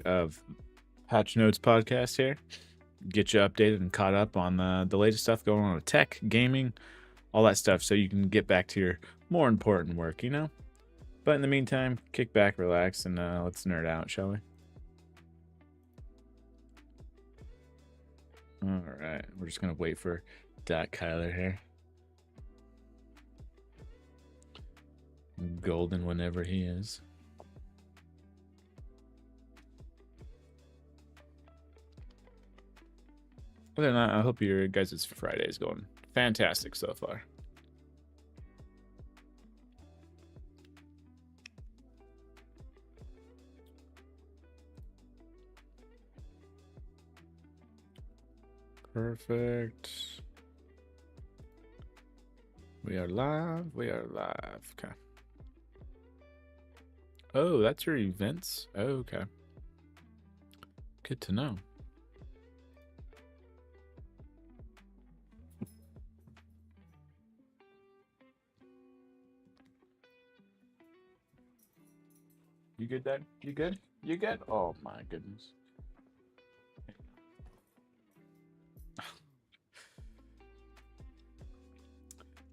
of Patch Notes podcast here. Get you updated and caught up on the latest stuff going on with tech, gaming, all that stuff, so you can get back to your more important work, you know? But in the meantime, kick back, relax, and let's nerd out, shall we? All right, we're just going to wait for Kyler here. Golden whenever he is. Other than that, I hope your guys' Friday is going fantastic so far. Perfect. We are live. We are live. Okay. Oh, that's your events? Oh, okay. Good to know. You good, Dad? You good? You good? Oh, my goodness.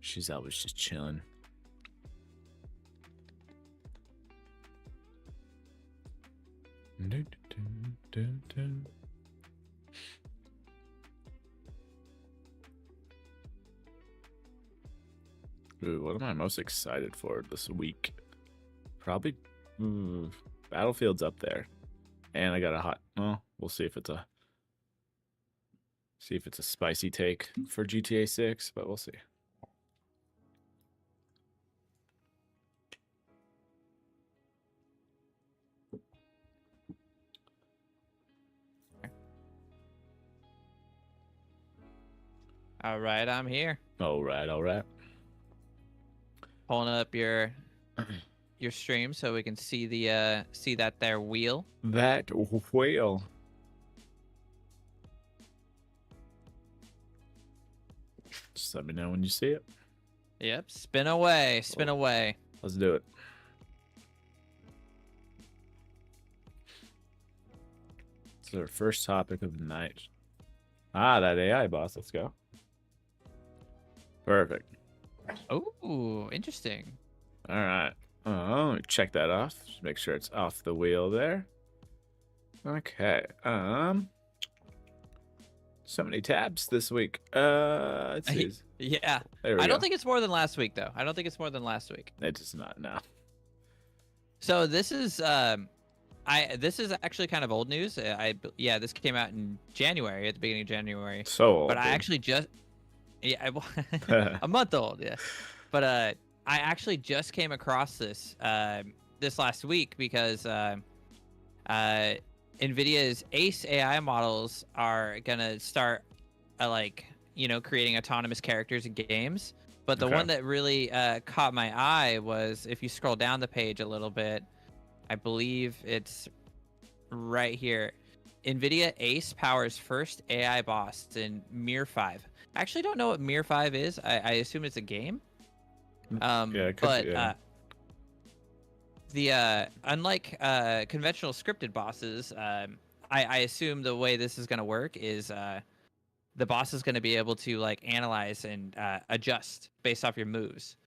She's always just chilling. Ooh, what am I most excited for this week? Probably Battlefield's up there. And I got a hot, well, we'll see if it's a spicy take for GTA 6, but we'll see. All right, I'm here. All right. Pulling up your stream so we can see the see that there wheel. That whale. Just let me know when you see it. Yep, spin away, spin away. Let's do it. It's our first topic of the night. Ah, that AI boss. Let's go. Perfect. Oh, interesting. All right. Let me check that off. Just make sure it's off the wheel there. Okay. So many tabs this week. Let's see. Yeah. There we I go. don't think it's more than last week though. I don't think it's more than last week. It's not, no. So this is this is actually kind of old news. This came out in January, at the beginning of January. So old. But I actually just a month old, yeah. But I actually just came across this this last week because Nvidia's ACE AI models are gonna start creating autonomous characters in games. But the one that really caught my eye was, if you scroll down the page a little bit, I believe it's right here. Nvidia ACE powers first AI boss in Mir 5. I actually don't know what Mir 5 is. I assume it's a game. Unlike conventional scripted bosses, I assume the way this is going to work is the boss is going to be able to analyze and adjust based off your moves.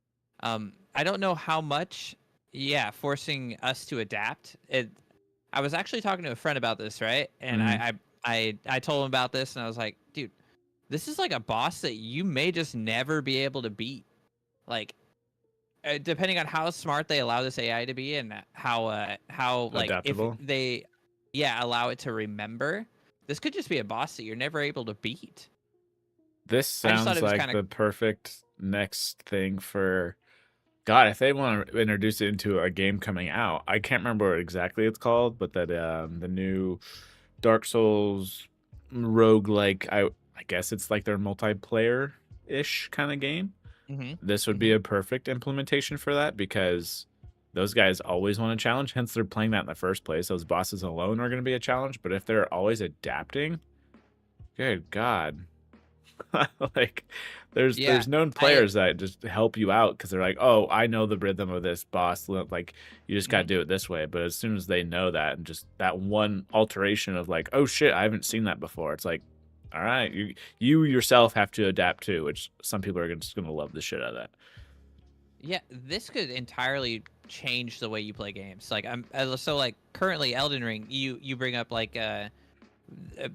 I don't know how much, forcing us to adapt. I was actually talking to a friend about this, right? And I told him about this, and I was like, dude, this is like a boss that you may just never be able to beat. Depending on how smart they allow this AI to be, and how adaptable. If they allow it to remember, this could just be a boss that you're never able to beat. This sounds like the perfect next thing for God. If they want to introduce it into a game coming out, I can't remember what exactly it's called, but that the new Dark Souls roguelike, I guess it's like their multiplayer-ish kind of game. This would be a perfect implementation for that, because those guys always want a challenge, hence they're playing that in the first place. Those bosses alone are going to be a challenge, but if they're always adapting, good God. Like there's known I players that just help you out because they're like, oh, I know the rhythm of this boss. Like you just got to mhm. do it this way. But as soon as they know that and just that one alteration of like, oh shit, I haven't seen that before. It's like, all right, you yourself have to adapt too, which some people are just gonna love the shit out of that. Yeah, this could entirely change the way you play games. Like so like currently Elden Ring, you bring up like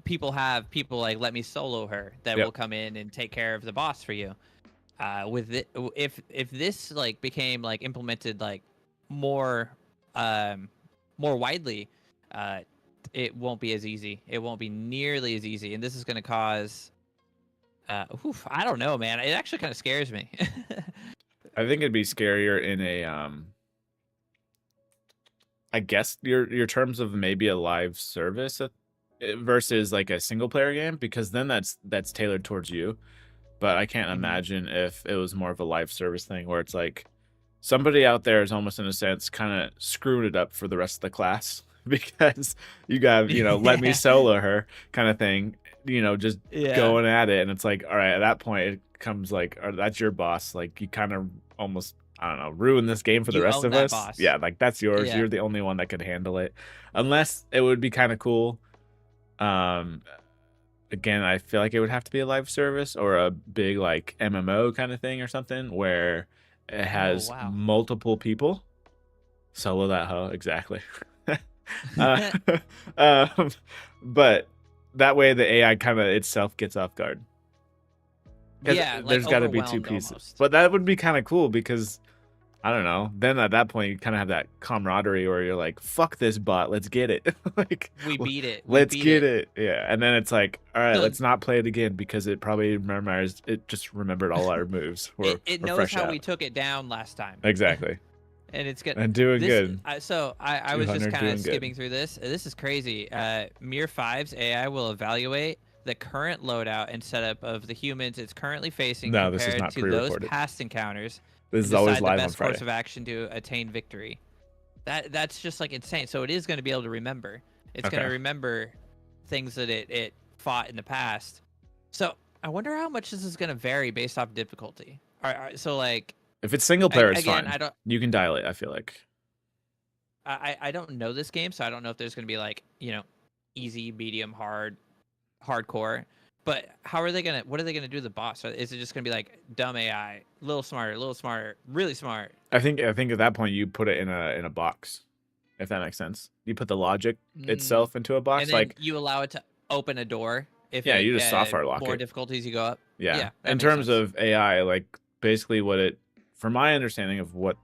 people like let me solo her that Yep. will come in and take care of the boss for you. With it, if this like became like implemented like more um more widely, uh it won't be as easy. It won't be nearly as easy, and this is going to cause I don't know, man. It actually kind of scares me. I think it'd be scarier in a I guess your terms of maybe a live service versus like a single player game, because then that's tailored towards you. But I can't Mhm. imagine if it was more of a live service thing where it's like somebody out there is almost in a sense kind of screwing it up for the rest of the class because you got, let me Yeah. solo her kind of thing, just Yeah. going at it. And it's like, all right, at that point, it comes like, that's your boss. Like you kind of almost, I don't know, ruin this game for the You rest own of that us. boss. Yeah, like that's yours. Yeah. You're the only one that could handle it. Unless it would be kind of cool. Um, Again, I feel like it would have to be a live service or a big like MMO kind of thing or something where it Oh, has wow. multiple people. Solo that hoe, exactly. uh, um, but that way the AI kind of itself gets off guard. Because Yeah, like there's got to be two overwhelmed pieces. almost. But that would be kind of cool because I don't know. Then at that point, you kind of have that camaraderie where you're like, "Fuck this bot, let's get it." Like, We beat it. We let's beat get it. it. Yeah, and then it's like, all right, So let's not play it again because it probably remembers. It just remembered all our moves. it We're knows fresh how we out. took it down last time. Exactly, And it's good. and doing This good. so I was just 200 kind of doing good. skimming through this. This is crazy. Mir 5's AI will evaluate the current loadout and setup of the humans it's currently facing No, this is compared not to those pre-recorded. past encounters This and is always decide the live on best course Friday. of action to attain victory. That's just like insane. So it is going to be able to remember. It's going Okay. to remember things that it fought in the past. So I wonder how much this is going to vary based off difficulty. All right, so like If it's single player, it's again, fine. I don't You can dial it. I feel like. I don't know this game, so I don't know if there's going to be like, easy, medium, hard, hardcore. But how are they going to what are they going to do to the boss? Is it just going to be like dumb AI, a little smarter, really smart? I think at that point you put it in a box, if that makes sense. You put the logic Mm. itself into a And box, then like you allow it to open a door if yeah, it you just software lock more it. difficulties you go up. Yeah. Yeah, that In makes terms sense. of AI, like basically what it, from my understanding of what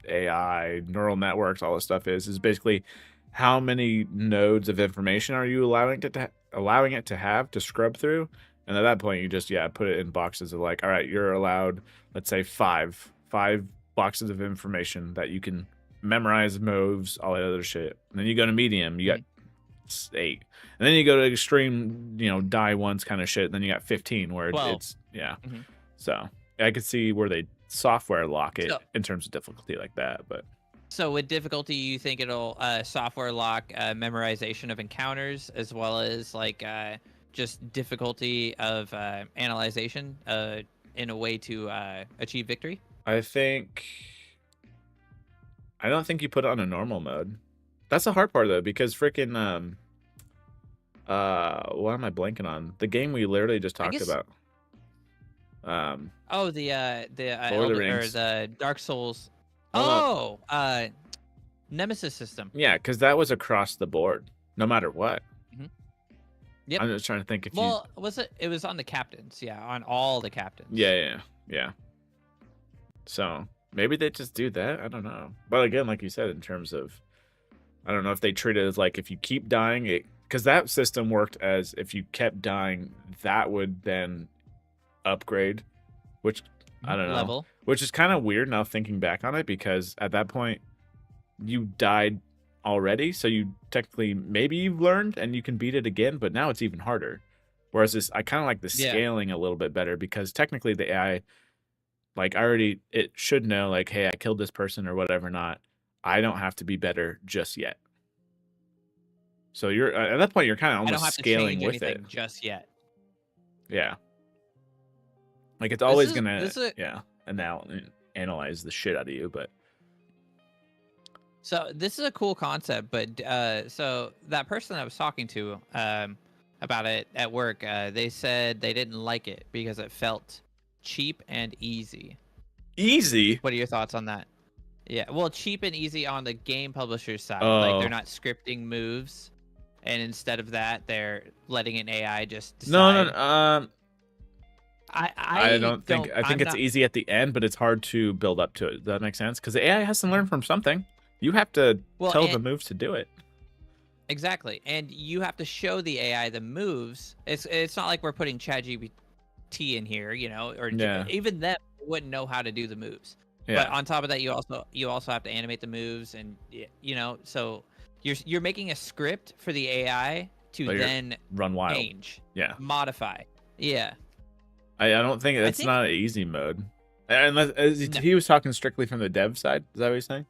AI, neural networks, all this stuff is basically how many nodes of information are you allowing it to have to scrub through, and at that point you just put it in boxes of like, all right, you're allowed, let's say five boxes of information that you can memorize moves, all that other shit. And then you go to medium, you got 8, and then you go to extreme, die once kind of shit. And then you got 15, where 12. it's Mhm. So I could see where they software lock it So in terms of difficulty like that, but so with difficulty, you think it'll software lock memorization of encounters as well as like just difficulty of analyzation in a way to achieve victory? I don't think you put it on a normal mode. That's the hard part though, because freaking what am I blanking on? The game we literally just I talked guess. about. Oh, the Lord of the Elder or Rings. the Dark Souls. Well, Oh, Nemesis system. yeah, because that was across the board, no matter what. Hmm. Yep. I'm just trying to think if you. Well, was it? It was on the captains. Yeah, on all the captains. Yeah. So maybe they just do that. I don't know. But again, like you said, in terms of, I don't know if they treat it as like if you keep dying, because that system worked as if you kept dying, that would then upgrade, which I don't know, Level. which is kind of weird now thinking back on it, because at that point you died already, so you technically maybe you've learned and you can beat it again, but now it's even harder. Whereas this, I kind of like the Yeah. scaling a little bit better, because technically the AI, like it should know like, hey, I killed this person or whatever. Not, I don't have to be better just yet. So you're at that point, you're kind of I don't almost have to scaling change with it. anything just yet. Yeah. Like it's always gonna analyze the shit out of you, but. So this is a cool concept, but so that person I was talking to about it at work, they said they didn't like it because it felt cheap and easy. Easy? What are your thoughts on that? Yeah, well, cheap and easy on the game publisher's side. Oh. Like they're not scripting moves, and instead of that, they're letting an AI just decide. No. I don't think. I think it's easy at the end, but it's hard to build up to it. Does that make sense? Because the AI has to learn from something. You have to tell the moves to do it. Exactly, and you have to show the AI the moves. It's not like we're putting ChatGPT in here, you know, or even them wouldn't know how to do the moves. Yeah. But on top of that, you also have to animate the moves, and you know, so you're making a script for the AI to then run wild, change, modify. Yeah. I don't think it's not an easy mode. Unless he was talking strictly from the dev side. Is that what he's saying?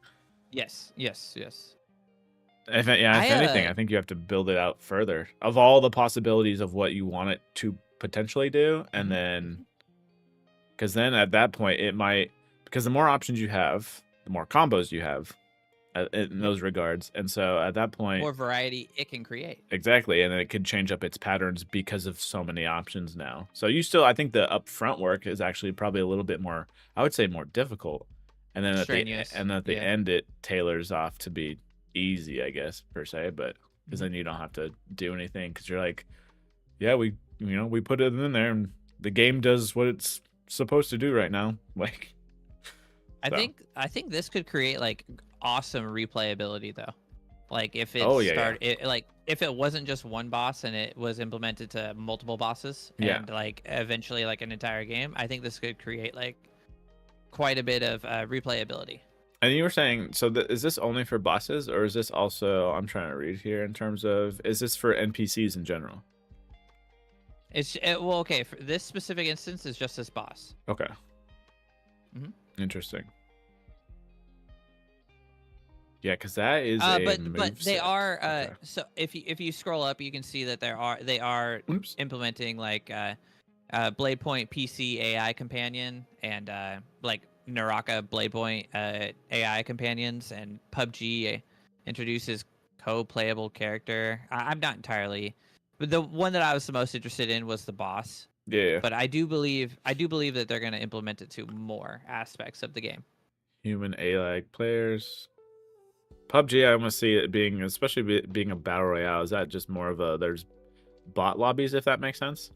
Yes. If anything, I think you have to build it out further of all the possibilities of what you want it to potentially do, and then, because then at that point it might, because the more options you have, the more combos you have, in those regards, and so at that point, more variety it can create. Exactly, and then it could change up its patterns because of so many options now. So I think the upfront work is actually probably a little bit more, I would say, more difficult, and then at the end it tailors off to be easy, I guess, per se, but because then you don't have to do anything, because you're like, we put it in there and the game does what it's supposed to do right now. Like, I think this could create like awesome replayability though. Like if it if it wasn't just one boss and it was implemented to multiple bosses and like eventually like an entire game, I think this could create like quite a bit of replayability. And you were saying, so is this only for bosses, or is this also, I'm trying to read here in terms of, is this for NPCs in general? Well, okay, for this specific instance is just this boss. Okay. Interesting. Yeah, because that is but they are so if you scroll up, you can see that they are implementing like Blade Point PC AI companion and like Naraka Blade Point AI companions, and PUBG introduces co-playable character. I'm not entirely, but the one that I was the most interested in was the boss. Yeah. But I do believe that they're going to implement it to more aspects of the game. Human AI players. PUBG, I almost see it being, especially being a battle royale. Is that just more of there's bot lobbies, if that makes sense?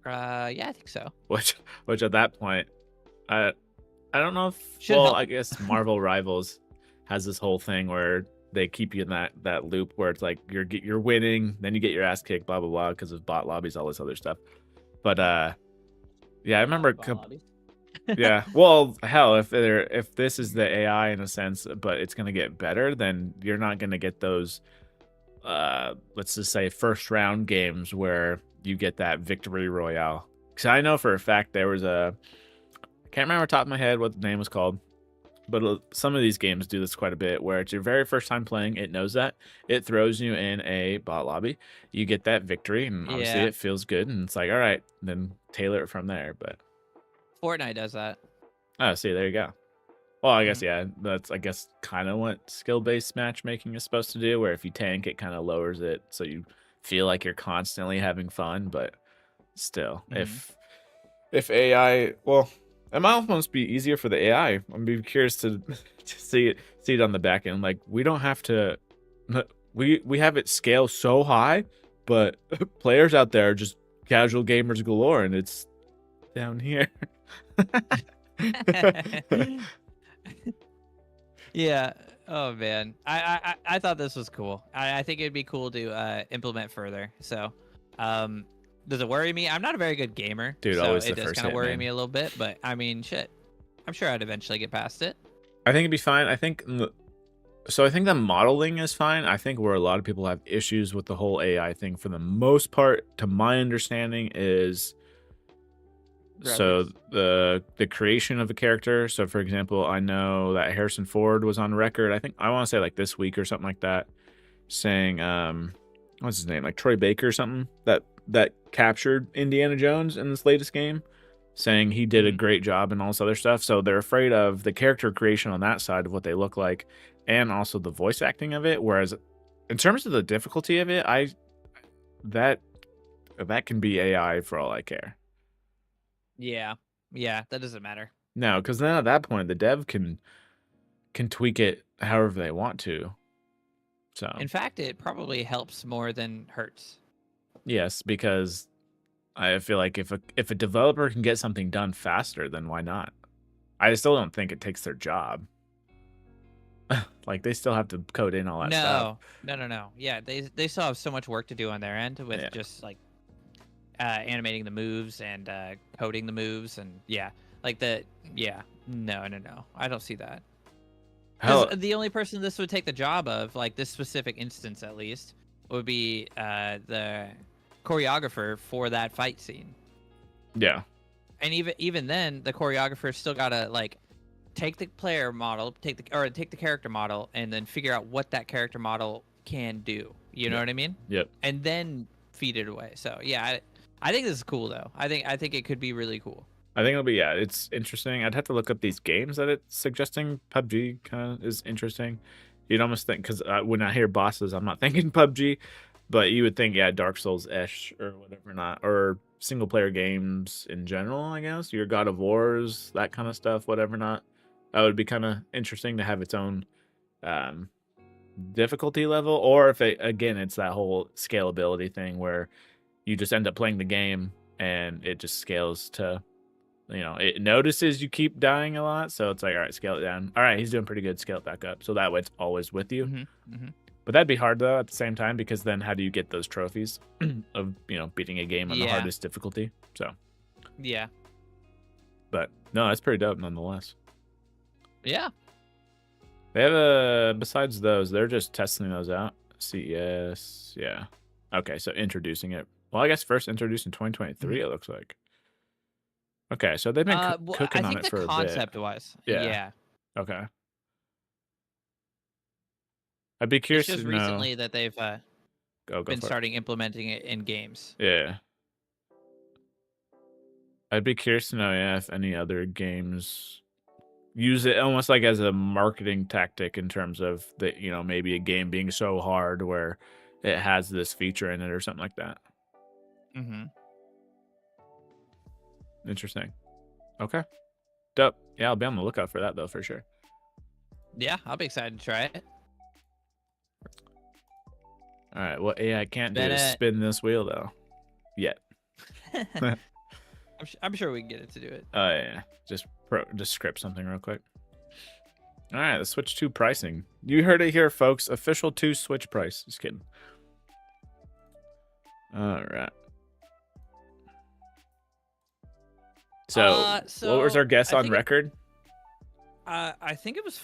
Yeah, I think so. Which at that point, I don't know if I guess Marvel Rivals has this whole thing where they keep you in that loop where it's like you're winning, then you get your ass kicked, blah blah blah, because of bot lobbies, all this other stuff. But I remember. Yeah, well, hell, if this is the AI in a sense, but it's gonna get better, then you're not gonna get those let's just say first round games where you get that victory royale. Because I know for a fact there was I can't remember off the top of my head what the name was called, but some of these games do this quite a bit, where it's your very first time playing, it knows that, it throws you in a bot lobby, you get that victory, and obviously it feels good, and it's like, all right, then tailor it from there. But Fortnite does that. Oh, see, there you go. Well, I guess, that's, I guess, kind of what skill-based matchmaking is supposed to do, where if you tank, it kind of lowers it, so you feel like you're constantly having fun, but still, if AI, well, it might almost be easier for the AI. I'm be curious to see it on the back end. Like, we don't have to, we have it scale so high, but players out there are just casual gamers galore, and it's down here. Yeah. Oh man, I thought this was cool. I think it'd be cool to implement further. So, does it worry me? I'm not a very good gamer, dude. So always it does kind of worry me a little bit. But I mean, shit, I'm sure I'd eventually get past it. I think it'd be fine. I think the modeling is fine. I think where a lot of people have issues with the whole AI thing, for the most part, to my understanding, is so the creation of a character. So for example, I know that Harrison Ford was on record, I want to say like this week or something like that, saying what's his name, like Troy Baker or something, that captured Indiana Jones in this latest game, saying he did a great job and all this other stuff. So they're afraid of the character creation on that side of what they look like, and also the voice acting of it. Whereas in terms of the difficulty of it, that can be AI for all I care. Yeah, that doesn't matter. No, because then at that point, the dev can tweak it however they want to. So in fact, it probably helps more than hurts. Yes, because I feel like if a developer can get something done faster, then why not? I still don't think it takes their job. Like they still have to code in all that stuff. No. Yeah, they still have so much work to do on their end with just like animating the moves and coding the moves and no. I don't see that. Because the only person this would take the job of, like this specific instance at least, would be the choreographer for that fight scene. Yeah. And even then, the choreographer still gotta like take the player model, take the character model, and then figure out what that character model can do. You know what I mean? Yep. And then feed it away. So yeah, I think this is cool though. I think it could be really cool. I think it'll be, it's interesting. I'd have to look up these games that it's suggesting. PUBG kind of is interesting. You'd almost think, because when I hear bosses, I'm not thinking PUBG, but you would think, Dark Souls-ish or whatever, not, or single player games in general, I guess. Your God of Wars, that kind of stuff, whatever, not. That would be kind of interesting to have its own difficulty level, or if it's that whole scalability thing where you just end up playing the game and it just scales to, it notices you keep dying a lot, so it's like, all right, scale it down. All right, he's doing pretty good, scale it back up. So that way it's always with you. But that'd be hard though at the same time, because then how do you get those trophies of beating a game on the hardest difficulty? So yeah, but no, that's pretty dope nonetheless. Yeah. They have besides those, they're just testing those out. CES, yeah. Okay, so introducing it. Well, I guess first introduced in 2023, it looks like. Okay, so they've been cooking on it for a bit. Concept-wise, yeah. Okay. I'd be curious to know. Recently that they've been starting implementing it in games. Yeah. I'd be curious to know, if any other games use it almost like as a marketing tactic in terms of the, maybe a game being so hard where it has this feature in it or something like that. Interesting. Okay. Dope. Yeah, I'll be on the lookout for that though, for sure. Yeah, I'll be excited to try it. All right, what AI can't do is spin this wheel though. Yet. I'm sure we can get it to do it. Oh yeah, just script something real quick. All right, the Switch 2 pricing. You heard it here, folks. Official 2 Switch price. Just kidding. All right. So what was our guess on record? I think it was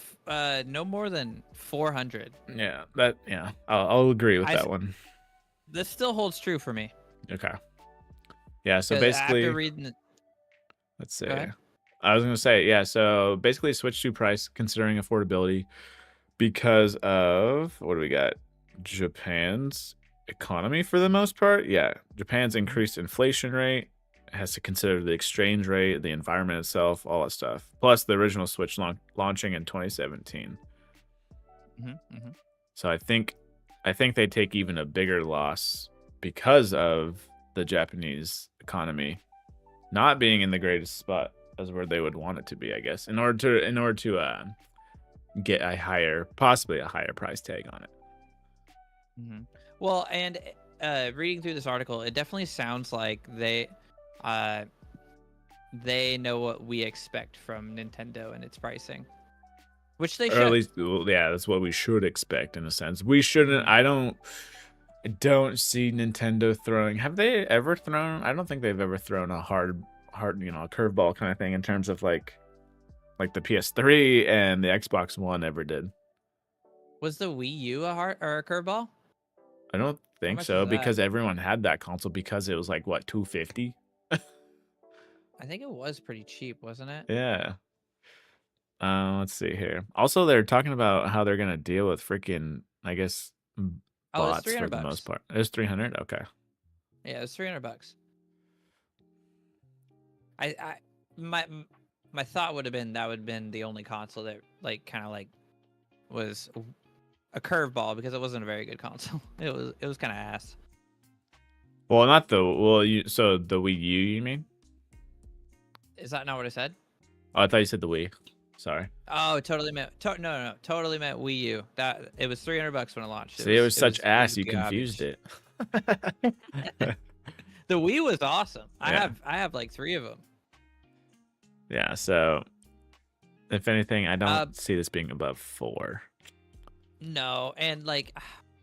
no more than 400. Yeah, I'll agree with that one. This still holds true for me. Okay. Yeah, so basically, after reading the... let's see. I was gonna say, so basically Switch 2 price considering affordability because of what do we got? Japan's economy for the most part. Yeah, Japan's increased inflation rate, has to consider the exchange rate, the environment itself, all that stuff. Plus the original Switch launching in 2017. So I think they take even a bigger loss because of the Japanese economy not being in the greatest spot as where they would want it to be, I guess, in order to get possibly a higher price tag on it. Well, and reading through this article, it definitely sounds like they know what we expect from Nintendo and its pricing, which they should. Or at least, that's what we should expect in a sense. We shouldn't. I don't see Nintendo throwing. Have they ever thrown? I don't think they've ever thrown a hard, curveball kind of thing in terms of like the PS3 and the Xbox One ever did. Was the Wii U a curveball? I don't think so, because everyone had that console because it was like what, $250. I think it was pretty cheap, wasn't it? Yeah. Let's see here. Also, they're talking about how they're gonna deal with freaking, I guess, bots for the most part. It was 300. Okay. Yeah, it was $300. I my thought would have been that would have been the only console that like kind of like was a curveball because it wasn't a very good console. It was kind of ass. Well, not the so the Wii U, you mean? Is that not what I said? Oh, I thought you said the Wii. Sorry. Oh, totally meant no, totally meant Wii U. That it was $300 when it launched. See, it was such ass, you garbage. confused it. The Wii was awesome. Yeah. I have like 3 of them. Yeah, so if anything, I don't see this being above 4. No, and like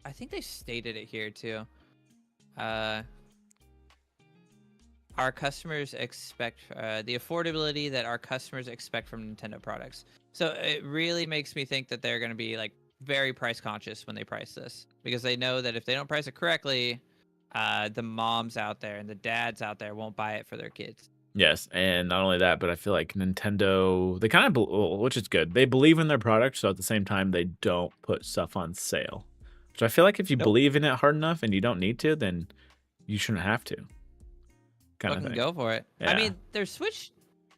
I think they stated it here too. Our customers expect the affordability that our customers expect from Nintendo products. So it really makes me think that they're going to be like very price conscious when they price this, because they know that if they don't price it correctly, the moms out there and the dads out there won't buy it for their kids. Yes, and not only that, but I feel like Nintendo, they kind of, which is good. They believe in their product, so at the same time, they don't put stuff on sale. So I feel like if you believe in it hard enough and you don't need to, then you shouldn't have to. Kind of thing. Go for it. Yeah. I mean, their Switch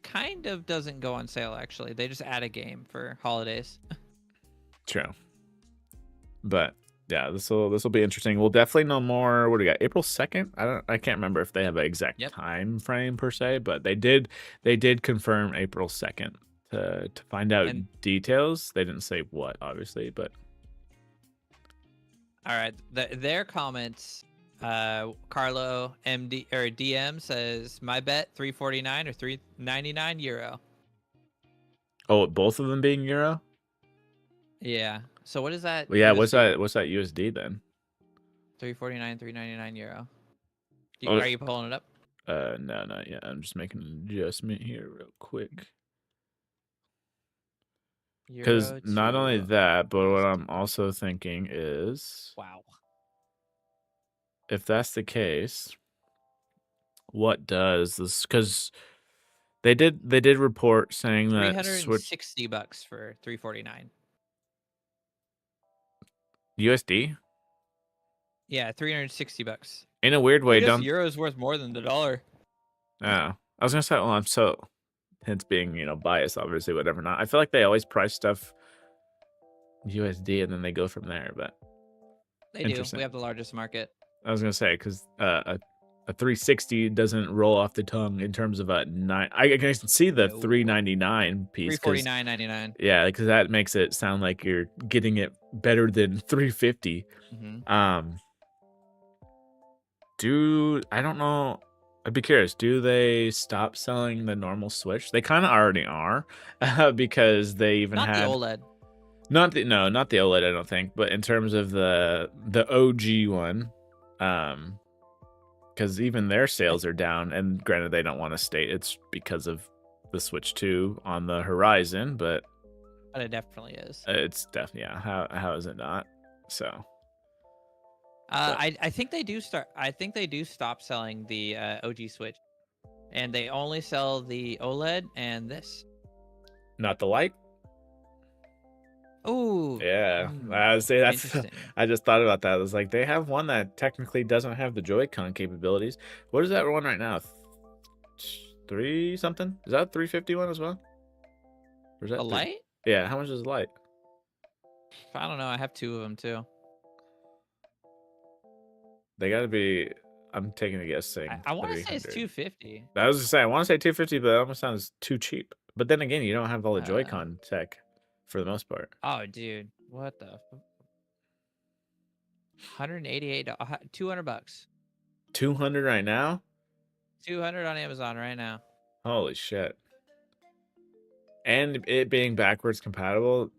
kind of doesn't go on sale, actually. They just add a game for holidays. True. But yeah, this will be interesting. We'll definitely know more. What do we got? April 2nd? I can't remember if they have an exact time frame per se, but they did confirm April 2nd to find out details. They didn't say what, obviously, but all right. Their comments, Carlo MD or DM says, my bet 349 or 399 euro. Oh, both of them being euro? Yeah. So what is that? Well, yeah, what's that USD then? 349, 399 euro. Oh, are you pulling it up? No, not yet. I'm just making an adjustment here real quick. Because not only that, but what I'm also thinking is, wow, if that's the case, what does this? Because they did report saying that $360 for 349 USD. Yeah, $360. In a weird way, don't euro's worth more than the dollar. Oh, I was gonna say, well, I'm so, hence being biased, obviously, whatever. Not, I feel like they always price stuff USD and then they go from there. But they do. We have the largest market. I was gonna say because a 360 doesn't roll off the tongue in terms of a 9. I can see the 399 piece. 349.99. Yeah, because that makes it sound like you're getting it better than 350. I don't know. I'd be curious. Do they stop selling the normal Switch? They kind of already are, because they even not had the OLED. Not the OLED. I don't think, but in terms of the OG one, because even their sales are down. And granted, they don't want to state it's because of the Switch 2 on the horizon, but it definitely is. It's definitely How is it not? So. I think they do start. I think they do stop selling the OG Switch, and they only sell the OLED and this. Not the Lite. Oh. Yeah, I would say that's. I just thought about that. I was like, they have one that technically doesn't have the Joy-Con capabilities. What is that one right now? 3 something? Is that 350 one as well? Or is that the Lite? Yeah. How much is the Lite? I don't know. I have 2 of them too. They got to be. I'm taking a guess saying I want to say it's 250. I was gonna say I want to say 250, but it almost sounds too cheap. But then again, you don't have all the Joy-Con tech for the most part. Oh, dude, what the? $188, $200. 200 right now. 200 on Amazon right now. Holy shit! And it being backwards compatible.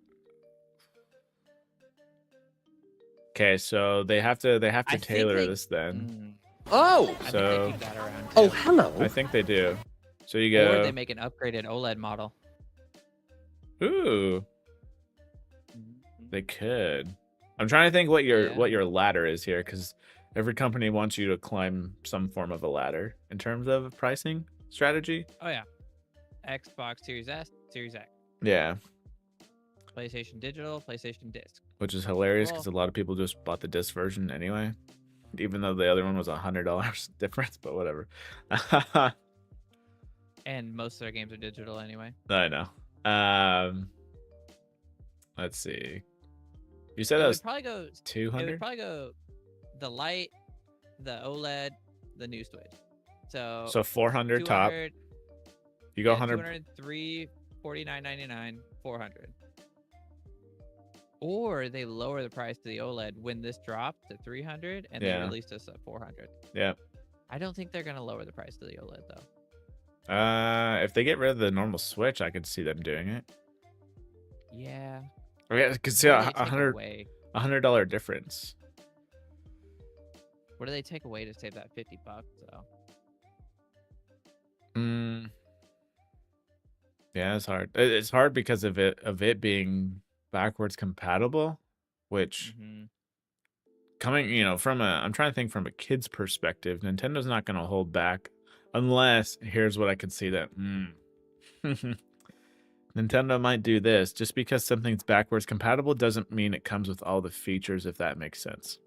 Okay, so they have to tailor this then. Oh, so I think they keep that around too. Oh, hello. I think they do. So you go. Or they make an upgraded OLED model. Ooh, they could. I'm trying to think what your ladder is here, because every company wants you to climb some form of a ladder in terms of pricing strategy. Oh yeah, Xbox Series S, Series X. Yeah. PlayStation Digital, PlayStation Disc. Which is hilarious because a lot of people just bought the disc version anyway, even though the other one was $100 difference. But whatever. And most of their games are digital anyway. I know. Let's see. You said It that would was probably go. It would 200. probably go the light, the OLED, the new Switch. So 400 top. 200. You go Yeah, 100. 203, 49.99, 400. Or they lower the price to the OLED when this dropped to 300 and they released us at 400. Yeah. I don't think they're gonna lower the price to the OLED though. If they get rid of the normal Switch, I could see them doing it. Yeah. I could see $100 difference. What do they take away to save that $50 though? Yeah, it's hard. It's hard because of it being backwards compatible, which coming, from I'm trying to think from a kid's perspective, Nintendo's not going to hold back unless here's what I could see that Nintendo might do this. Just because something's backwards compatible doesn't mean it comes with all the features, if that makes sense.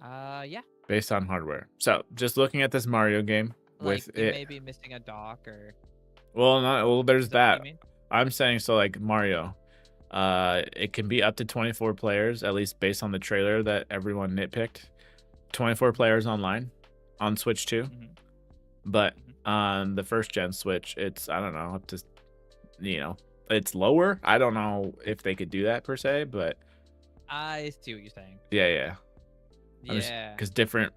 Yeah. Based on hardware. So, just looking at this Mario game with it maybe missing a dock or there's that. I'm saying so like Mario. It can be up to 24 players, at least based on the trailer that everyone nitpicked. 24 players online on Switch 2. But on the first gen Switch, it's, I don't know, up to, it's lower. I don't know if they could do that per se, but I see what you're saying. Yeah. Yeah. Because different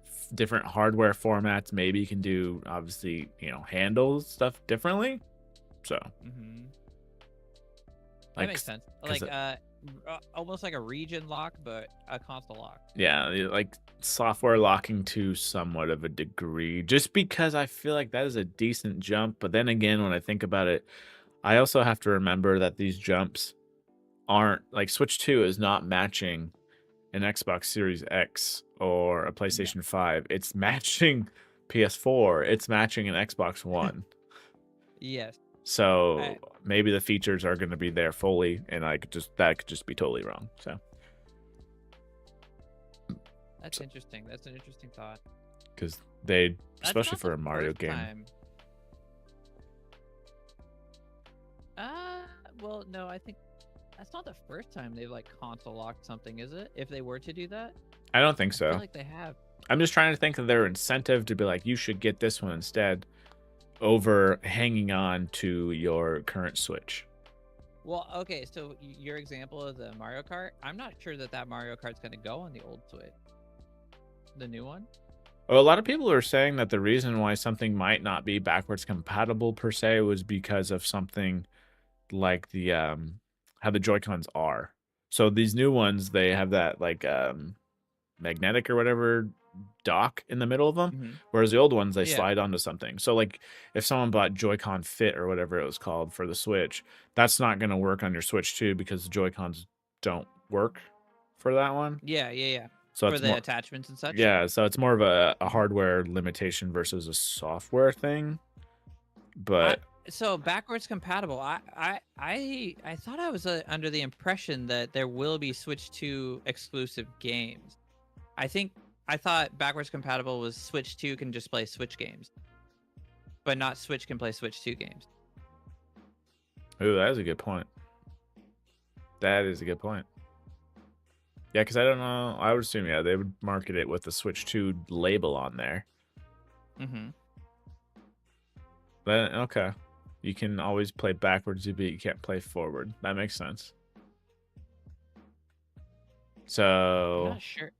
hardware formats maybe can do, obviously, handle stuff differently. So. That makes sense. Like almost like a region lock, but a console lock. Yeah, like software locking to somewhat of a degree, just because I feel like that is a decent jump. But then again, when I think about it, I also have to remember that these jumps aren't like Switch 2 is not matching an Xbox Series X or a PlayStation 5. It's matching PS4. It's matching an Xbox One. Yes. So maybe the features are going to be there fully, and that could just be totally wrong. So that's interesting. That's an interesting thought. Because especially for a Mario game. Well, no, I think that's not the first time they've like console locked something, is it? If they were to do that, I don't think so. I feel like they have. I'm just trying to think of their incentive to be like, you should get this one instead, over hanging on to your current Switch. Well, okay, so your example of the Mario Kart, I'm not sure that Mario Kart's going to go on the old Switch. The new one? Well, a lot of people are saying that the reason why something might not be backwards compatible per se was because of something like the how the Joy-Cons are. So these new ones, they have that like magnetic or whatever dock in the middle of them, whereas the old ones they slide onto something. So like if someone bought Joy-Con Fit or whatever it was called for the Switch, that's not going to work on your Switch 2 because the Joy-Cons don't work for that one. Yeah. So for the attachments and such. Yeah, so it's more of a hardware limitation versus a software thing. But so backwards compatible. I thought I was under the impression that there will be Switch 2 exclusive games. I thought backwards compatible was Switch 2 can just play Switch games, but not Switch can play Switch 2 games. Ooh, that is a good point. That is a good point. Yeah, because I don't know. I would assume, they would market it with the Switch 2 label on there. But, okay. You can always play backwards, but you can't play forward. That makes sense. So... I'm not sure.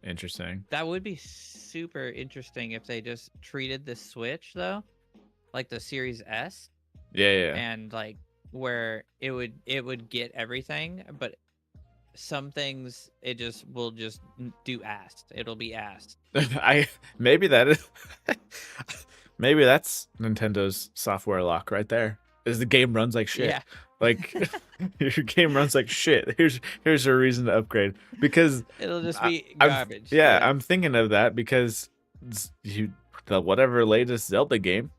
Interesting. That would be super interesting if they just treated the Switch though, like the Series S. Yeah. And like where it would get everything, but some things it will just do asked. It'll be asked. Maybe that's Nintendo's software lock right there. Is the game runs like shit. Yeah. Like your game runs like shit. Here's a reason to upgrade, because it'll just be garbage. I'm thinking of that because the whatever latest Zelda game,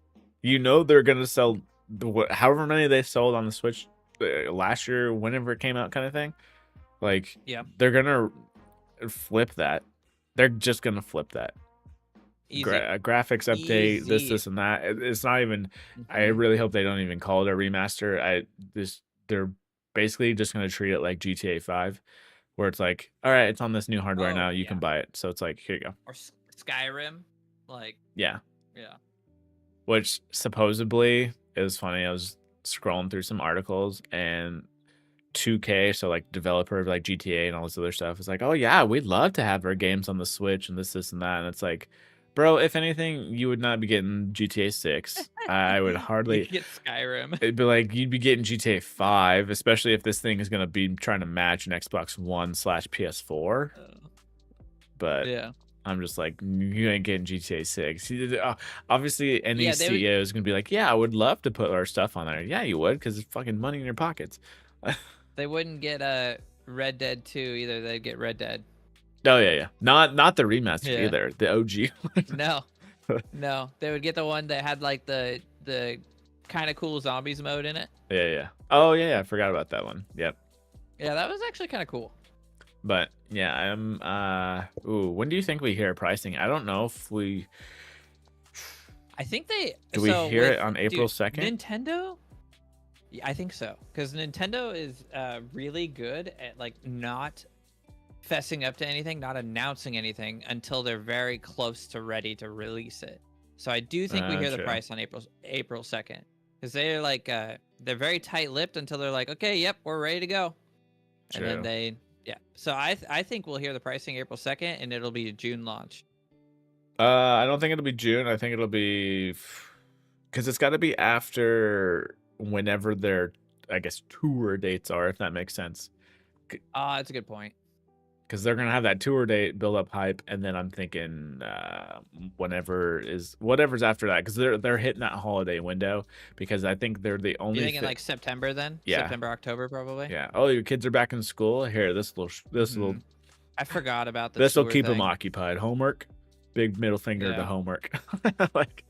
they're gonna sell however many they sold on the Switch last year, whenever it came out, kind of thing. Like, they're gonna flip that. They're just gonna flip that. Easy. graphics update, Easy. this, and that. It's not even. I Mhm. really hope they don't even call it a remaster. They're basically just gonna treat it like GTA 5, where it's like, all right, it's on this new hardware now, Oh, you can yeah. buy it. So it's like, here you go. Or Skyrim. Like, Yeah. yeah. Which supposedly it was funny. I was scrolling through some articles and 2K, so like developer of like GTA and all this other stuff, is like, oh yeah, we'd love to have our games on the Switch and this, and that. And it's like, bro, if anything, you would not be getting GTA 6. I would You hardly. could get Skyrim. It'd be like you'd be getting GTA 5, especially if this thing is gonna be trying to match an Xbox One/PS4. But Yeah. I'm just like, you ain't getting GTA 6. Obviously, any Yeah, they would CEO is gonna be like, yeah, I would love to put our stuff on there. Yeah, you would, because it's fucking money in your pockets. they wouldn't get Red Dead 2 either. They'd get Red Dead. Oh yeah. Not the remastered Yeah. either. The OG. No. No. They would get the one that had like the kind of cool zombies mode in it. Yeah. Oh yeah, I forgot about that one. Yep. Yeah, that was actually kind of cool. But yeah, I'm when do you think we hear pricing? I don't know if we I think they do we hear it on April 2nd? Nintendo? Yeah, I think so. Because Nintendo is really good at like not fessing up to anything, not announcing anything until they're very close to ready to release it. So I do think we hear the True. price on April 2nd. Because they're like they're very tight-lipped until they're like, okay, yep, we're ready to go. True. And then so I think we'll hear the pricing April 2nd and it'll be a June launch. I don't think it'll be June. I think it'll be, because it's got to be after whenever their, I guess, tour dates are, if that makes sense. That's a good point. Because they're gonna have that tour date, build up hype, and then I'm thinking whatever's after that, because they're hitting that holiday window. Because I think they're the only. You thinking like September then? Yeah. September, October, probably. Yeah. Oh, your kids are back in school. Here, this little. I forgot about the. This will keep them occupied. Homework. Big middle finger to Yeah. homework. Like.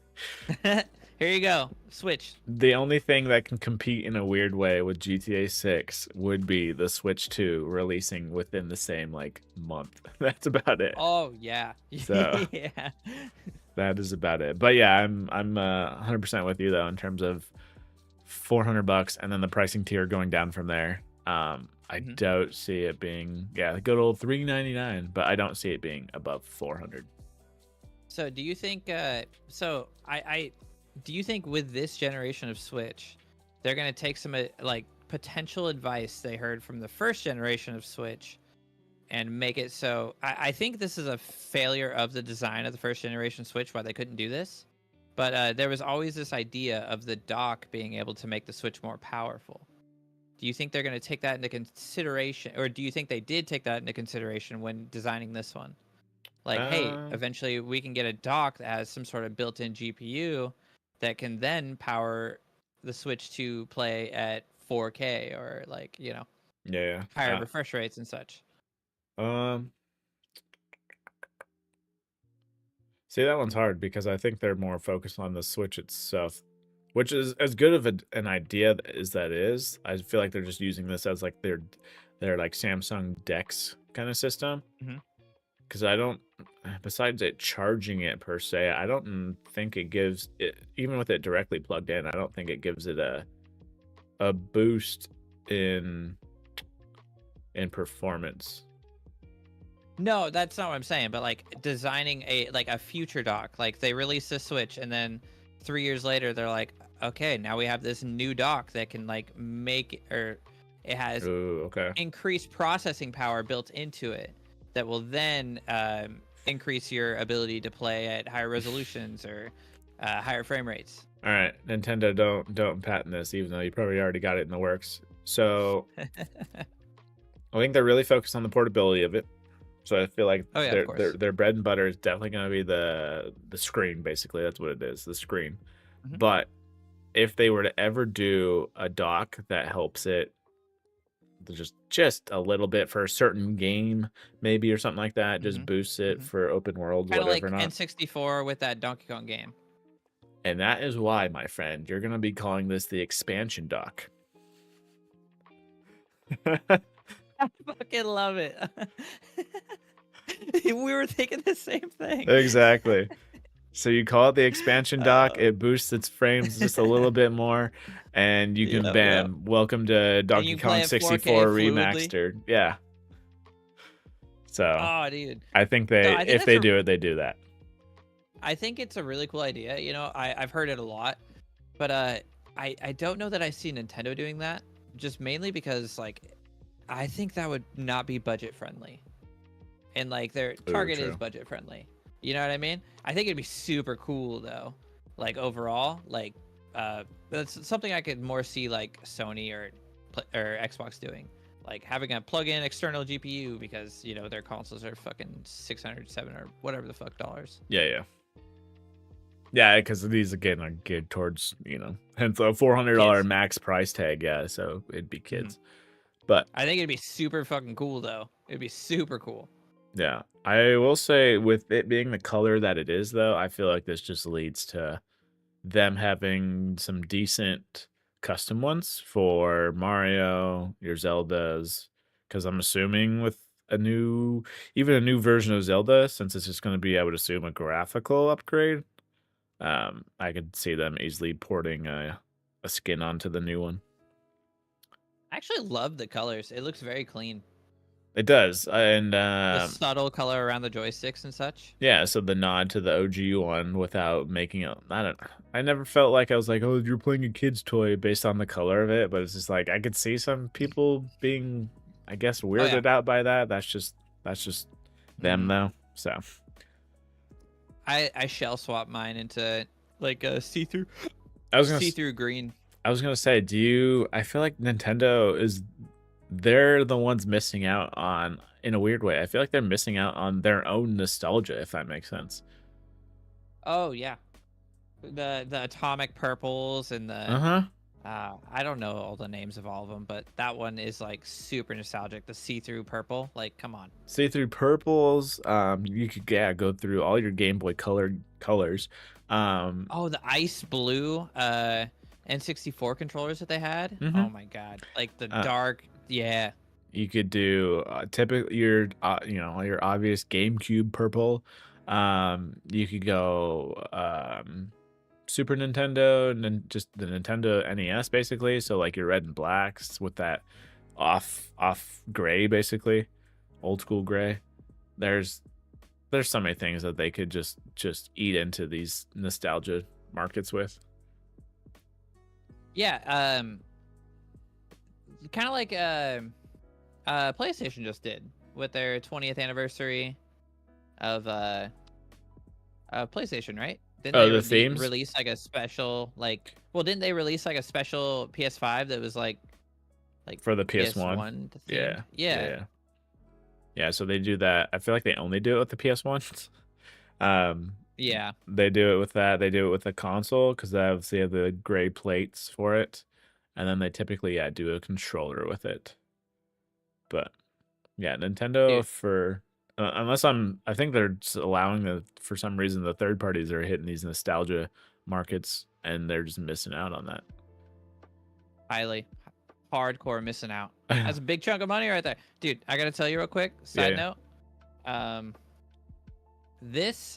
Here you go. Switch. The only thing that can compete in a weird way with GTA 6 would be the Switch 2 releasing within the same like month. That's about it. Oh yeah. So yeah. that is about it. But yeah, I'm 100% with you though in terms of $400 and then the pricing tier going down from there. I don't see it being the good old $399, but I don't see it being above 400. So do you think do you think with this generation of Switch, they're going to take some like potential advice they heard from the first generation of Switch and make it so I think this is a failure of the design of the first generation Switch why they couldn't do this. But there was always this idea of the dock being able to make the Switch more powerful. Do you think they're going to take that into consideration, or do you think they did take that into consideration when designing this one? Like, hey, eventually we can get a dock that has some sort of built-in GPU that can then power the Switch to play at 4K or like, higher refresh rates and such. See, that one's hard because I think they're more focused on the Switch itself, which is as good of an idea as that is. I feel like they're just using this as like their like Samsung Dex kind of system. Because I don't, besides it charging it per se, I don't think it gives it, even with it directly plugged in, I don't think it gives it a boost in performance. No, that's not what I'm saying. But like designing a future dock, like they release the Switch and then 3 years later they're like, okay, now we have this new dock that can like make it has increased processing power built into it that will then increase your ability to play at higher resolutions or higher frame rates. All right, Nintendo, don't patent this, even though you probably already got it in the works. So I think they're really focused on the portability of it. So I feel like their bread and butter is definitely going to be the screen. Basically, that's what it is, the screen. But if they were to ever do a dock that helps it just a little bit for a certain game, maybe, or something like that, just boosts it for open world, kind of whatever. Like N64 with that Donkey Kong game. And that is why, my friend, you're gonna be calling this the expansion dock. I fucking love it. We were thinking the same thing. Exactly. So you call it the expansion dock, it boosts its frames just a little bit more, and you can Yep. bam, welcome to And Donkey you play Kong it 4K 64 fluidly. remastered. Yeah. So Oh, dude. I think So I think if they do it, they do that. I think it's a really cool idea. You know, I've heard it a lot, but I don't know that I see Nintendo doing that. Just mainly because like I think that would not be budget friendly, and like their Ooh, target is true. budget friendly. You know what I mean? I think it'd be super cool though. Like overall, like that's something I could more see like Sony or Xbox doing. Like having a plug-in external GPU because you know their consoles are fucking 600, 700 or whatever the fuck dollars. Yeah. Yeah, because these again are geared towards, hence a $400 Kids. max price tag. Yeah, so it'd be Mhm. kids. But I think it'd be super fucking cool though. It'd be super cool. yeah, I will say with it being the color that it is, though, I feel like this just leads to them having some decent custom ones for Mario, your Zeldas, because I'm assuming with even a new version of Zelda, since it's just going to be, I would assume, a graphical upgrade. I could see them easily porting a skin onto the new one. I actually love the colors. It looks very clean. It does, and The subtle color around the joysticks and such. yeah, so the nod to the OG one without making it. I never felt like I was like, oh, you're playing a kid's toy based on the color of it, but it's just like I could see some people being, I guess, Oh yeah. weirded out by that. That's just them though. So I shell swap mine into like a see-through I was gonna green. I was gonna say, I feel like they're the ones missing out on, in a weird way. I feel like they're missing out on their own nostalgia, if that makes sense. Oh yeah. The atomic purples and the Uh-huh. I don't know all the names of all of them, but that one is like super nostalgic. The see-through purple, like come on. See-through purples. You could go through all your Game Boy colored colors. Oh, the ice blue N64 controllers that they had. Oh my god. Like the dark, yeah. You could do typically your your obvious GameCube purple. You could go Super Nintendo and then just the Nintendo NES basically. So like your red and blacks with that off gray basically, old school gray. There's so many things that they could just eat into these nostalgia markets with. Yeah, kind of like PlayStation just did with their 20th anniversary of PlayStation, right? Didn't Oh, they the themes release like a special didn't they release like a special PS5 that was like for the PS1? themed? Yeah, so they do that. I feel like they only do it with the PS1. Yeah. They do it with that. They do it with the console because they obviously have the gray plates for it. And then they typically, do a controller with it. But yeah, Nintendo for I think they're allowing for some reason the third parties are hitting these nostalgia markets and they're just missing out on that. Highly hardcore missing out. That's a big chunk of money right there. Dude, I gotta tell you real quick, side note.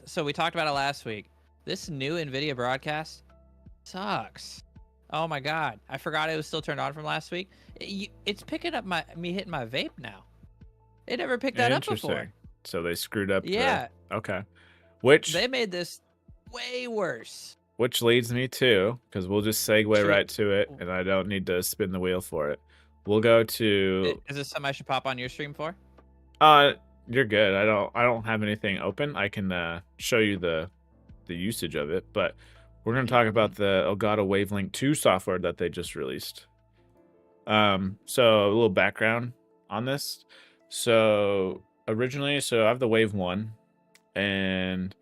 So we talked about it last week. This new Nvidia broadcast sucks. Oh my god, I forgot it was still turned on from last week. It's picking up me hitting my vape now. It never picked that up before. So they screwed up. Yeah. Okay. Which they made this way worse. Which leads me to, because we'll just segue right to it, and I don't need to spin the wheel for it. We'll go to. Is this something I should pop on your stream for? You're good. I don't have anything open. I can show you the usage of it, but we're gonna talk about the Elgato Wavelink 2 software that they just released. So a little background on this. So originally, I have the Wave 1, and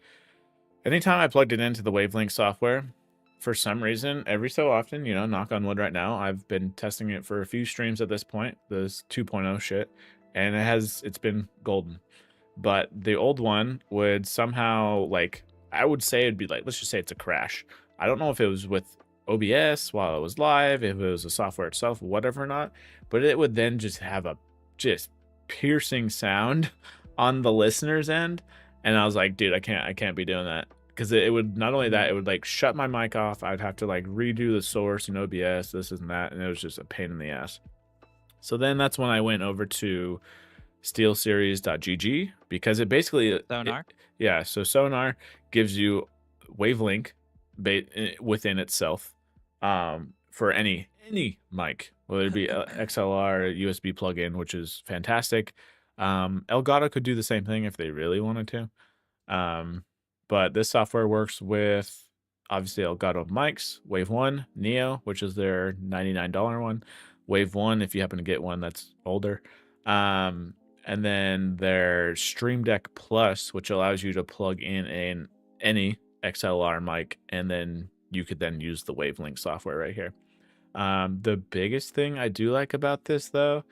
anytime I plugged it into the Wavelink software, for some reason, every so often, knock on wood right now, I've been testing it for a few streams at this point, this 2.0 shit, and it's been golden. But the old one would somehow, I would say it'd be let's just say it's a crash. I don't know if it was with OBS while it was live, if it was the software itself, whatever or not, but it would then just have a piercing sound on the listener's end. And I was like, dude, I can't be doing that. because it would not only that, it would like shut my mic off. I'd have to like redo the source and OBS, this and that, and it was just a pain in the ass. So then that's when I went over to steelseries.gg because it basically Sonar. Yeah, so Sonar gives you Wavelink within itself for any mic, whether it be XLR, USB plugin, which is fantastic. Elgato could do the same thing if they really wanted to. But this software works with obviously Elgato mics, Wave 1, Neo, which is their $99 one, Wave 1 if you happen to get one that's older. And then their Stream Deck Plus, which allows you to plug in any XLR mic, and then you could then use the Wavelink software right here. The biggest thing I do like about this, though,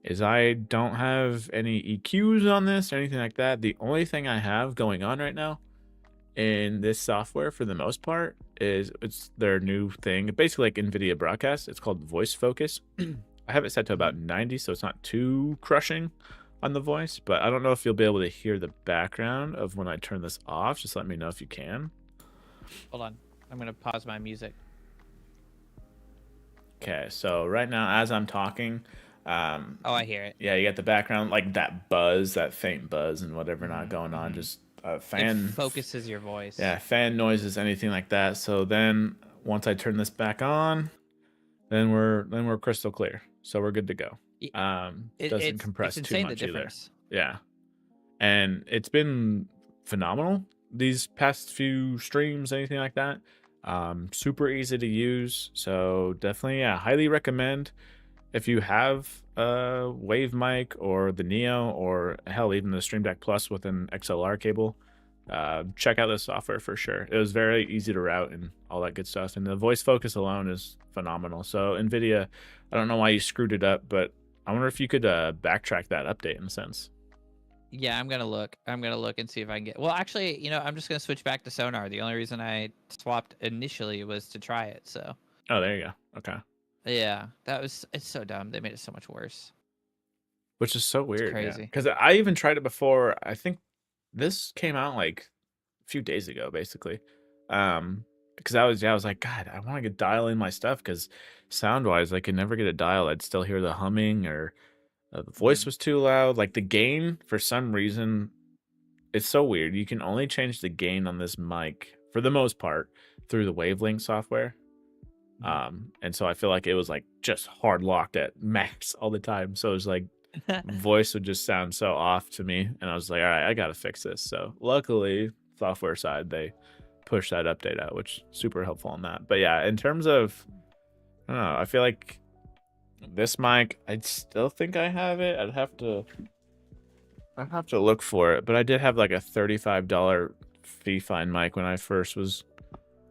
is I don't have any EQs on this or anything like that. The only thing I have going on right now in this software, for the most part, is it's their new thing. Basically like Nvidia Broadcast. It's called Voice Focus. I have it set to about 90, so it's not too crushing on the voice, but I don't know if you'll be able to hear the background of when I turn this off. Just let me know if you can. Hold on. I'm going to pause my music. Okay, so right now as I'm talking, oh, I hear it. Yeah, you get the background, like that buzz, that faint buzz and whatever not going on. Just fan it focuses your voice. Yeah, fan noises, anything like that. So then once I turn this back on, then we're crystal clear. So we're good to go. Doesn't compress too much either. Yeah, and it's been phenomenal these past few streams, anything like that. Super easy to use, so definitely, yeah, highly recommend if you have a Wave mic or the Neo, or hell, even the Stream Deck Plus with an XLR cable. Check out this software for sure. It was very easy to route and all that good stuff, and the voice focus alone is phenomenal. So Nvidia, I don't know why you screwed it up, but I wonder if you could backtrack that update in a sense. Yeah, I'm gonna look and see if I can get. Well, actually, I'm just gonna switch back to Sonar. The only reason I swapped initially was to try it. So. Oh, there you go. Okay. Yeah, it's so dumb. They made it so much worse. Which is so weird. It's crazy. Because I even tried it before. I think this came out like a few days ago, basically. Because I was like, God, I want to get dial in my stuff because sound wise, I could never get a dial. I'd still hear the humming, or the voice was too loud. Like the gain, for some reason, it's so weird. You can only change the gain on this mic for the most part through the Wavelink software. And so I feel like it was like just hard locked at max all the time. So it was like voice would just sound so off to me, and I was like, all right, I gotta fix this. So luckily, software side, they pushed that update out, which is super helpful on that. But yeah, in terms of, I don't know, I feel like this mic, I still think I have it. I'd have to look for it, but I did have like a $35 fee fine mic when I first was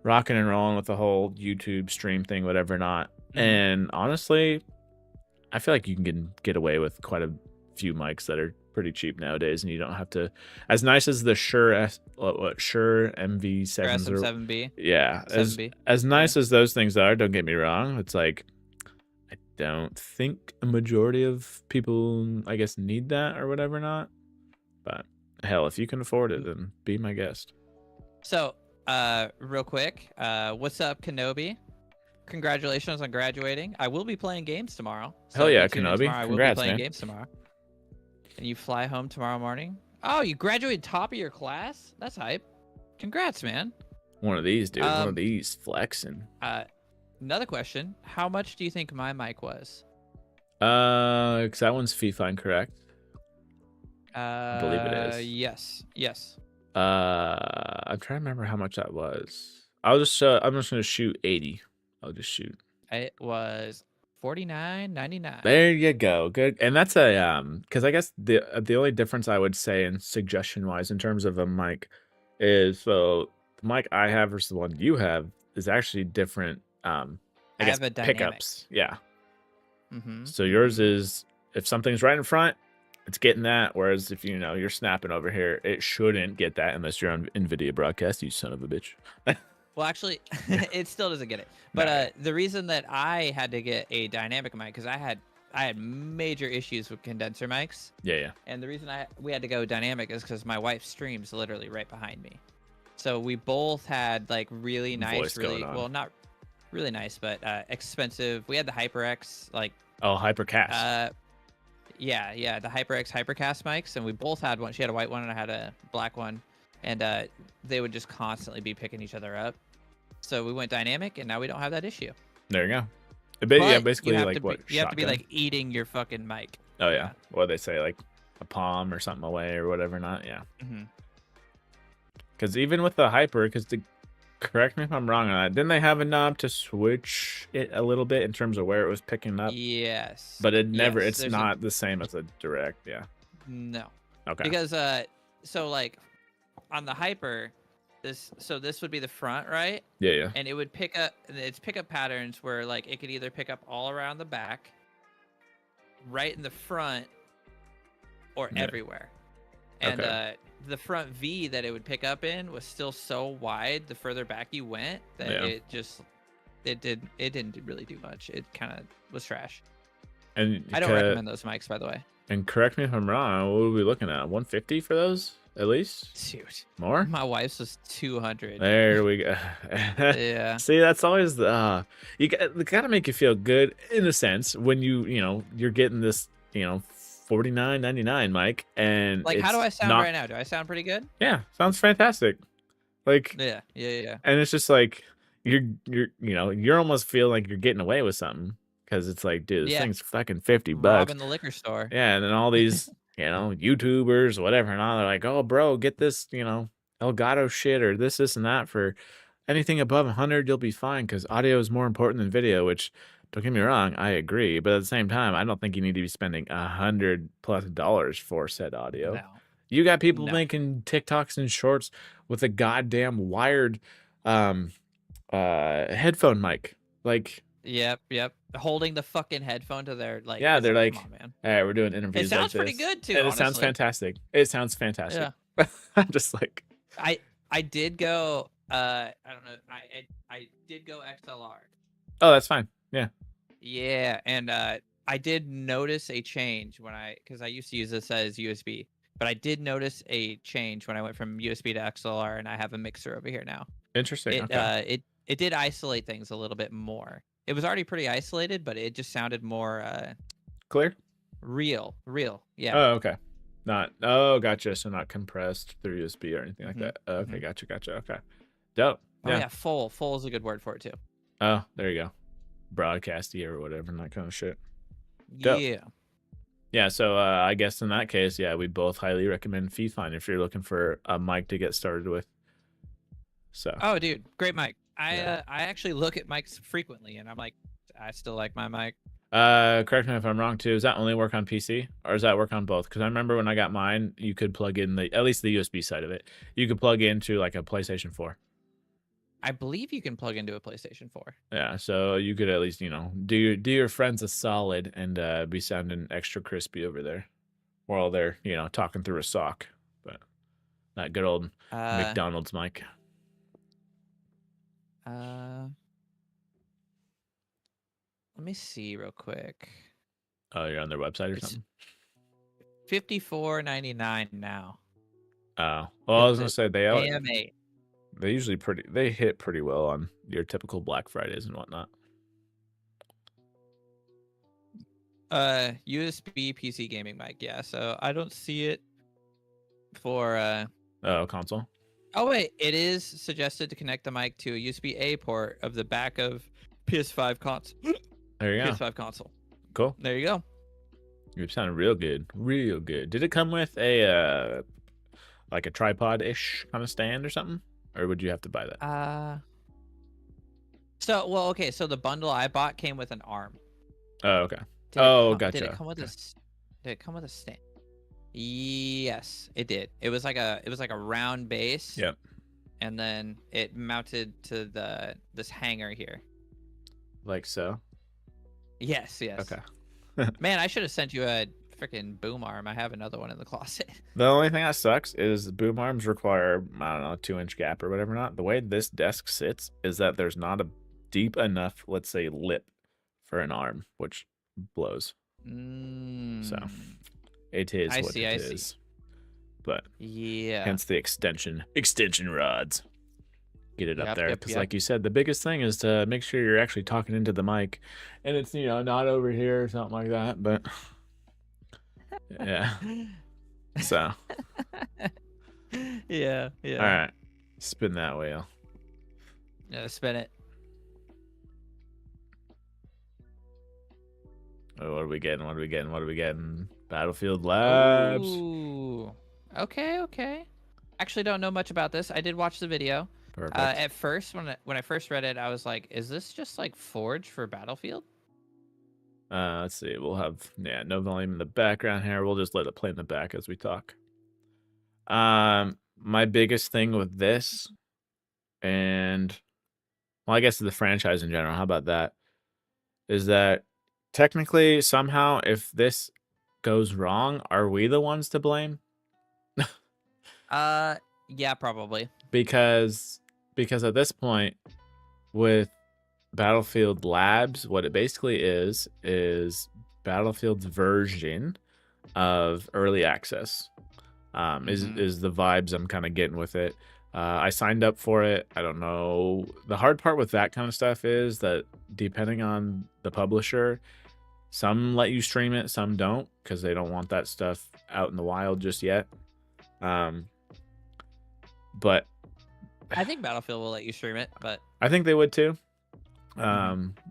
rocking and rolling with the whole YouTube stream thing, whatever not. And honestly, I feel like you can get away with quite a few mics that are pretty cheap nowadays, and you don't have to, as nice as the Shure MV7s or SM7B. Yeah, 7B. as nice as those things are, don't get me wrong, it's like I don't think a majority of people, I guess, need that or whatever not. But hell, if you can afford it, then be my guest. So real quick, what's up, Kenobi? Congratulations on graduating. I will be playing games tomorrow. So hell yeah, Kenobi. Congrats, I will be playing games tomorrow. And you fly home tomorrow morning? Oh, you graduated top of your class? That's hype. Congrats, man. One of these, dude. One of these, flexing. Another question. How much do you think my mic was? Because that one's fee fine, correct? I believe it is. Yes. I'm trying to remember how much that was. I'm just gonna shoot 80. I'll just shoot. It was $49.99. There you go. Good. And that's a because I guess the only difference I would say in suggestion wise in terms of a mic is, so the mic I have versus the one you have is actually different. I guess have a pickups. Yeah. Mm-hmm. So yours is, if something's right in front, it's getting that. Whereas if you're snapping over here, it shouldn't get that unless you're on Nvidia Broadcast, you son of a bitch. Well, actually, it still doesn't get it. But the reason that I had to get a dynamic mic, because I had major issues with condenser mics. Yeah. And the reason we had to go dynamic is because my wife streams literally right behind me. So we both had like really nice, Voice going really on. well, not really nice, but expensive. We had the HyperX, like Hypercast. yeah, the HyperX Hypercast mics, and we both had one. She had a white one, and I had a black one, and they would just constantly be picking each other up. So we went dynamic, and now we don't have that issue. There you go. But basically you have like to be, what? you have to be like eating your fucking mic. Oh yeah. What they say, like a palm or something away or whatever. Not yeah. Because even with the hyper, correct me if I'm wrong on that, didn't they have a knob to switch it a little bit in terms of where it was picking up? Yes. But it's not the same as a direct. Yeah. No. Okay. Because so like on the hyper, this would be the front, right? Yeah. And it would pick up its pickup patterns where like it could either pick up all around the back, right in the front, or everywhere. And the front V that it would pick up in was still so wide the further back you went that it didn't really do much. It kind of was trash. And I don't recommend those mics, by the way. And correct me if I'm wrong, what are we looking at? 150 for those at least? Dude, more? My wife's was 200. There we go. Yeah. See, that's always the you gotta make you feel good in a sense when you're getting this $49.99 mic, and like, how do I sound right now? Do I sound pretty good? Yeah, sounds fantastic. Like yeah. And it's just like you're almost feeling like you're getting away with something because it's like, dude, this thing's fucking $50. Robbing the liquor store. Yeah, and then all these YouTubers, whatever, and all they're like, oh, bro, get this Elgato shit or this and that for anything above 100, you'll be fine because audio is more important than video, which. Don't get me wrong, I agree, but at the same time, I don't think you need to be spending $100+ for said audio. No. You got people making TikToks and shorts with a goddamn wired headphone mic, like. Yep. Holding the fucking headphone to their like. Yeah, they're like, come on, man. All right, we're doing interviews. It sounds pretty good too. And it sounds fantastic. It sounds fantastic. Yeah. I'm just like. I did go. I don't know. I did go XLR. Oh, that's fine. Yeah. Yeah, and I did notice a change because I used to use this as USB, but I did notice a change when I went from USB to XLR, and I have a mixer over here now. Interesting. It did isolate things a little bit more. It was already pretty isolated, but it just sounded more clear. Real. Yeah. Oh, okay. Gotcha. So not compressed through USB or anything like that. Okay, gotcha. Okay. Dope. Yeah. Oh yeah, full. Full is a good word for it too. Oh, there you go. Broadcasty or whatever and that kind of shit. Dope. Yeah, so I guess in that case, we both highly recommend Feefine if you're looking for a mic to get started with. So. Oh, dude, great mic. I actually look at mics frequently, and I'm like, I still like my mic. Correct me if I'm wrong too. Does that only work on PC or does that work on both? Because I remember when I got mine, you could plug in at least the USB side of it. You could plug into like a PlayStation 4. I believe you can plug into a PlayStation 4. Yeah, so you could at least, do your friends a solid and be sounding extra crispy over there while they're, talking through a sock. But that good old McDonald's mic. Let me see real quick. Oh, you're on their website or something? $54.99 now. Oh, well, I was gonna say AM8. They usually they hit pretty well on your typical Black Fridays and whatnot. USB PC gaming mic, yeah. So I don't see it for console. Oh wait, it is suggested to connect the mic to a USB-A port of the back of PS5 console. There you go. PS5 console. Cool. There you go. You sounded real good. Real good. Did it come with a like a tripod-ish kind of stand or something? Or would you have to buy that? So the bundle I bought came with an arm. Oh, okay. Gotcha. Did it come with Did it come with a stand? Yes, it did. It was like a round base. Yep. And then it mounted to this hanger here. Like so? Yes. Okay. Man, I should have sent you a freaking boom arm. I have another one in the closet. The only thing that sucks is boom arms require, I don't know, a 2-inch gap or whatever. Not the way this desk sits is that there's not a deep enough, let's say, lip for an arm, which blows. So it is what it is. but yeah, hence the extension rods. Get it up there, because like you said, the biggest thing is to make sure you're actually talking into the mic, and it's not over here or something like that. But yeah, so yeah. All right, spin that wheel. Yeah, spin it. Oh, what are we getting? Battlefield Labs. Ooh. Okay. Actually, don't know much about this. I did watch the video. Perfect. At first, when I first read it, I was like, "Is this just like Forge for Battlefield?" Let's see. We'll have no volume in the background here. We'll just let it play in the back as we talk. My biggest thing with this, and well, I guess the franchise in general. How about that? Is that technically somehow, if this goes wrong, are we the ones to blame? Yeah, probably. Because at this point, with Battlefield Labs, what it basically is Battlefield's version of early access. Is the vibes I'm kind of getting with it. I signed up for it. I don't know. The hard part with that kind of stuff is that depending on the publisher, some let you stream it, some don't, because they don't want that stuff out in the wild just yet. But I think Battlefield will let you stream it, but I think they would too.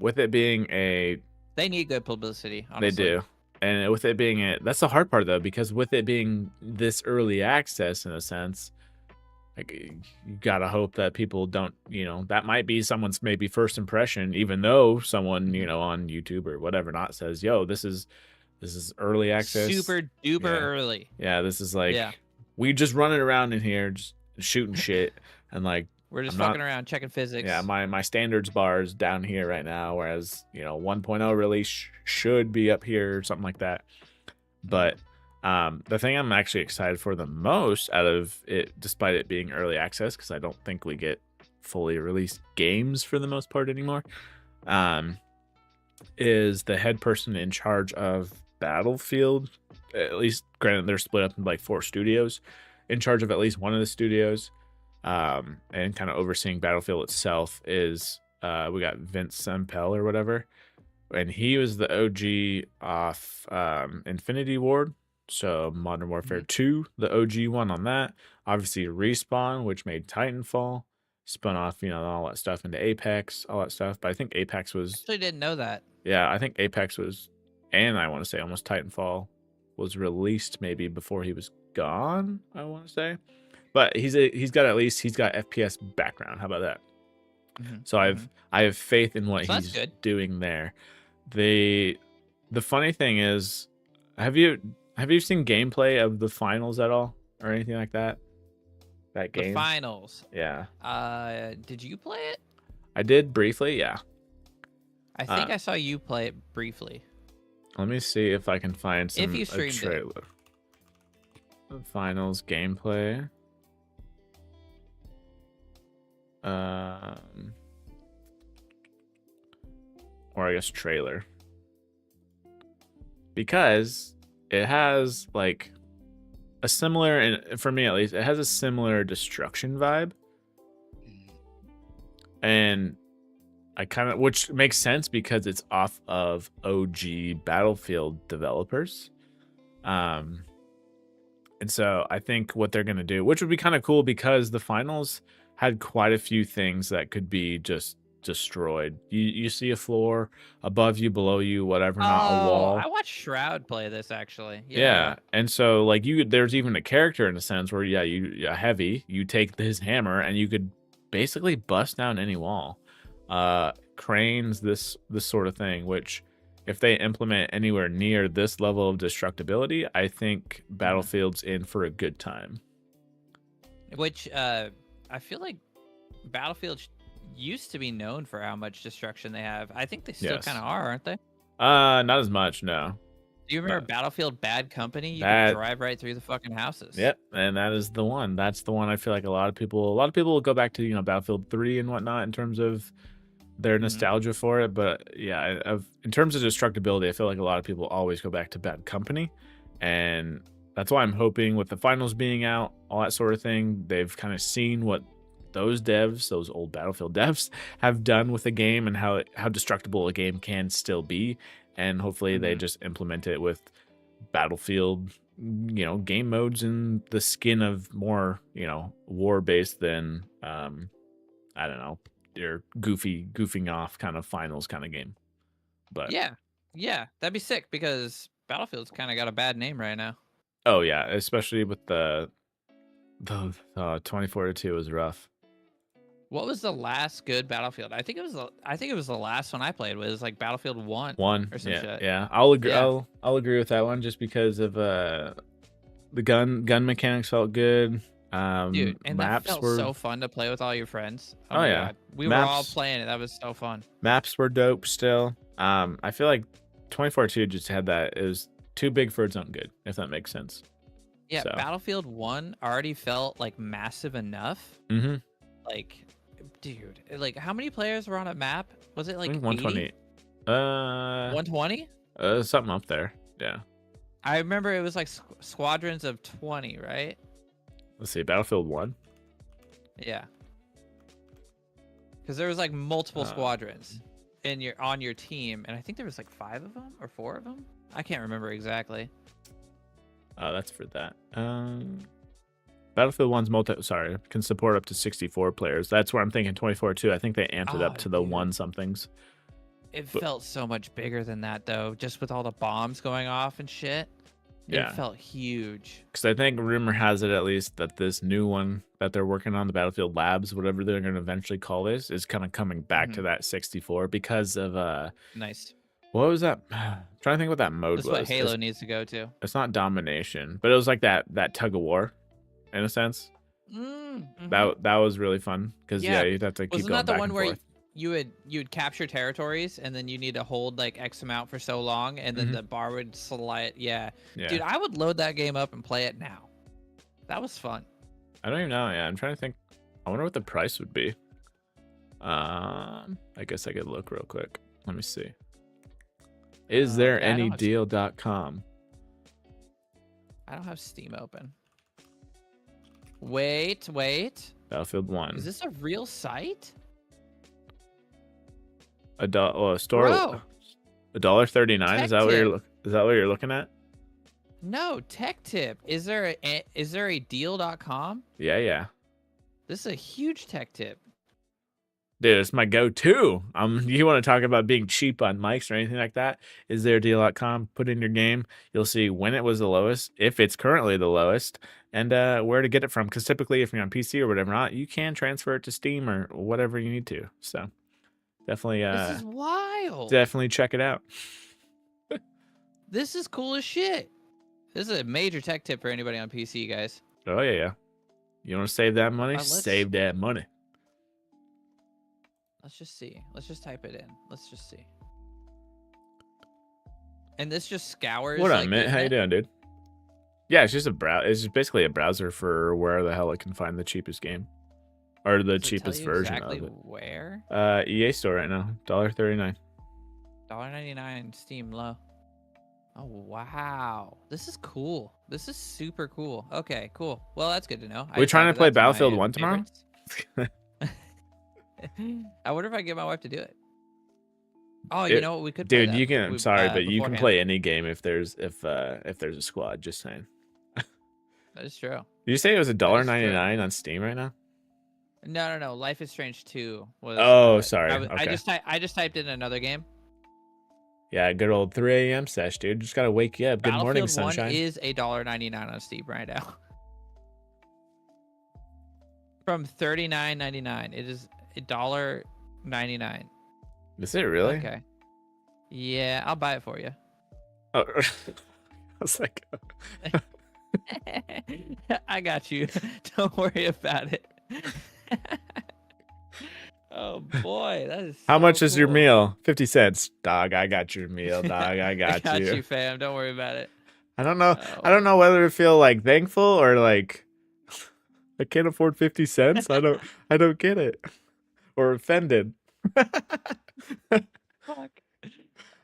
With it being they need good publicity, honestly. They do. And with it being that's the hard part though, because with it being this early access in a sense, like you gotta hope that people don't, that might be someone's maybe first impression, even though someone, on YouTube or whatever not says, yo, this is early access. Super duper early. Yeah, this is like we just running around in here just shooting shit and like we're just fucking around checking physics. Yeah, my standards bar is down here right now, whereas 1.0 release should be up here or something like that. But the thing I'm actually excited for the most out of it, despite it being early access, because I don't think we get fully released games for the most part anymore, is the head person in charge of Battlefield. At least, granted, they're split up in like 4 studios, in charge of at least one of the studios. And kind of overseeing Battlefield itself is we got Vince Sempel or whatever, and he was the OG off Infinity Ward, so Modern Warfare 2, the OG one on that. Obviously Respawn, which made Titanfall, spun off all that stuff into Apex, all that stuff. But I think Apex was actually didn't know that. Yeah, I think Apex was, and I want to say almost Titanfall was released maybe before he was gone, I want to say. But he's got FPS background. How about that? So I have faith in what he's doing there. The funny thing is, have you seen gameplay of the finals at all or anything like that? That game. The finals. Yeah. Did you play it? I did briefly. Yeah. I think I saw you play it briefly. Let me see if I can find some. If you streamed it. Finals gameplay. Or I guess trailer, because it has like a similar, and for me at least, it has a similar destruction vibe, and I kind of, which makes sense because it's off of OG Battlefield developers. And so I think what they're gonna do, which would be kind of cool, because the finals had quite a few things that could be just destroyed. You see a floor above you, below you, whatever, not a wall. I watched Shroud play this actually. Yeah. And so like there's even a character in a sense where Heavy, you take his hammer and you could basically bust down any wall. Cranes, this sort of thing, which if they implement anywhere near this level of destructibility, I think Battlefield's in for a good time. Which I feel like Battlefield used to be known for how much destruction they have. I think they still kind of are, aren't they? Not as much, no. Do you remember Battlefield Bad Company? You could drive right through the fucking houses. Yep, and that is the one. That's the one I feel like a lot of people will go back to, Battlefield 3 and whatnot in terms of their nostalgia for it. But yeah, in terms of destructibility, I feel like a lot of people always go back to Bad Company. And that's why I'm hoping with the finals being out, all that sort of thing, they've kind of seen what those devs, those old Battlefield devs, have done with the game and how destructible a game can still be, and hopefully they just implement it with Battlefield, game modes and the skin of more, war based than I don't know, your goofing off kind of finals kind of game. But yeah, that'd be sick because Battlefield's kind of got a bad name right now. Oh yeah, especially with the 24-2 was rough. What was the last good Battlefield? I think it was the last one I played was like Battlefield 1 or some shit. Yeah. I'll agree. Yeah. I'll agree with that one just because of the gun mechanics felt good. Dude, and maps that felt so fun to play with all your friends. Oh yeah. God. We were all playing it. That was so fun. Maps were dope still. I feel like 24-2 just had that. It was too big for its own good, if that makes sense. Yeah, so. Battlefield 1 already felt like massive enough. Mm-hmm. Like, dude, like how many players were on a map? Was it like 120? 120? Something up there. Yeah. I remember it was like squadrons of 20, right? Let's see, Battlefield 1. Yeah. Because there was like multiple squadrons on your team, and I think there was like 5 of them or 4 of them. I can't remember exactly. Oh, that's for that. Battlefield 1's can support up to 64 players. That's where I'm thinking 24-2. I think they amped it up to the 1-somethings. It felt so much bigger than that, though, just with all the bombs going off and shit. Yeah. It felt huge. Because I think rumor has it, at least, that this new one that they're working on, the Battlefield Labs, whatever they're going to eventually call this, is kind of coming back to that 64 because of... Nice. What was that? I'm trying to think what that mode was. That's what Halo needs to go to. It's not domination, but it was like that tug of war, in a sense. Mm-hmm. That was really fun because you'd have to keep going back and forth. Wasn't that the one where you'd capture territories and then you need to hold like X amount for so long and then the bar would slide? Yeah, dude, I would load that game up and play it now. That was fun. I don't even know. Yeah, I'm trying to think. I wonder what the price would be. I guess I could look real quick. Let me see. Is there any deal.com? I don't have Steam open. Wait. Battlefield 1. Is this a real site? Store. $1.39. Is that what you're looking at? No, Tech Tip. Is there a deal.com? Yeah. This is a huge Tech Tip. Dude, it's my go-to. You want to talk about being cheap on mics or anything like that? Is there deal.com? Put in your game. You'll see when it was the lowest, if it's currently the lowest, and where to get it from. Because typically, if you're on PC or whatever, not you can transfer it to Steam or whatever you need to. So definitely, this is wild. Definitely check it out. This is cool as shit. This is a major tech tip for anybody on PC, guys. Oh yeah. You want to save that money? Save that money. Let's just see. Let's just type it in. Let's just see. And this just scours. What up, man? How you doing, dude? Yeah, it's just it's just basically a browser for where the hell it can find the cheapest game, or the cheapest version of it. Where? EA Store right now, $1.39. $1.99 Steam low. Oh wow, this is cool. This is super cool. Okay, cool. Well, that's good to know. We're trying to play Battlefield 1 tomorrow. I wonder if I can get my wife to do it. Oh, you know what? We could. Dude, you can. I'm sorry, but you can play any game if there's a squad. Just saying. That is true. Did you say it was $1.99 on Steam right now? No. Life is Strange 2 was. Oh, sorry. I just typed in another game. Yeah, good old 3 a.m. sesh, dude. Just gotta wake you up. Good morning, sunshine. 1 is $1.99 on Steam right now. From $39.99, it is $1.99. Is it really? Okay. Yeah, I'll buy it for you. Oh, I was like, I got you. Don't worry about it. Oh boy, that is. How much is your meal? 50 cents, dog. I got your meal, dog. I got you. I got you, fam. Don't worry about it. I don't know. I don't know whether to feel like thankful or like I can't afford 50 cents. I don't get it. Or offended. Fuck.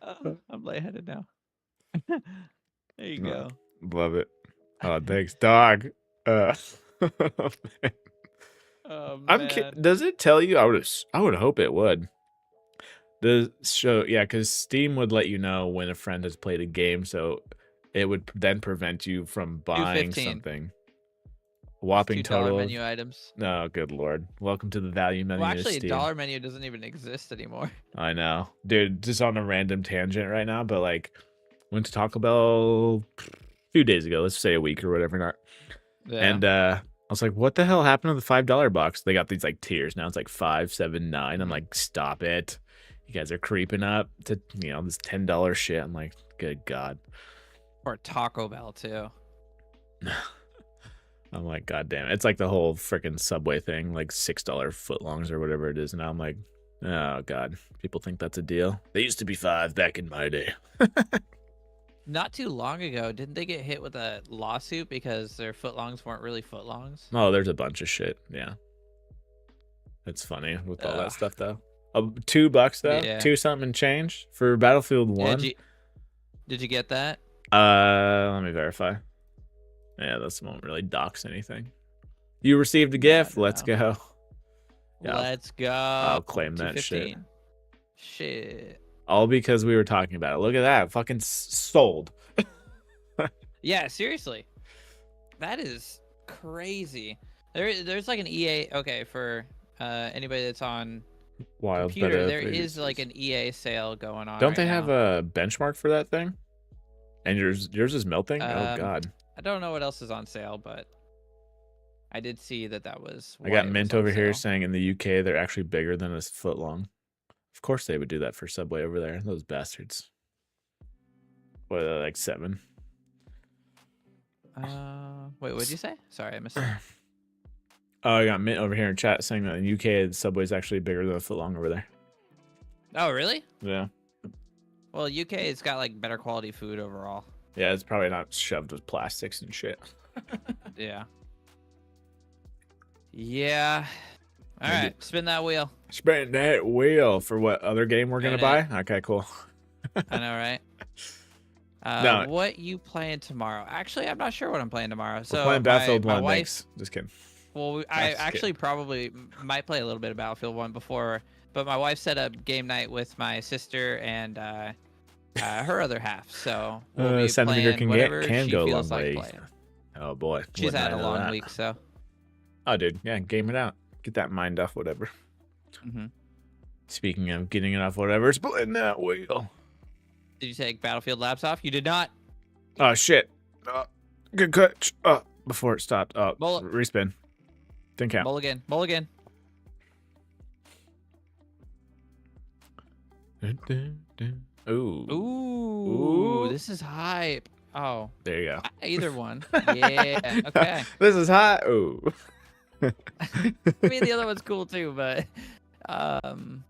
I'm lightheaded now. There you go. Love it. Oh, thanks, dog. Uh, Oh I'm. man. Does it tell you? I would hope it would. The show, yeah, because Steam would let you know when a friend has played a game, so it would then prevent you from buying 215. something. It's Whopping $2 total. menu items. Oh, good lord! Welcome to the value Well, menu of actually, Steam. dollar menu doesn't even exist anymore. I know, dude. Just on a random tangent right now, but like, went to Taco Bell a few days ago. Let's say a week or whatever, not. Yeah. And I was like, what the hell happened to the $5 box? They got these like tiers now. It's like 5, 7, 9. I'm like, stop it. You guys are creeping up to, this $10 shit. I'm like, good God. Or Taco Bell too. I'm like, God damn it. It's like the whole freaking Subway thing, like $6 footlongs or whatever it is. And I'm like, oh God, people think that's a deal. They used to be 5 back in my day. Not too long ago, didn't they get hit with a lawsuit because their footlongs weren't really footlongs? Oh, there's a bunch of shit. Yeah. It's funny with all that stuff though. $2 though, Yeah. 2 something and change for Battlefield 1. Yeah, did you get that? Let me verify. Yeah, this won't really dox anything. You received a gift. Let's go. Yeah, let's go. I'll claim that shit. Shit. All because we were talking about it. Look at that. Fucking sold. Yeah, seriously. That is crazy. There's like an EA. Okay, for anybody that's on Wild computer, there is like an EA sale going on. Don't they have a benchmark for that thing? And yours is melting? Oh God. I don't know what else is on sale, but I did see that was. I got Mint over here saying in the UK they're actually bigger than a foot long. Of course they would do that for Subway over there. Those bastards. What are they, like 7? Wait, what did you say? Sorry, I missed it. Oh, I got Mint over here in chat saying that in the UK the Subway is actually bigger than a foot long over there. Oh, really? Yeah. Well, UK has got like better quality food overall. Yeah, it's probably not shoved with plastics and shit. Yeah. Yeah. All right, spin that wheel. Spin that wheel for what other game we're gonna buy? Okay, cool. I know, right? No. What you playing tomorrow? Actually, I'm not sure what I'm playing tomorrow. So we're playing Battlefield 1. Wife, Thanks. Just kidding. Well, I actually probably might play a little bit of Battlefield 1 before, but my wife set up game night with my sister and her other half. So we'll be playing whatever she feels like playing. Oh boy, she's had a long week, so. Oh, dude, yeah, game it out. Get that mind off whatever. Speaking of getting it off whatever, spin that wheel. Did you take Battlefield Labs off? You did not. Oh shit! Good catch. Before it stopped. Respin. Didn't count. Mulligan. Mulligan. Ooh. Ooh. This is hype. Oh. There you go. Either one. Yeah. Okay. This is hot. Ooh. I mean, the other one's cool too, but can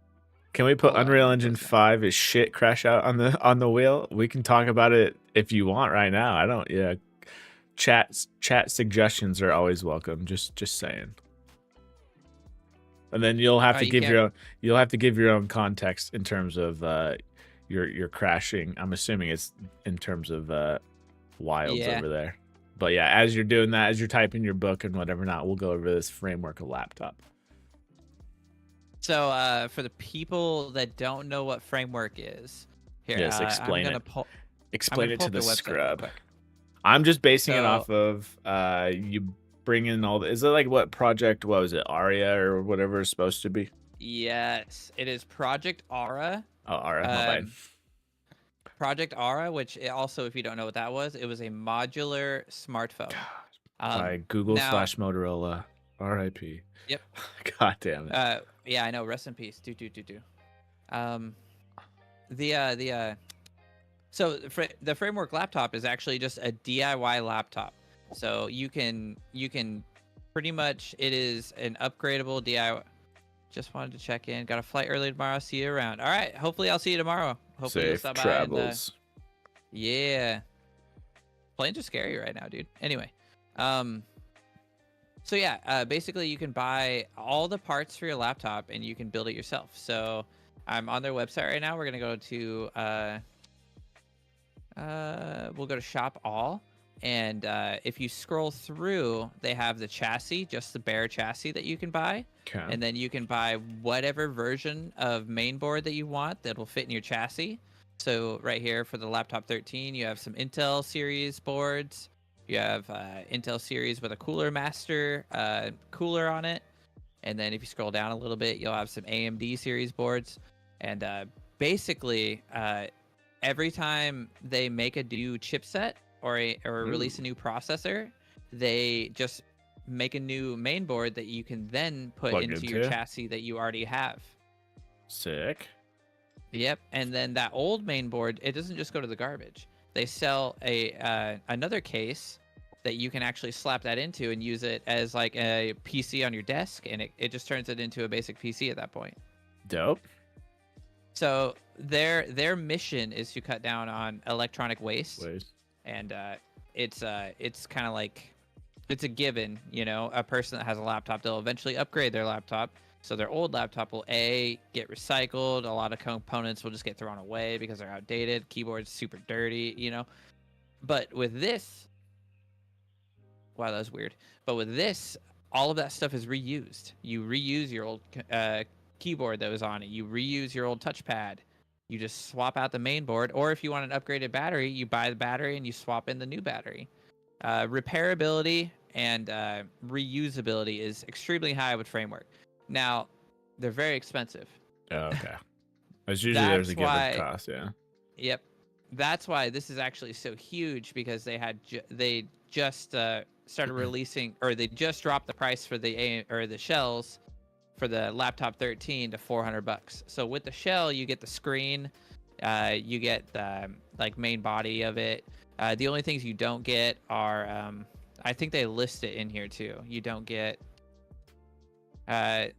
we put Unreal Engine 5 as shit crash out on the wheel? We can talk about it if you want right now. I don't. Yeah. Chat suggestions are always welcome. Just saying. And then you'll have to give your own context in terms of your crashing. I'm assuming it's in terms of wilds over there. But yeah, as you're doing that, as you're typing your book and whatever not, we'll go over this framework of laptop. So for the people that don't know what framework is, here, yes, explain it. Explain it to the scrub. I'm just basing it off of you bring in all the, is it like what was it, Aria or whatever it's supposed to be? Yes, it is Project Aura. Oh, Aura, my bad. Project Aura, which also, if you don't know what that was, it was a modular smartphone. By Google / Motorola, RIP. Yep. God damn it. Yeah, I know. Rest in peace. So the framework laptop is actually just a DIY laptop. So you can pretty much, it is an upgradable DIY. Just wanted to check in. Got a flight early tomorrow. See you around. All right. Hopefully I'll see you tomorrow. Hopefully Safe travels. Yeah. Planes are scary right now, dude. Anyway. So yeah, basically you can buy all the parts for your laptop and you can build it yourself. So I'm on their website right now. We're going to go to, we'll go to shop all. And if you scroll through, they have the chassis, just the bare chassis that you can buy. Okay. And then you can buy whatever version of mainboard that you want that will fit in your chassis. So right here for the laptop 13, you have some Intel series boards. You have Intel series with a Cooler Master cooler on it. And then if you scroll down a little bit, you'll have some AMD series boards. And basically, every time they make a new chipset, or release a new processor, they just make a new main board that you can then put into your chassis that you already have. Sick. Yep. And then that old main board, it doesn't just go to the garbage. They sell another case that you can actually slap that into and use it as like a PC on your desk, and it just turns it into a basic PC at that point. Dope. So their mission is to cut down on electronic waste. And it's kind of like, it's a given, you know, a person that has a laptop, they'll eventually upgrade their laptop. So their old laptop will get recycled. A lot of components will just get thrown away because they're outdated. Keyboard's super dirty, you know. But with this, wow, that was weird. But with this, all of that stuff is reused. You reuse your old keyboard that was on it. You reuse your old touchpad. You just swap out the main board, or if you want an upgraded battery, you buy the battery and you swap in the new battery. Repairability and reusability is extremely high with Framework. Now, they're very expensive. Oh, okay. As usually there's a given cost, yeah. Yep. That's why this is actually so huge, because they just started releasing, or they just dropped the price for the shells for the laptop 13 to $400. So with the shell, you get the screen, you get the like main body of it. The only things you don't get are, I think they list it in here too. You don't get, yeah,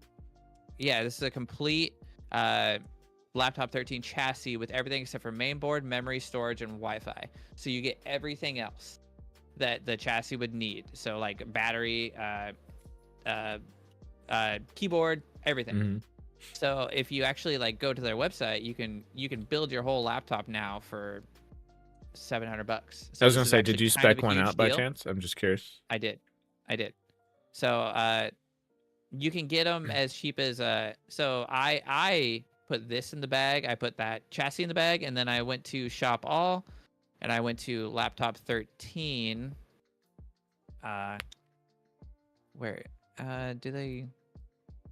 this is a complete laptop 13 chassis with everything except for mainboard, memory, storage, and Wi-Fi. So you get everything else that the chassis would need. So like battery, keyboard, everything. Mm-hmm. So if you actually like go to their website, you can build your whole laptop now for $700. So I was gonna say, did you spec one out by chance? I'm just curious. I did. So you can get them as cheap as so I put this in the bag, I put that chassis in the bag, and then I went to Shop All, and I went to laptop 13. Where do they?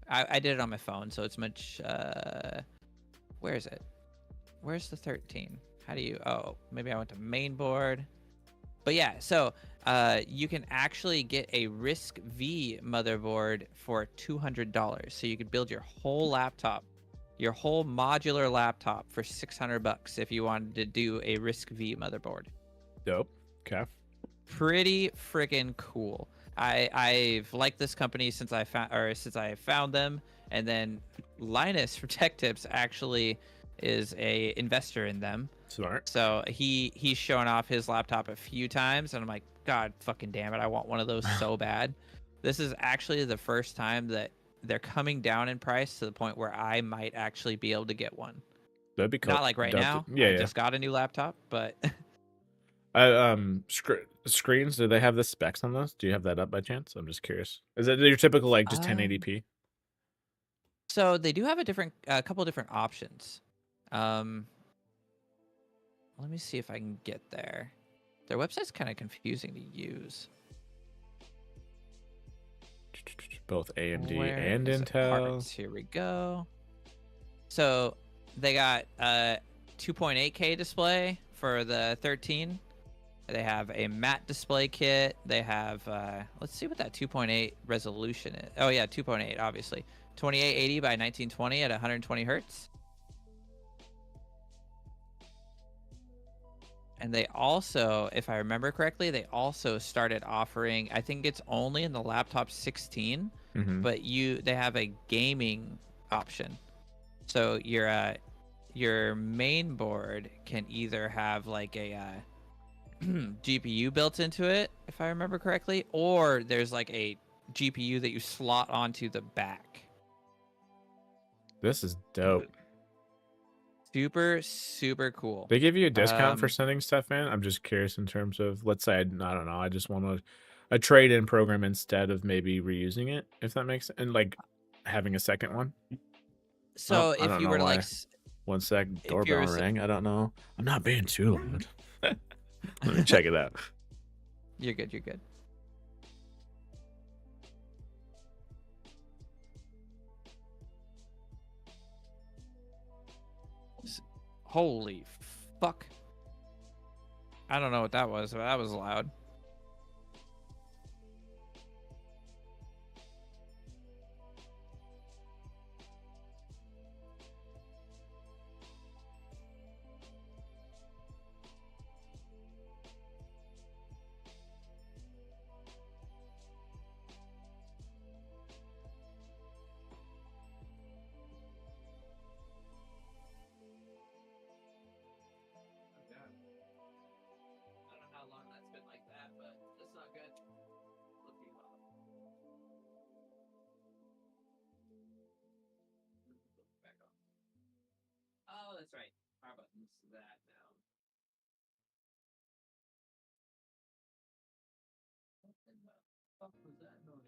I did it on my phone, so it's much. Where is it? Where's the 13? How do you? Oh, maybe I went to mainboard. But yeah, so you can actually get a Risk V motherboard for $200. So you could build your whole laptop, your whole modular laptop for $600 if you wanted to do a Risk V motherboard. Dope. Okay. Pretty freaking cool. I've liked this company since I found them, and then Linus from Tech Tips actually is a investor in them. Smart. So he's shown off his laptop a few times, and I'm like, God fucking damn it, I want one of those so bad. This is actually the first time that they're coming down in price to the point where I might actually be able to get one. That'd be cool. Not like right now. Yeah, I just got a new laptop, but screens, do they have the specs on those? Do you have that up by chance? I'm just curious. Is it your typical like just 1080p? So they do have a couple different options. Let me see if I can get there. Their website's kind of confusing to use. Both AMD and Intel. Here we go. So they got 2.8K display for the 13. They have a matte display kit. They have, let's see what that 2.8 resolution is. Oh yeah, 2.8, obviously. 2880 by 1920 at 120 hertz. And they also, if I remember correctly, they also started offering, I think it's only in the laptop 16, but they have a gaming option. So your main board can either have like a GPU built into it, if I remember correctly, or there's like a GPU that you slot onto the back. This is dope. super cool. They give you a discount for sending stuff in? I'm just curious in terms of, let's say, I don't know, I just want a trade-in program instead of maybe reusing it, if that makes sense, and like having a second one. So I if don't you know were to why. 1 sec, if you're doorbell ring. I don't know. I'm not being too loud. Let me check it out. You're good. You're good. Holy fuck. I don't know what that was, but that was loud. Oh, that's right. Power buttons. That now. What the fuck was that noise?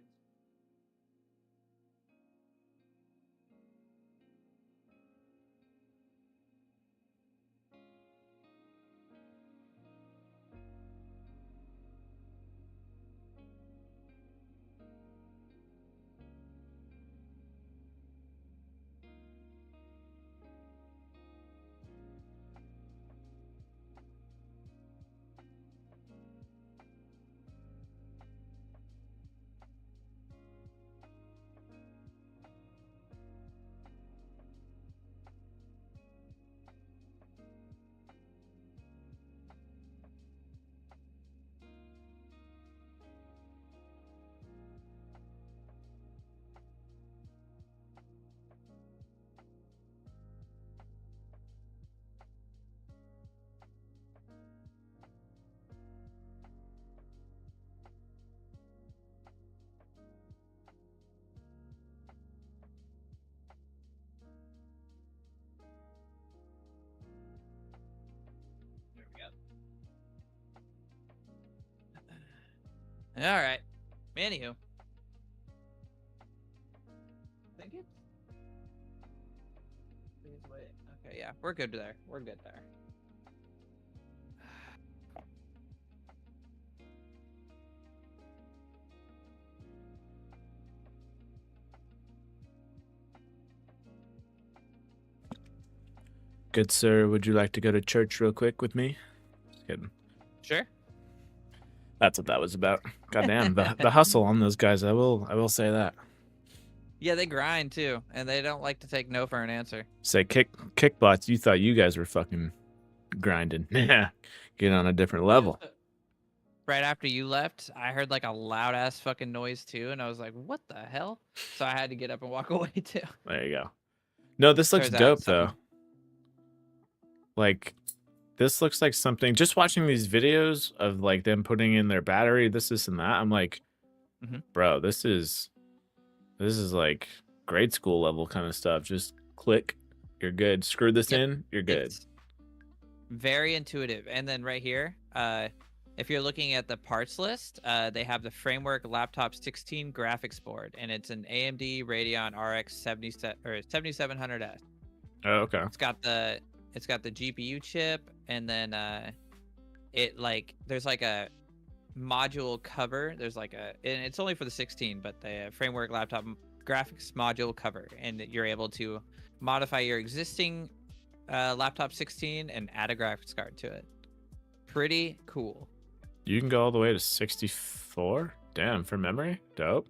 There we go. All right. Anywho. Thank you. Okay, yeah, we're good there. We're good there. Good sir, would you like to go to church real quick with me? Just kidding. Sure. That's what that was about. Goddamn, the hustle on those guys. I will say that. Yeah, they grind too, and they don't like to take no for an answer. Say kickbots. You thought you guys were fucking grinding. Yeah, get on a different level. Right after you left, I heard like a loud ass fucking noise too, and I was like, "What the hell?" So I had to get up and walk away too. There you go. No, this looks dope though. Like, this looks like something. Just watching these videos of like them putting in their battery, this and that. I'm like, bro, this is like grade school level kind of stuff. Just click, you're good. Screw this in, you're good. It's very intuitive. And then right here, if you're looking at the parts list, they have the Framework Laptop 16 graphics board, and it's an AMD Radeon RX 7700S. Oh, okay. It's got the GPU chip, and then there's like a module cover. There's like and it's only for the 16, but the Framework Laptop graphics module cover, and you're able to modify your existing laptop 16 and add a graphics card to it. Pretty cool. You can go all the way to 64. Damn, for memory, dope.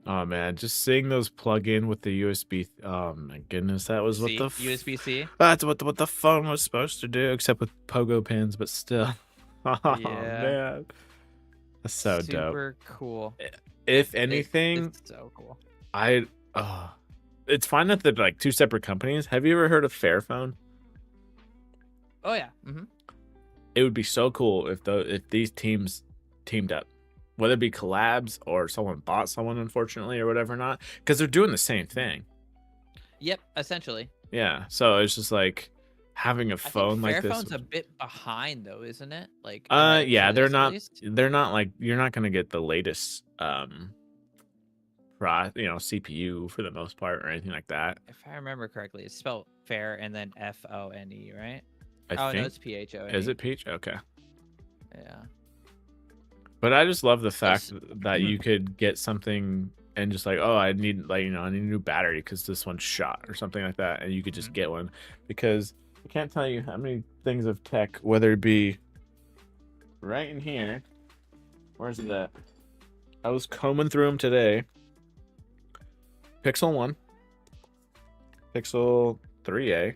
Oh man, just seeing those plug in with the USB. Oh my goodness, that was what the USB-C. That's what the phone was supposed to do, except with pogo pins, but still. Oh yeah. Man, that's so dope. Super cool. If anything, it's so cool. It's fine that they're like two separate companies. Have you ever heard of Fairphone? Oh yeah. It would be so cool if these teams teamed up, whether it be collabs or someone bought someone, unfortunately, or whatever, not because they're doing the same thing. Yep, essentially. Yeah, so it's just like having a I think phone like this. Fairphone's a bit behind though, isn't it? Like Yeah, for this at least. they're not like you're not gonna get the latest CPU for the most part or anything like that. If I remember correctly, it's spelled fair and then Phone, right? I Oh no, think it's Phone. is it Peach? Okay. Yeah. But I just love the So fact that you could get something and just like, oh, I need like, I need a new battery because this one's shot or something like that, and you could just get one. Because I can't tell you how many things of tech, whether it be right in here. Where's it at? I was combing through them today. Pixel 1, Pixel 3a,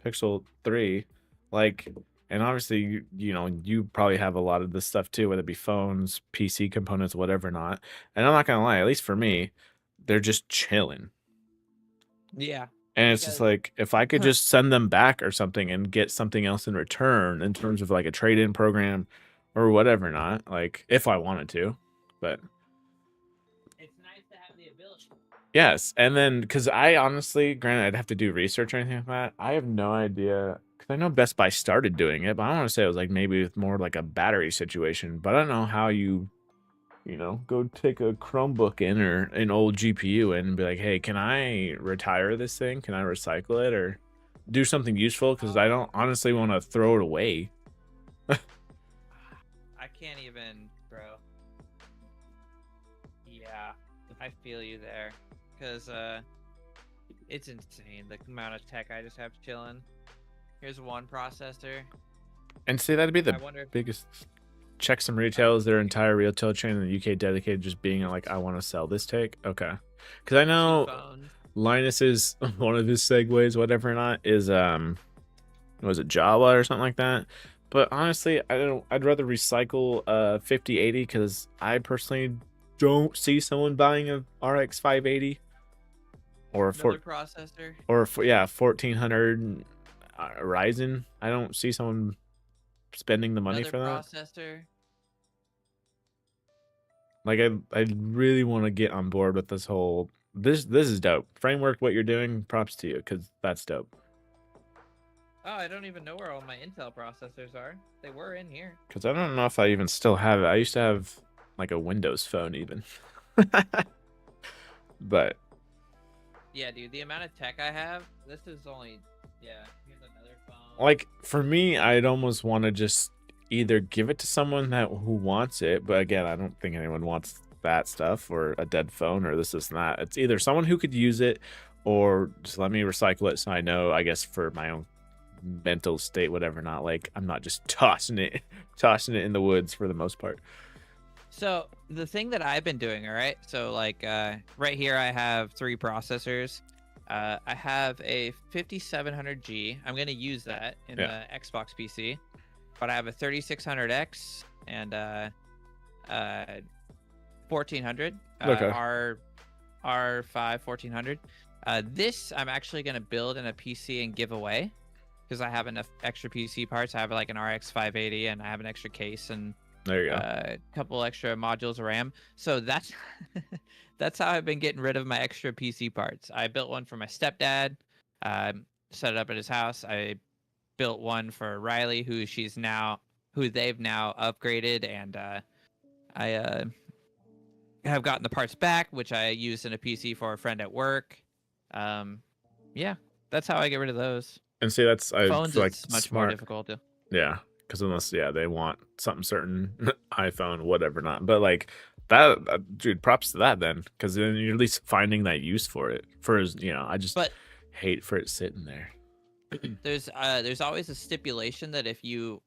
Pixel 3, like, and obviously, you probably have a lot of this stuff too, whether it be phones, PC components, whatever not. And I'm not gonna lie, at least for me, they're just chilling. Yeah. And it's just like, if I could just send them back or something and get something else in return in terms of like a trade-in program or whatever not, like if I wanted to, but it's nice to have the ability. yes. And then, because I honestly, granted, I'd have to do research or anything like that. I have no idea. Because I know Best Buy started doing it, but I want to say it was like maybe more like a battery situation. But I don't know how you go take a Chromebook in or an old GPU and be like, hey, can I retire this thing? Can I recycle it or do something useful? Because I don't honestly want to throw it away. I can't even, bro. Yeah, I feel you there. Because it's insane the amount of tech I just have chilling. Here's one processor. And see, that'd be the biggest. Check some retailers, their entire retail chain in the UK dedicated just being like, I want to sell this take. Okay. Because I know Linus's, one of his segues, whatever or not, is was it Java or something like that? But honestly, I'd rather recycle 5080 because I personally don't see someone buying a RX 580 or a processor, or 1400 Ryzen. I don't see someone spending the money for that. Processor. Like I really want to get on board with this whole this is dope. Framework, what you're doing, props to you because that's dope. Oh, I don't even know where all my Intel processors are. They were in here. Because I don't know if I even still have it. I used to have like a Windows phone even. But yeah, dude, the amount of tech I have, this is only here's another phone. Like for me, I'd almost want to just either give it to someone who wants it, but again, I don't think anyone wants that stuff or a dead phone or this and that. It's either someone who could use it or just let me recycle it so I know, I guess, for my own mental state, whatever, not like I'm not just tossing it in the woods for the most part. So the thing that I've been doing, all right, so like right here I have 3 processors. I have a 5700G. I'm going to use that in the Xbox PC. But I have a 3600X and 1400. R5 1400. This I'm actually going to build in a PC and give away because I have enough extra PC parts. I have like an RX 580 and I have an extra case and there you go. A couple extra modules of RAM. So that's that's how I've been getting rid of my extra PC parts. I built one for my stepdad, set it up at his house. I built one for Riley, who they've now upgraded, and I have gotten the parts back, which I used in a PC for a friend at work. Yeah, that's how I get rid of those. And see, that's phones like it's much smart. more difficult to. Yeah, because unless they want something certain, iPhone, whatever not, but like that, dude, props to that then, because then you're at least finding that use for it. I just hate for it sitting there. There's always a stipulation that if you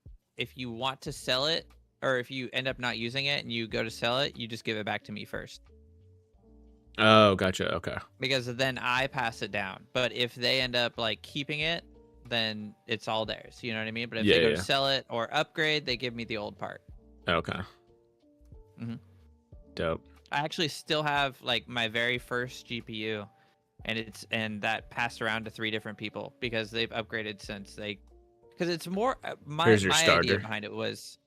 want to sell it or if you end up not using it and you go to sell it, you just give it back to me first. Oh, gotcha. Okay. Because then I pass it down. But if they end up like keeping it, then it's all theirs. You know what I mean? But if they go to sell it or upgrade, they give me the old part. Okay. Dope. I actually still have like my very first GPU. And that passed around to 3 different people because they've upgraded since because it's more my idea behind it was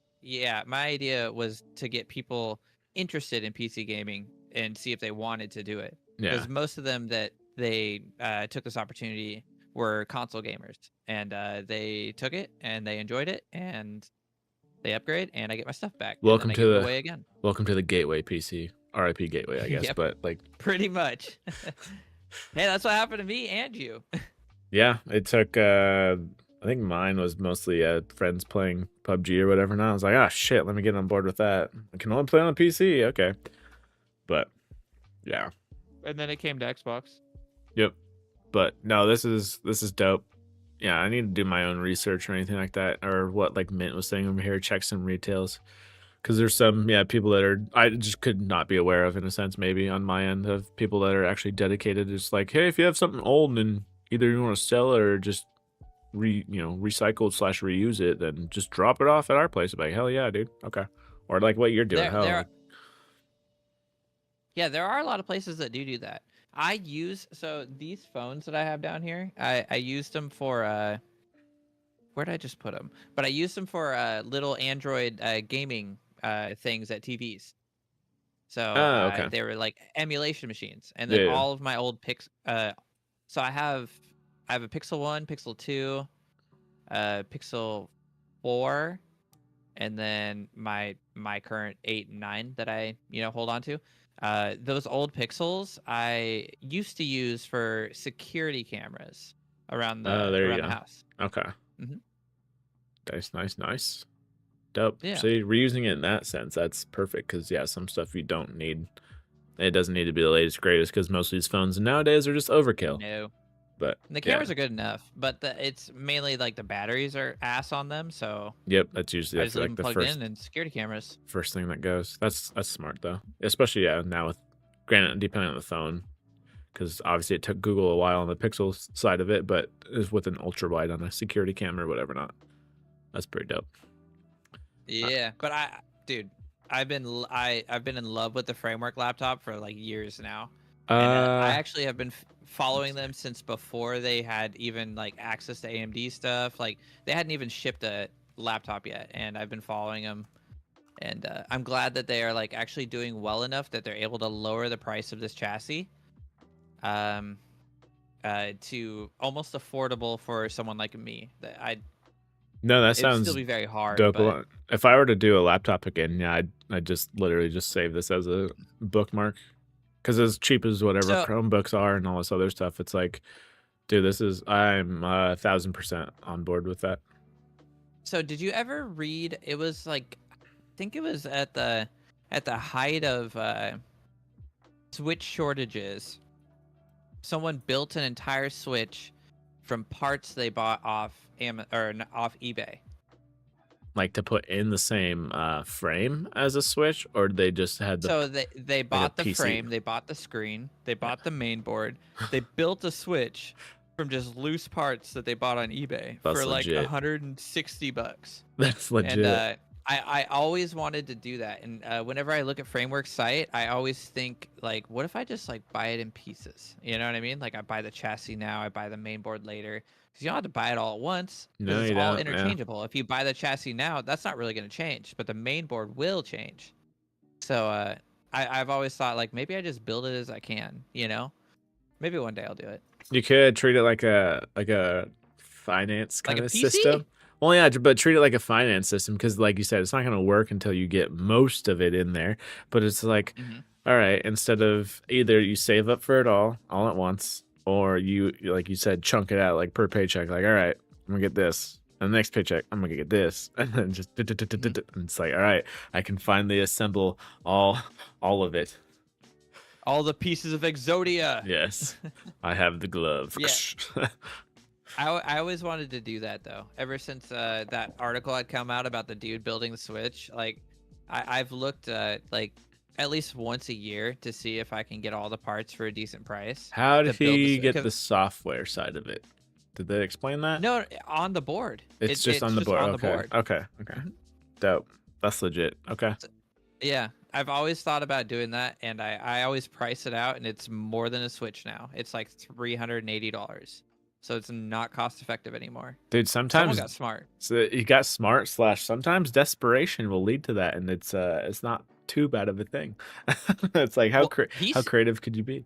my idea was to get people interested in PC gaming and see if they wanted to do it. Because most of them that they took this opportunity were console gamers, and they took it and they enjoyed it, and they upgrade, and I get my stuff back, and then Welcome I to give it the away again. welcome to the gateway PC. RIP gateway, I guess. Yep, But like, pretty much. Hey, that's what happened to me and you. yeah, it took. I think mine was mostly friends playing PUBG or whatever. And I was like, oh shit, let me get on board with that. I can only play on PC. Okay, but yeah. And then it came to Xbox. Yep. But no, this is dope. Yeah, I need to do my own research or anything like that, or what like Mint was saying over here. Check some retails, because there's some people that are I just could not be aware of in a sense, maybe on my end, of people that are actually dedicated. It's like, hey, if you have something old and either you want to sell it or just recycle / reuse it, then just drop it off at our place. Like, hell yeah, dude. Okay. Or like what you're doing. There are a lot of places that do that. I use these phones that I have down here. I used them for where did I just put them? But I used them for little Android gaming things at TVs. So okay. they were like emulation machines, and then Yeah. all of my old so I have a Pixel 1, Pixel 2, Pixel 4, and then my current 8 and 9 that I hold on to. Those old Pixels I used to use for security cameras around the house. Okay. Nice. Dope. Yeah. So reusing it in that sense, that's perfect, because some stuff you don't need. It doesn't need to be the latest greatest, because most of these phones nowadays are just overkill. No. But the cameras are good enough, but it's mainly like the batteries are ass on them. So yep, that's usually like the plugged in and security cameras. First thing that goes. That's smart though, especially now with, granted, depending on the phone, because obviously it took Google a while on the Pixel side of it, but is with an ultra wide on a security camera or whatever. Not that's pretty dope. Yeah, but I've been in love with the Framework laptop for like years now. And I actually have been following them since before they had even like access to AMD stuff. Like they hadn't even shipped a laptop yet, and I've been following them. And I'm glad that they are like actually doing well enough that they're able to lower the price of this chassis, to almost affordable for someone like me. That sounds still be very hard. Dope. But if I were to do a laptop again, I'd just literally just save this as a bookmark. Because as cheap as whatever Chromebooks are and all this other stuff, it's like, dude, I'm 1,000% on board with that. So did you ever read? It was like, I think it was at the height of Switch shortages. Someone built an entire Switch from parts they bought off off eBay. Like to put in the same frame as a Switch, or they just had the... So they bought the frame, they bought the screen, they bought the main board, they built a Switch from just loose parts that they bought on eBay for like legit. $160. That's legit. And I always wanted to do that. And whenever I look at Framework's site, I always think like, what if I just like buy it in pieces? You know what I mean? Like I buy the chassis now, I buy the main board later. Because you don't have to buy it all at once. No, it's you all don't, interchangeable. If you buy the chassis now, that's not really going to change, but the main board will change. So I've always thought like maybe I just build it as I can, Maybe one day I'll do it. You could treat it like a finance kind of system. Well, yeah, but treat it like a finance system, because like you said, it's not going to work until you get most of it in there. But it's like, all right, instead of either you save up for it all at once, or you, like you said, chunk it out like per paycheck. Like, all right, I'm going to get this. And the next paycheck, I'm going to get this. And then just, and it's like, all right, I can finally assemble all of it. All the pieces of Exodia. Yes, I have the glove. Yeah. I always wanted to do that though. Ever since that article had come out about the dude building the Switch, like I've looked like at least once a year to see if I can get all the parts for a decent price. How did he get the software side of it? Did they explain that? No, on the board. It's just on the board. Okay. Dope. That's legit. Okay. Yeah, I've always thought about doing that, and I always price it out, and it's more than a Switch now. It's like $380. So it's not cost effective anymore. Dude, sometimes someone got smart. So you got smart / sometimes desperation will lead to that, and it's not too bad of a thing. It's like how creative could you be?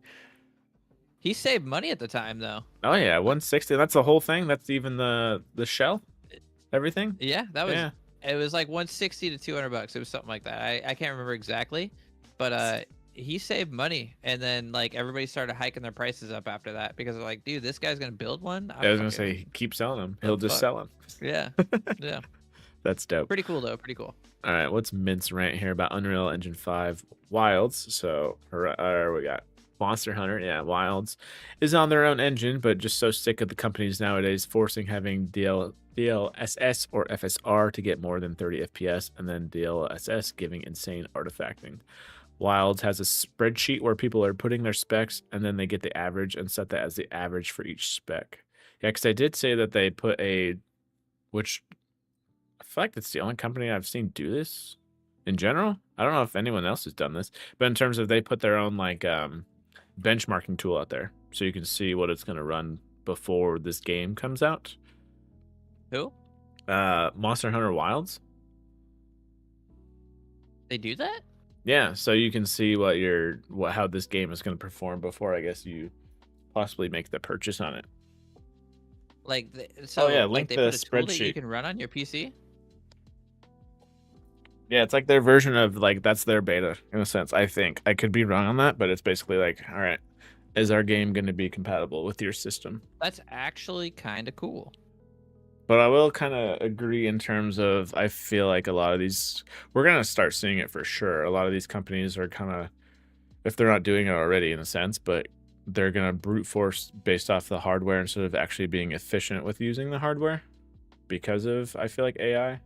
He saved money at the time, though. Oh yeah, 160. That's the whole thing. That's even the shell, everything. Yeah, that was. Yeah. It was like 160 to 200 bucks. It was something like that. I can't remember exactly, but he saved money, and then like everybody started hiking their prices up after that because they're like, dude, this guy's gonna build one. I was gonna say, keep selling them. He'll just sell them. Yeah, yeah. That's dope. Pretty cool though. Pretty cool. All right, what's Mint's rant here about Unreal Engine 5 Wilds? So we got Monster Hunter, yeah, Wilds is on their own engine, but just so sick of the companies nowadays forcing having DLSS or FSR to get more than 30 FPS, and then DLSS giving insane artifacting. Wilds has a spreadsheet where people are putting their specs, and then they get the average and set that as the average for each spec. Yeah, because I did say that they put which I feel like that's the only company I've seen do this in general. I don't know if anyone else has done this, but in terms of they put their own like benchmarking tool out there, so you can see what it's going to run before this game comes out. Who? Monster Hunter Wilds. They do that? Yeah, so you can see how this game is going to perform before I guess you possibly make the purchase on it. Like, so yeah, link the put a tool spreadsheet that you can run on your PC. Yeah, it's like their version of like that's their beta in a sense. I think I could be wrong on that, but it's basically like, all right, is our game going to be compatible with your system? That's actually kind of cool. But I will kind of agree in terms of I feel like a lot of these we're going to start seeing it for sure. A lot of these companies are kind of, if they're not doing it already in a sense, but they're going to brute force based off the hardware instead of actually being efficient with using the hardware because of, I feel like, AI.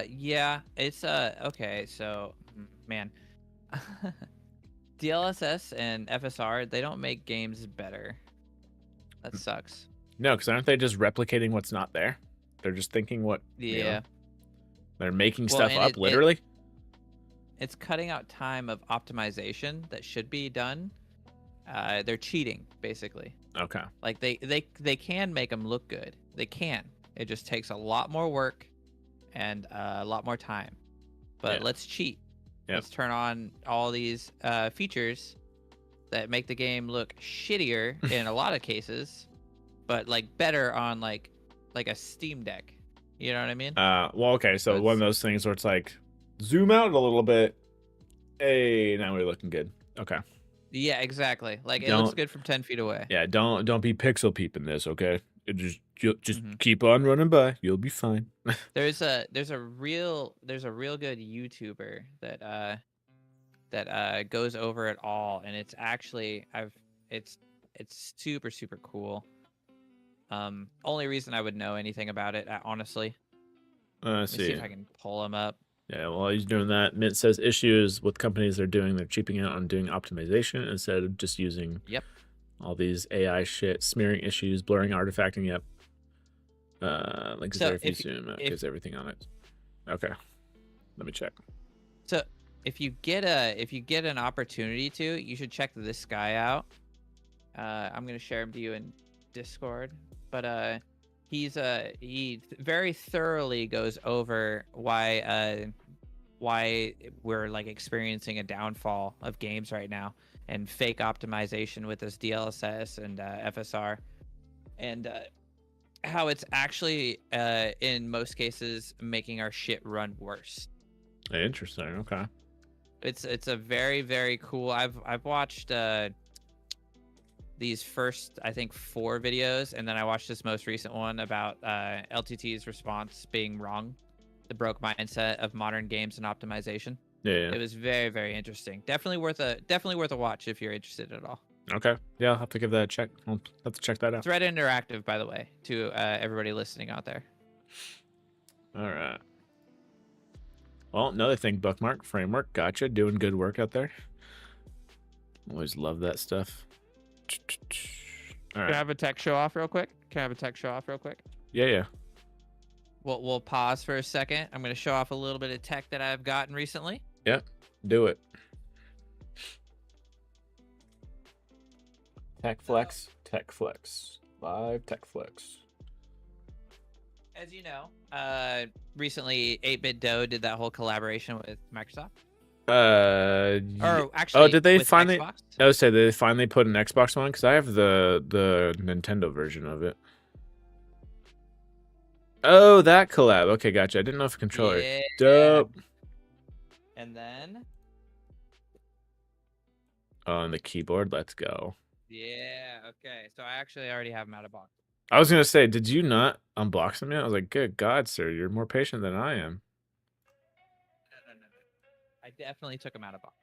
Yeah, it's okay, so man. DLSS and FSR, they don't make games better. That sucks. No, because aren't they just replicating what's not there? They're just thinking what they're making stuff up literally. It's cutting out time of optimization that should be done. They're cheating basically. Okay. Like they can make them look good. They can. It just takes a lot more work and a lot more time. But let's cheat. Yep. Let's turn on all these features that make the game look shittier in a lot of cases, but like better on like a Steam Deck. You know what I mean? Well, okay, so one of those things where it's like zoom out a little bit. Hey, now we're looking good. Okay. Yeah, exactly. Like it looks good from 10 feet away. Yeah, don't be pixel peeping this, okay? Just keep on running by. You'll be fine. There's a real good YouTuber that goes over it all, and it's actually it's super cool. Only reason I would know anything about it, honestly. Let's see if I can pull him up. Yeah, while he's doing that, Mint says issues with companies they're cheaping out on doing optimization instead of just using all these AI shit, smearing issues, blurring artifacting. Yep. Links there if you zoom. Gives everything on it. Okay, let me check. So if you get an opportunity to, you should check this guy out. I'm gonna share him to you in Discord, but he very thoroughly goes over why we're like experiencing a downfall of games right now and fake optimization with this DLSS and FSR, and how it's actually in most cases making our shit run worse. Interesting. Okay. It's a very cool. I've watched these first, I think, 4 videos, and then I watched this most recent one about LTT's response being wrong, the broke mindset of modern games and optimization. Yeah. It was very interesting. Definitely worth a watch if you're interested at all. Okay. Yeah, I'll have to give that a check. I'll have to check that out. It's Reddit Interactive, by the way, to everybody listening out there. All right. Well, another thing, Bookmark Framework. Gotcha. Doing good work out there. Always love that stuff. All right. Can I have a tech show off real quick? Yeah. We'll pause for a second. I'm going to show off a little bit of tech that I've gotten recently. Yep. Do it. Tech Flex. Live Tech Flex. As you know, recently 8BitDo did that whole collaboration with Microsoft. Or Oh, actually, did they with finally? Xbox. I would say they finally put an Xbox one because I have the Nintendo version of it. Oh, that collab. Okay, gotcha. I didn't know if a controller. Yeah. Dope. And then. Oh, and the keyboard. Let's go. Yeah. Okay. So I actually already have them out of box. I was gonna say, did you not unbox them yet? I was like, good God, sir, you're more patient than I am. No. I definitely took them out of box.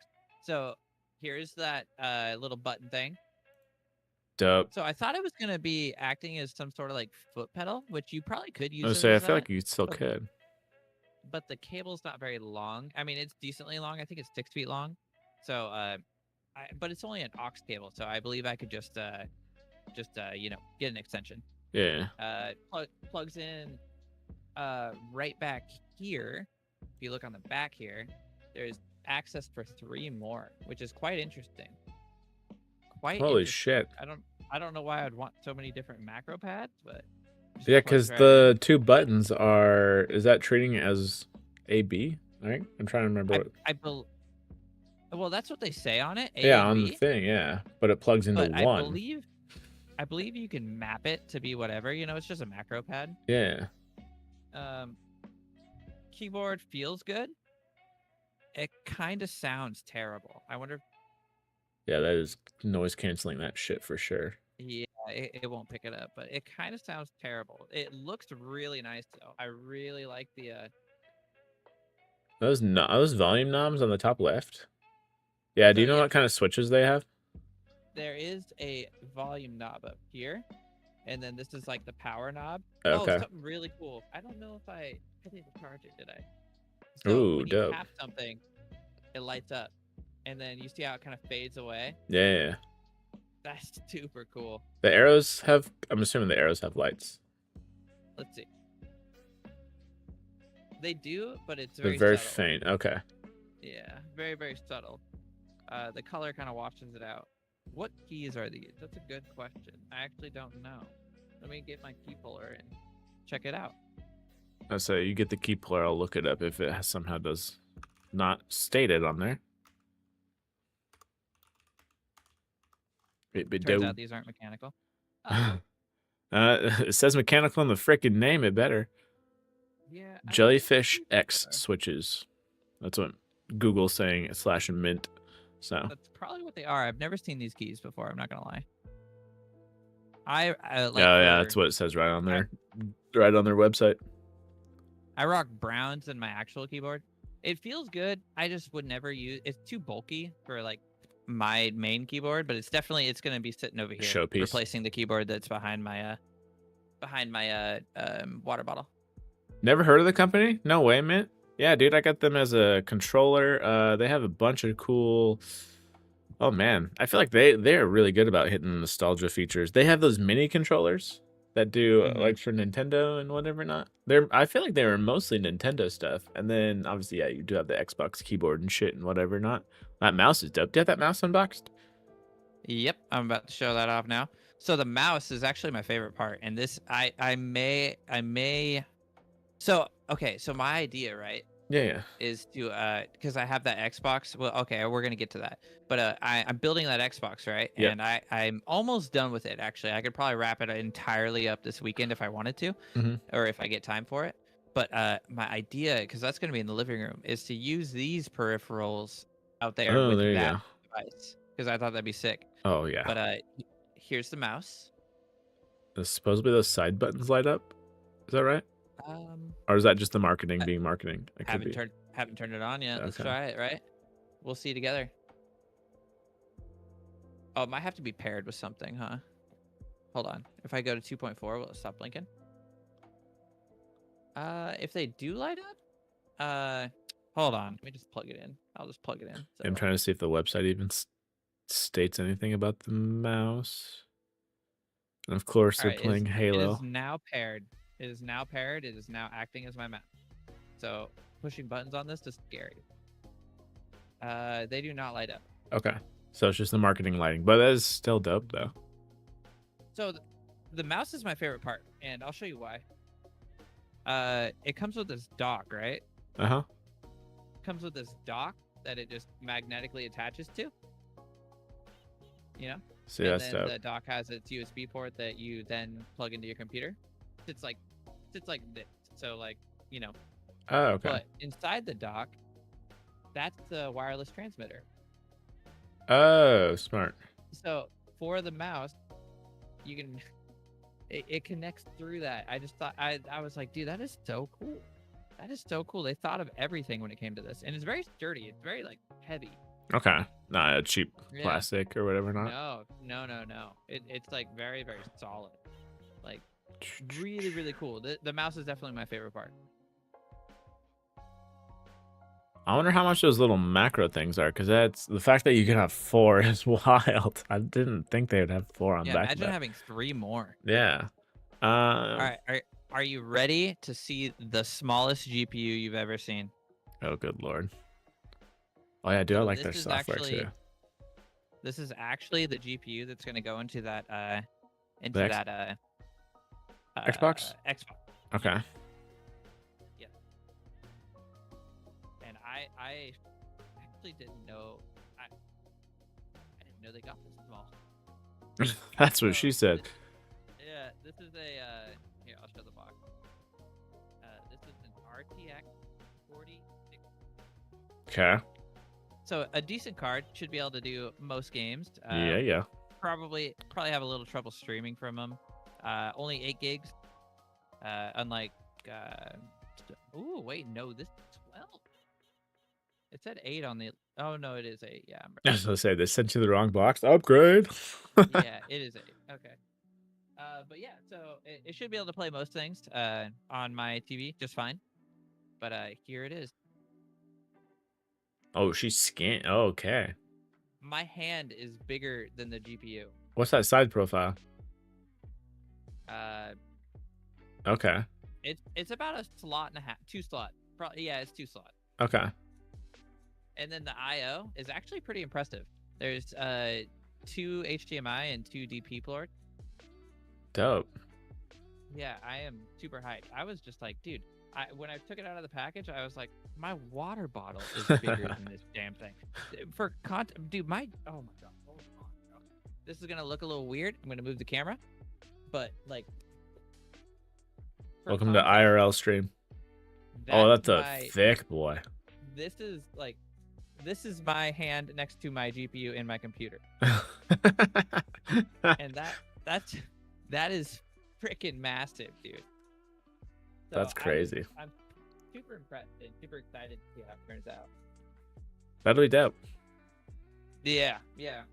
So here's that little button thing. Dope. So I thought it was gonna be acting as some sort of like foot pedal, which you probably could use I would it say, I as feel that. like you still could. But the cable's not very long. I mean, it's decently long. I think it's 6 feet long. So but it's only an aux cable, so I believe I could just you know, get an extension. Yeah. Plugs in right back here. If you look on the back here, there's access for 3 more, which is quite interesting. Holy shit. I don't know why I'd want so many different macro pads, but yeah, because right the in. 2 buttons are. Is that treating it as AB? Right? I'm trying to remember. Well, that's what they say on it. Yeah, and on the B, thing. Yeah, but it plugs into but one. I believe you can map it to be whatever. You know, it's just a macro pad. Yeah. Keyboard feels good. It kind of sounds terrible. I wonder. Yeah, that is noise canceling that shit for sure. Yeah, it won't pick it up, but it kind of sounds terrible. It looks really nice though. I really like the those volume knobs on the top left. Yeah, do you know what kind of switches they have? There is a volume knob up here, and then this is like the power knob. Okay. Oh, something really cool. I don't know if I didn't charge it, did I? So Ooh, when you dope. tap something, it lights up, and then you see how it kind of fades away. Yeah. That's super cool. The arrows have. I'm assuming the arrows have lights. Let's see. They do, but it's very very subtle. faint. Okay. Yeah, very, very subtle. The color kind of washes it out. What keys are these? That's a good question. I actually don't know. Let me get my key puller and check it out. I say you get the key puller. I'll look it up if it somehow does not state it on there. Turns out these aren't mechanical. It says mechanical in the freaking name. It better. Yeah. Jellyfish X switches. That's what Google's saying / mint. So that's probably what they are. I've never seen these keys before. I'm not gonna lie. I like. Yeah, that's what it says right on there, right on their website. I rock browns in my actual keyboard. It feels good. I just would never use. It's too bulky for like my main keyboard, but it's gonna be sitting over here, showpiece, replacing the keyboard that's behind my water bottle. Never heard of the company? No way, man. Yeah, dude, I got them as a controller. They have a bunch of cool. Oh man, I feel like they're really good about hitting nostalgia features. They have those mini controllers that do like for Nintendo and whatever not. I feel like they were mostly Nintendo stuff, and then obviously you do have the Xbox keyboard and shit and whatever not. That mouse is dope. Do you have that mouse unboxed? Yep, I'm about to show that off now. So the mouse is actually my favorite part, and this I may. So okay, so my idea, right? Yeah. Is to because I have that Xbox. Well, okay, we're gonna get to that. But I'm building that Xbox, right? Yep. And I'm almost done with it. Actually, I could probably wrap it entirely up this weekend if I wanted to, or if I get time for it. But my idea, because that's gonna be in the living room, is to use these peripherals out there with that device. Because I thought that'd be sick. Oh yeah. But here's the mouse. Supposedly those side buttons light up. Is that right? Or is that just the marketing being marketing? Haven't turned it on yet. Okay. Let's try it, right? We'll see together. Oh, it might have to be paired with something, huh? Hold on. If I go to 2.4, will it stop blinking? If they do light up, hold on. Let me just plug it in. I'll just plug it in. So. I'm trying to see if the website even states anything about the mouse. And of course, they're playing Halo. It is now paired. It is now paired. It is now acting as my mouse. So pushing buttons on this is scary. They do not light up. Okay. So it's just the marketing lighting, but that is still dope though. So the mouse is my favorite part, and I'll show you why. It comes with this dock, right? It comes with this dock, that it just magnetically attaches to. You know, See, and that's then dope. the dock has its USB port that you then plug into your computer. It's like this. So like, you know. Oh, okay. But inside the dock, that's the wireless transmitter. Oh, smart. So for the mouse, you can it connects through that. I just thought I was like, dude, that is so cool. That is so cool. They thought of everything when it came to this, and it's very sturdy. It's very like heavy. Okay, not a cheap Yeah. plastic or whatever. Not. No. It's like very solid. Like really cool. The mouse is definitely my favorite part. I wonder how much those little macro things are, because that's the fact that you can have 4 is wild. I didn't think they would have 4 on Yeah, back. imagine having 3 more. Yeah. All right, are you ready to see the smallest GPU you've ever seen? Oh, good lord. Oh yeah, I like their software too. This is actually the GPU that's going to go into that Xbox. Xbox. Okay. Yeah. And I actually didn't know. I didn't know they got this small. That's what she said. Yeah, this is a here, I'll show the box. This is an RTX 4060. Okay. So a decent card should be able to do most games. Yeah. Probably have a little trouble streaming from them. Only 8 gigs. Unlike ooh, wait, no, this is 12. It said 8 on the. Oh no, it is 8. Yeah. I was gonna say they sent you the wrong box. Upgrade. Yeah, it is 8. Okay. But yeah, so it should be able to play most things on my TV just fine. But here it is. Oh, she's scanned. Oh, okay. My hand is bigger than the GPU. What's that side profile? Okay. It's about a slot and a half, 2 slot. Probably, yeah, it's 2 slot. Okay. And then the I/O is actually pretty impressive. There's 2 HDMI and 2 DP ports. Dope. Yeah, I am super hyped. I was just like, dude, when I took it out of the package, I was like, my water bottle is bigger than this damn thing. For dude, oh my god, hold on. This is gonna look a little weird. I'm gonna move the camera, but like, welcome to IRL stream. Oh, that's a thick boy. This is my hand next to my GPU in my computer, and that is freaking massive, dude. So that's crazy. I'm super impressed and super excited to see how it turns out. That'll be dope. Yeah. Yep.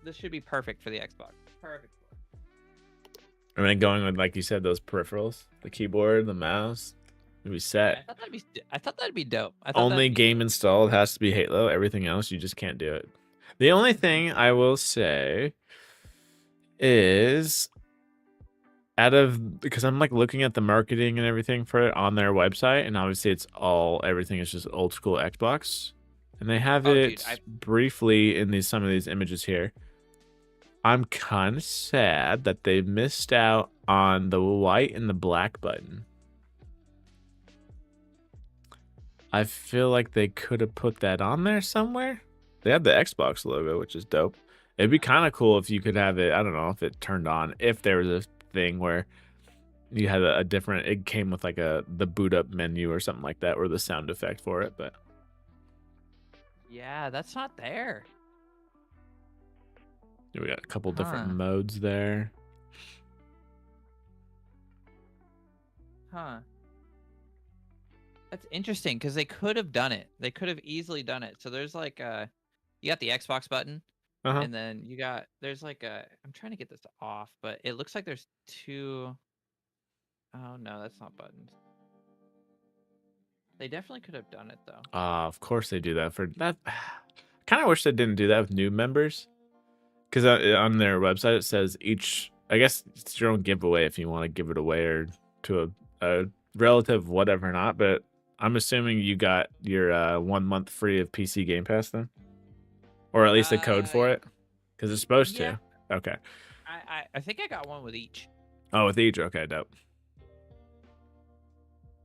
This should be perfect for the Xbox. Perfect. I mean, going with, like you said, those peripherals, the keyboard, the mouse, it'll be set. I thought that'd be dope. Only game installed has to be Halo. Everything else, you just can't do it. The only thing I will say is, because I'm like looking at the marketing and everything for it on their website, and obviously everything is just old school Xbox, and they have it briefly in some of these images here. I'm kind of sad that they missed out on the white and the black button. I feel like they could have put that on there somewhere. They have the Xbox logo, which is dope. It'd be kind of cool if you could have it, I don't know, if it turned on, if there was a thing where you had a different, it came with like the boot up menu or something like that, or the sound effect for it, but yeah, that's not there. We got a couple different modes there. That's interesting, because they could have done it. They could have easily done it. So there's like you got the Xbox button, and then there's like I'm trying to get this off, but it looks like there's 2. Oh no, that's not buttons. They definitely could have done it though. Of course they do that for that. Kind of wish they didn't do that with new members, because on their website it says each. I guess it's your own giveaway if you want to give it away or to a relative, whatever, not. But I'm assuming you got your 1 month free of PC Game Pass then, or at least a code for it, because it's supposed to. Okay. I think I got one with each. Oh, with each. Okay, dope.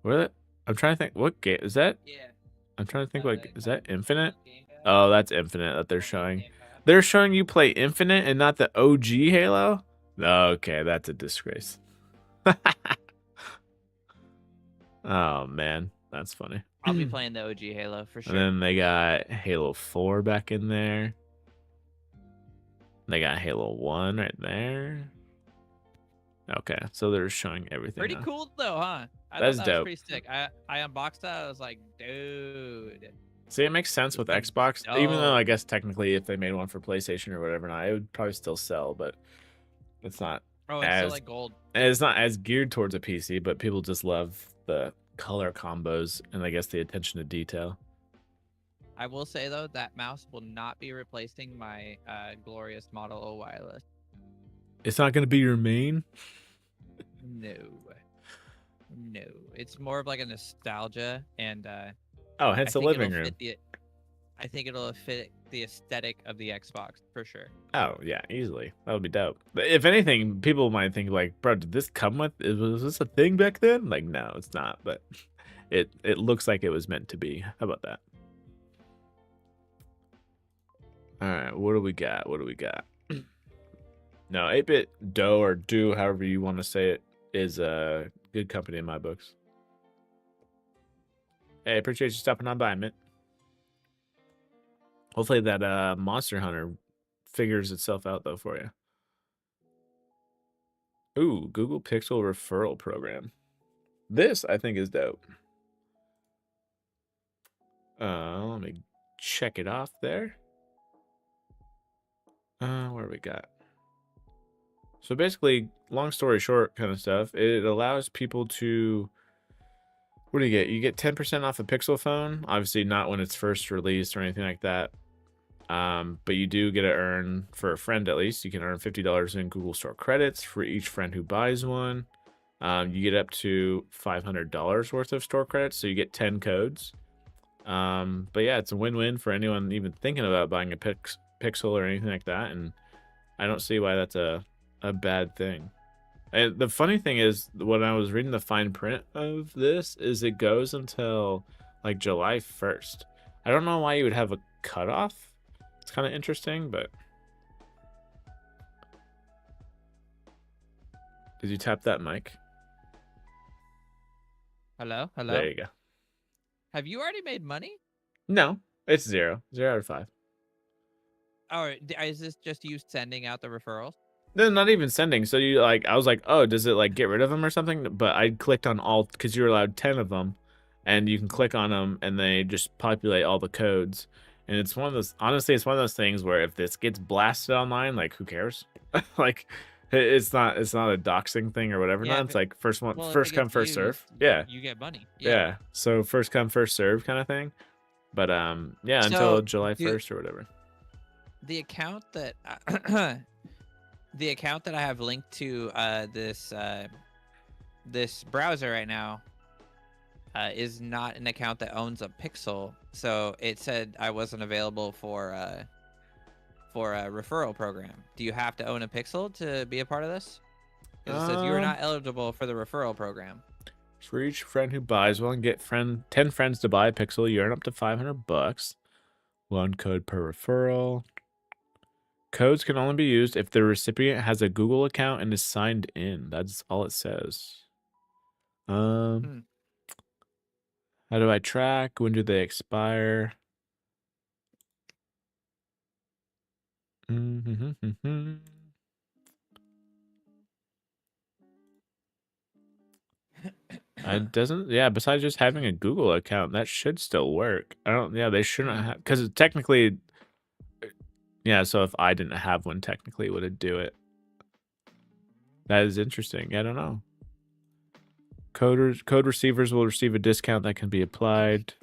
What? I'm trying to think. What game is that? Yeah. I'm trying to think, like, is that Infinite? Oh, that's Infinite that they're showing. They're showing you play Infinite and not the OG Halo? Okay, that's a disgrace. Oh, man. That's funny. I'll be playing the OG Halo for sure. And then they got Halo 4 back in there. They got Halo 1 right there. Okay, so they're showing everything. Pretty cool though, huh? That's thought that dope. was pretty sick. I unboxed that. I was like, dude. See, it makes sense with Xbox, even though I guess technically if they made one for PlayStation or whatever, it would probably still sell, but it's not. Oh, it's still like gold. It's not as geared towards a PC, but people just love the color combos and I guess the attention to detail. I will say though, that mouse will not be replacing my glorious Model O wireless. It's not going to be your main? No. It's more of like a nostalgia and hence the living room. I think it'll fit the aesthetic of the Xbox for sure. Oh yeah, easily. That would be dope. But if anything, people might think like, bro, did this come with? Was this a thing back then? Like, no, it's not. But it looks like it was meant to be. How about that? All right, what do we got? No, 8-Bit Doe or Do, however you want to say it, is a good company in my books. Hey, I appreciate you stopping on by, Mint. Hopefully that Monster Hunter figures itself out, though, for you. Ooh, Google Pixel referral program. This, I think, is dope. Let me check it off there. Where we got? So basically, long story short kind of stuff, it allows people to... What do you get? You get 10% off a Pixel phone. Obviously not when it's first released or anything like that. But you do get to earn, for a friend at least, you can earn $50 in Google Store credits for each friend who buys one. You get up to $500 worth of store credits, so you get 10 codes. But yeah, it's a win-win for anyone even thinking about buying a Pixel or anything like that, and I don't see why that's a bad thing. And the funny thing is, when I was reading the fine print of this, is it goes until like July 1st. I don't know why you would have a cutoff. It's kind of interesting, but... Did you tap that mic? Hello? There you go. Have you already made money? No, it's 0. 0 out of 5. Oh, is this just you sending out the referrals? No, not even sending. So you like, I was like, oh, does it like get rid of them or something? But I clicked on all, because you're allowed 10 of them, and you can click on them, and they just populate all the codes. And it's one of those, honestly, it's one of those things where if this gets blasted online, like, who cares? Like, it's not a doxing thing or whatever. Yeah, it's like first come, first serve. Yeah. You get money. Yeah. So first come, first serve kind of thing. But yeah, so until July 1st or whatever. The account that the account that I have linked to this browser right now is not an account that owns a Pixel, so it said I wasn't available for a referral program. Do you have to own a Pixel to be a part of this? It says you are not eligible for the referral program. For each friend who buys one, get 10 friends to buy a Pixel. You earn up to $500. 1 code per referral. Codes can only be used if the recipient has a Google account and is signed in. That's all it says. How do I track? When do they expire? It doesn't, yeah, besides just having a Google account, that should still work. They shouldn't have, because technically, yeah, so if I didn't have one, technically, would it do it? That is interesting. I don't know. Code receivers will receive a discount that can be applied.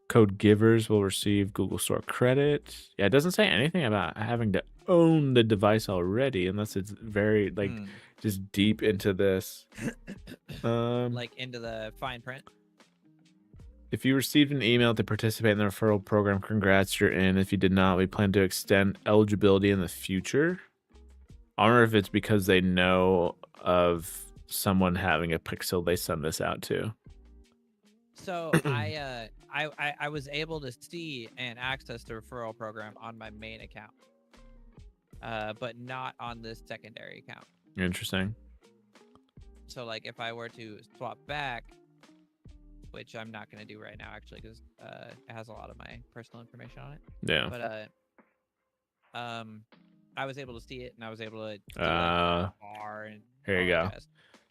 Code givers will receive Google Store credit. Yeah, it doesn't say anything about having to own the device already, unless it's very, like, just deep into this. Like into the fine print? If you received an email to participate in the referral program, congrats, you're in. If you did not, we plan to extend eligibility in the future. I wonder if it's because they know of someone having a Pixel they send this out to. So I was able to see and access the referral program on my main account, but not on this secondary account. Interesting. So like if I were to swap back, which I'm not going to do right now actually, because it has a lot of my personal information on it. Yeah. But I was able to see it, and I was able to do like bar and here you go. jazz.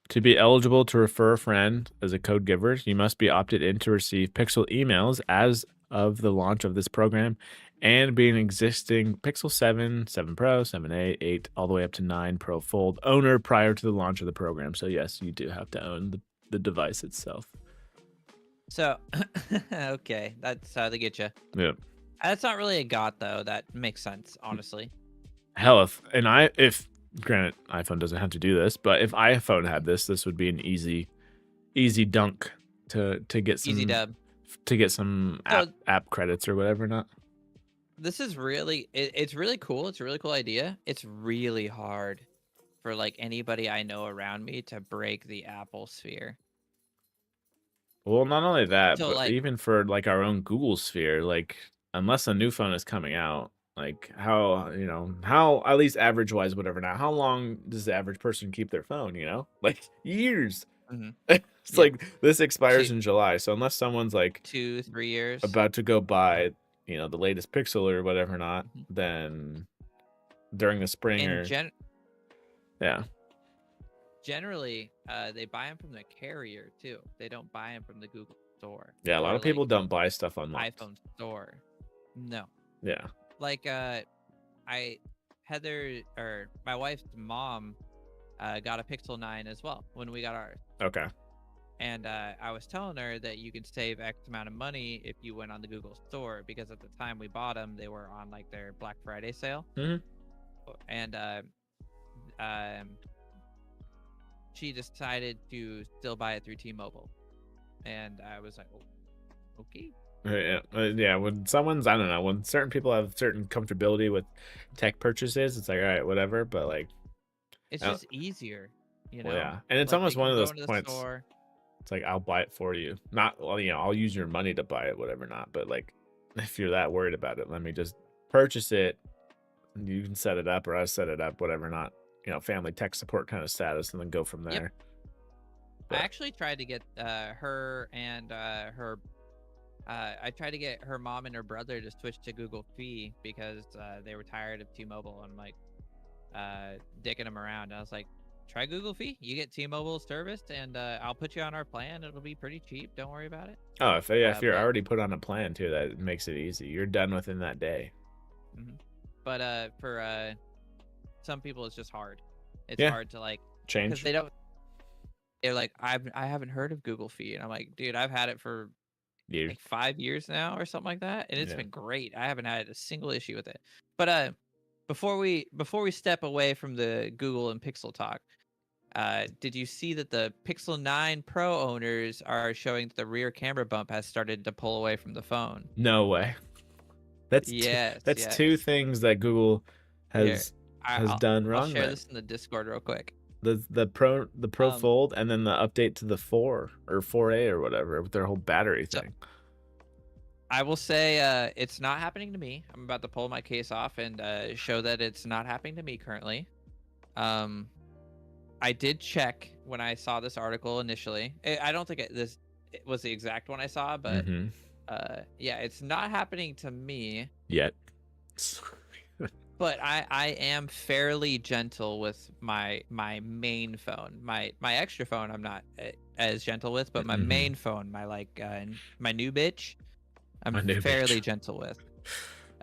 To be eligible to refer a friend as a code giver, you must be opted in to receive Pixel emails as of the launch of this program and be an existing Pixel 7, 7 Pro, 7a, 8, all the way up to 9 Pro Fold owner prior to the launch of the program. So yes, you do have to own the device itself. So, okay, that's how they get you. Yep. That's not really a got though. That makes sense, honestly. Hell, if granted, iPhone doesn't have to do this, but if iPhone had this, this would be an easy dunk to get some easy dub to get some app credits or whatever. Not. This is really it's really cool. It's a really cool idea. It's really hard for like anybody I know around me to break the Apple sphere. Well, not only that, So, but like, even for like our own Google sphere, like unless a new phone is coming out, like how at least average wise, whatever. Now, how long does the average person keep their phone? Like years. It's like this expires in July, so unless someone's like 2-3 years about to go buy, the latest Pixel or whatever, not then during the spring yeah. Generally, they buy them from the carrier too. They don't buy them from the Google store. Yeah, a lot of people don't buy stuff on iPhone store. No. Yeah. Like Heather or my wife's mom got a Pixel 9 as well when we got ours. Okay. And I was telling her that you can save X amount of money if you went on the Google store, because at the time we bought them, they were on like their Black Friday sale. And she decided to still buy it through T-Mobile, and I was like, oh, okay. Yeah, when someone's, I don't know, when certain people have certain comfortability with tech purchases, it's like, all right, whatever, but like it's just easier, Well, yeah, and it's like almost one of those points. It's like, I'll buy it for you. Not, well, I'll use your money to buy it, whatever, not, but like if you're that worried about it, let me just purchase it. You can set it up, or I set it up, whatever, not family tech support kind of status, and then go from there. I actually tried to get her and her I tried to get her mom and her brother to switch to Google Fi because they were tired of T-Mobile, and like dicking them around. I was like, try Google Fi. You get T-Mobile service, and I'll put you on our plan. It'll be pretty cheap. Don't worry about it. Oh, if you're already put on a plan too, that makes it easy. You're done within that day. But for some people, it's just hard. It's hard to like change, because they don't. They're like, I haven't heard of Google Fi, and I'm like, dude, I've had it for like 5 years now or something like that, and it's been great. I haven't had a single issue with it. But before we step away from the Google and Pixel talk, did you see that the Pixel 9 Pro owners are showing that the rear camera bump has started to pull away from the phone? No way. That's two things that Google has done wrong. I'll share this in the Discord real quick. The Pro Fold, and then the update to the 4 or 4A or whatever with their whole battery thing. I will say it's not happening to me. I'm about to pull my case off and show that it's not happening to me currently. I did check when I saw this article initially. I don't think it was the exact one I saw, but yeah, it's not happening to me yet. But I am fairly gentle with my main phone. My extra phone I'm not as gentle with, but my main phone, my new bitch, I'm fairly gentle with.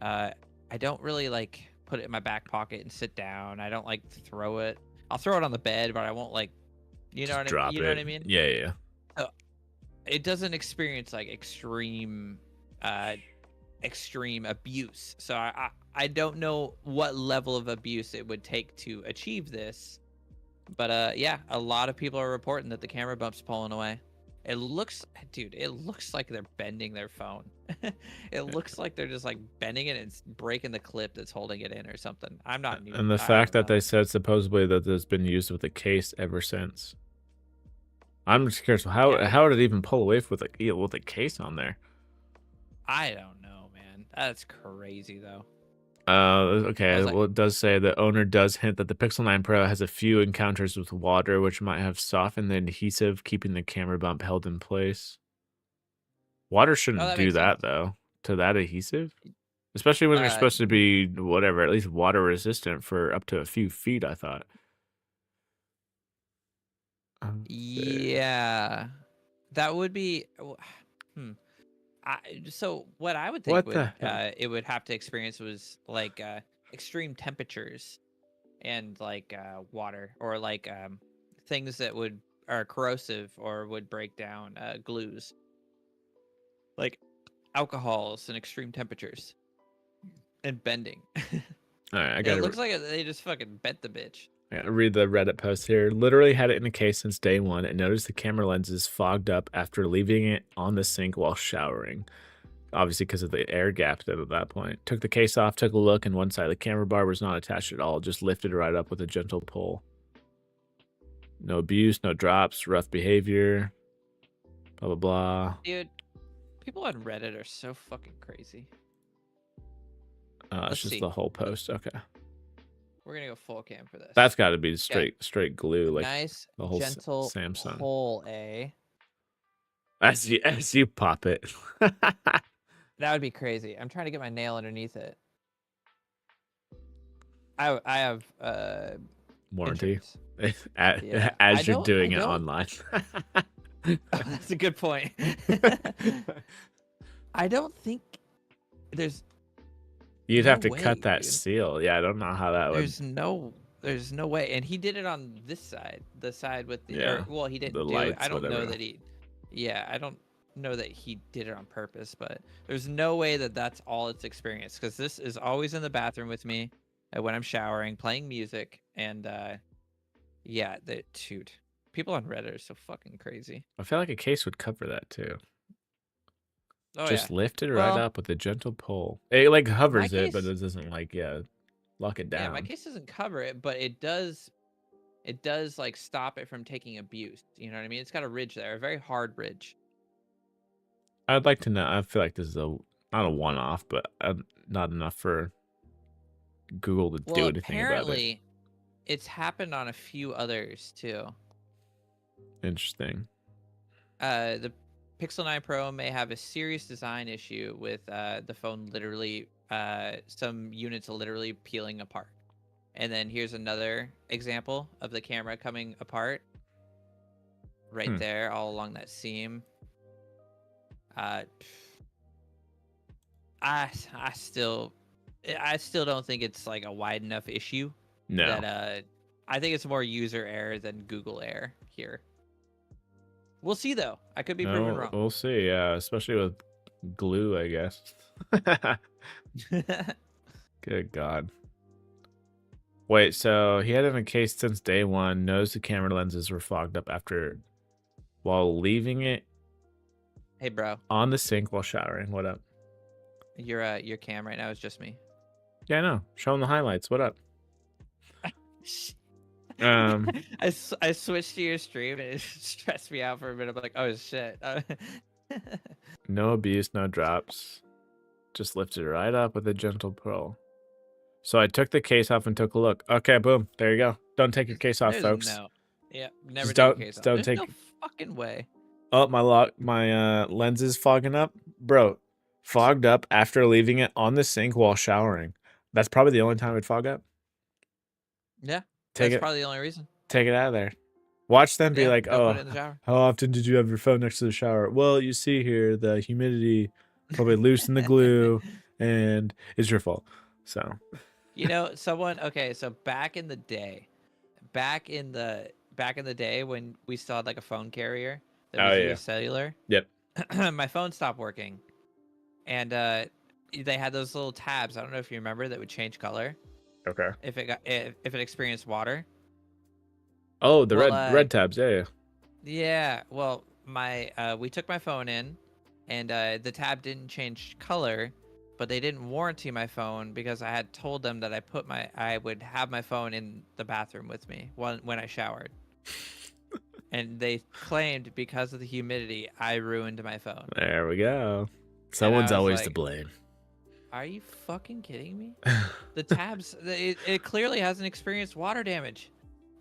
I don't really like put it in my back pocket and sit down. I don't like to throw it. I'll throw it on the bed, but I won't like, you know what I mean? Yeah. It doesn't experience like extreme abuse. So I don't know what level of abuse it would take to achieve this. But yeah, a lot of people are reporting that the camera bump's pulling away. It looks like they're bending their phone. It looks like they're just like bending it and it's breaking the clip that's holding it in or something. I'm not new. And the fact that they said supposedly that it's been used with a case ever since. I'm just curious. How would it even pull away with a case on there? I don't know, man. That's crazy though. Okay. Well, it does say the owner does hint that the Pixel 9 Pro has a few encounters with water, which might have softened the adhesive, keeping the camera bump held in place. Water shouldn't do that though to that adhesive, especially when they're supposed to be whatever, at least water resistant for up to a few feet. I thought. Yeah, that would be. So what I would think it would have to experience was like extreme temperatures and like water or like things that are corrosive or would break down glues, like alcohols and extreme temperatures and bending. All right, it looks like they just fucking bent the bitch. I gotta read the Reddit post here. Literally had it in a case since day one and noticed the camera lenses fogged up after leaving it on the sink while showering. Obviously because of the air gap at that point. Took the case off, took a look, and one side of the camera bar was not attached at all, just lifted right up with a gentle pull. No abuse, no drops, rough behavior, blah, blah, blah. Dude, people on Reddit are so fucking crazy. It's just the whole post. Okay. We're gonna go full cam for this. That's got to be straight glue, like nice, the whole gentle Samsung. Pull, eh? As you pop it. That would be crazy. I'm trying to get my nail underneath it. I have warranty as you're doing it online. That's a good point. I don't think there's. You'd have to cut that seal. Yeah, I don't know how that would. There's no way. And he did it on this side, the side with the. Well, he didn't do it. I don't know that he. Yeah, I don't know that he did it on purpose, but there's no way that that's all it's experienced, because this is always in the bathroom with me when I'm showering, playing music, and yeah, shoot, people on Reddit are so fucking crazy. I feel like a case would cover that too. Just lift it right up with a gentle pull. It like hovers it, but it doesn't like lock it down. Yeah, my case doesn't cover it, but it does like stop it from taking abuse. You know what I mean? It's got a ridge there, a very hard ridge. I'd like to know. I feel like this is not a one-off, but not enough for Google to do anything about it. Apparently, it's happened on a few others too. Interesting. The Pixel 9 Pro may have a serious design issue with the phone literally, some units literally peeling apart. And then here's another example of the camera coming apart. Right there, all along that seam. I still don't think it's like a wide enough issue. No. That I think it's more user error than Google error here. We'll see though. I could be proven wrong. We'll see. Yeah, especially with glue, I guess. Good God. Wait, so he had it in a case since day one. Knows the camera lenses were fogged up while leaving it. Hey, bro. On the sink while showering. What up? Your cam right now is just me. Yeah, I know. Show them the highlights. What up? I switched to your stream and it stressed me out for a minute. I'm like, oh shit. No abuse, no drops. Just lifted it right up with a gentle pull. So I took the case off and took a look. Okay, boom. There you go. Don't take your case off, folks. No. Yeah, never take your case off. There's no fucking way. Oh, my lens is fogging up. Bro, fogged up after leaving it on the sink while showering. That's probably the only time it'd fog up. Yeah, that's probably the only reason. Take it out of there. Watch them be like, oh, how often did you have your phone next to the shower? Well, you see here, the humidity probably loosened the glue, and it's your fault. So, you know, okay, so back in the day when we still had like a phone carrier that was US Cellular. Yep. My phone stopped working, and they had those little tabs. I don't know if you remember, that would change color. Okay. If it experienced water. Oh, the red tabs. Yeah. Yeah. Well, we took my phone in, and the tab didn't change color, but they didn't warranty my phone because I had told them that I would have my phone in the bathroom with me when I showered. and they claimed because of the humidity, I ruined my phone. There we go. Someone's always to blame. Are you fucking kidding me? The tabs, it clearly hasn't experienced water damage.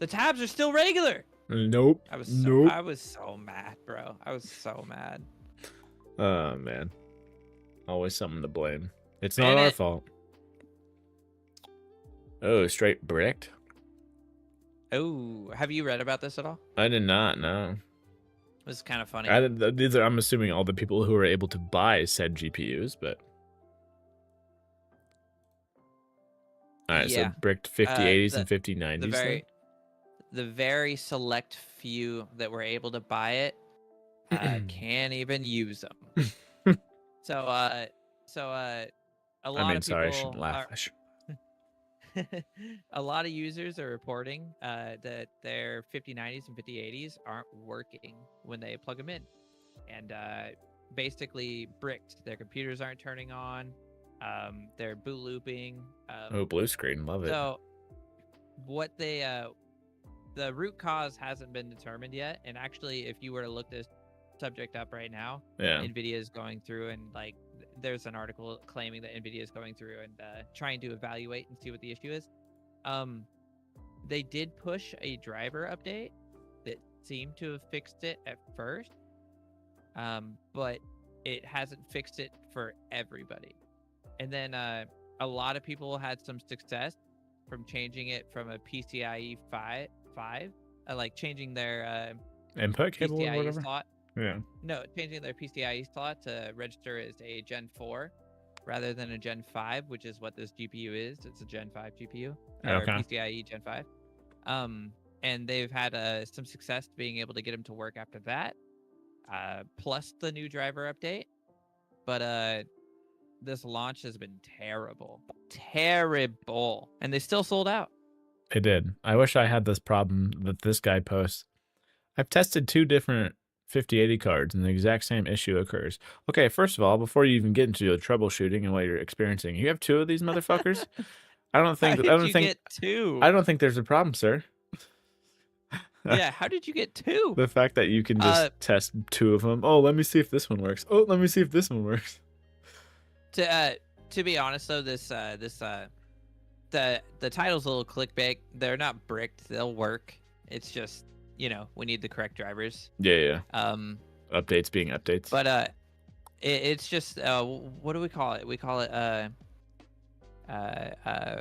The tabs are still regular. Nope. I was so mad, bro. I was so mad. Oh man. Always something to blame. It's not our fault. Oh, straight bricked? Oh, have you read about this at all? I did not, no. This is kind of funny. I'm assuming all the people who were able to buy said GPUs, but... Alright, so bricked 5080s and 5090s. The very select few that were able to buy it can't even use them. So a lot of people sorry, I shouldn't laugh. A lot of users are reporting that their 5090s and 5080s aren't working when they plug them in, and basically bricked. Their computers aren't turning on. They're boot looping. Oh, blue screen, love it. So what they the root cause hasn't been determined yet, and actually, if you were to look this subject up right now, Nvidia is going through and like there's an article claiming that Nvidia is going through and trying to evaluate and see what the issue is. They did push a driver update that seemed to have fixed it at first, but it hasn't fixed it for everybody. And then a lot of people had some success from changing it from a PCIe 5, like changing their input cable PCIe or whatever. Slot. Yeah. No, changing their PCIe slot to register as a Gen 4 rather than a Gen 5, which is what this GPU is. It's a Gen 5 GPU, or PCIe Gen 5. And they've had some success being able to get them to work after that, plus the new driver update. But this launch has been terrible. And they still sold out. They did. I wish I had this problem that this guy posts. I've tested 2 different 5080 cards and the exact same issue occurs. Okay, first of all, before you even get into the troubleshooting and what you're experiencing, you have 2 of these motherfuckers? I don't think get 2? I don't think there's a problem, sir. Yeah, how did you get 2? The fact that you can just test 2 of them. Oh, let me see if this one works. Oh, let me see if this one works. To be honest though, the title's a little clickbait. They're not bricked. They'll work. It's just, we need the correct drivers. Yeah. Updates being updates. But it's just what do we call it? We call it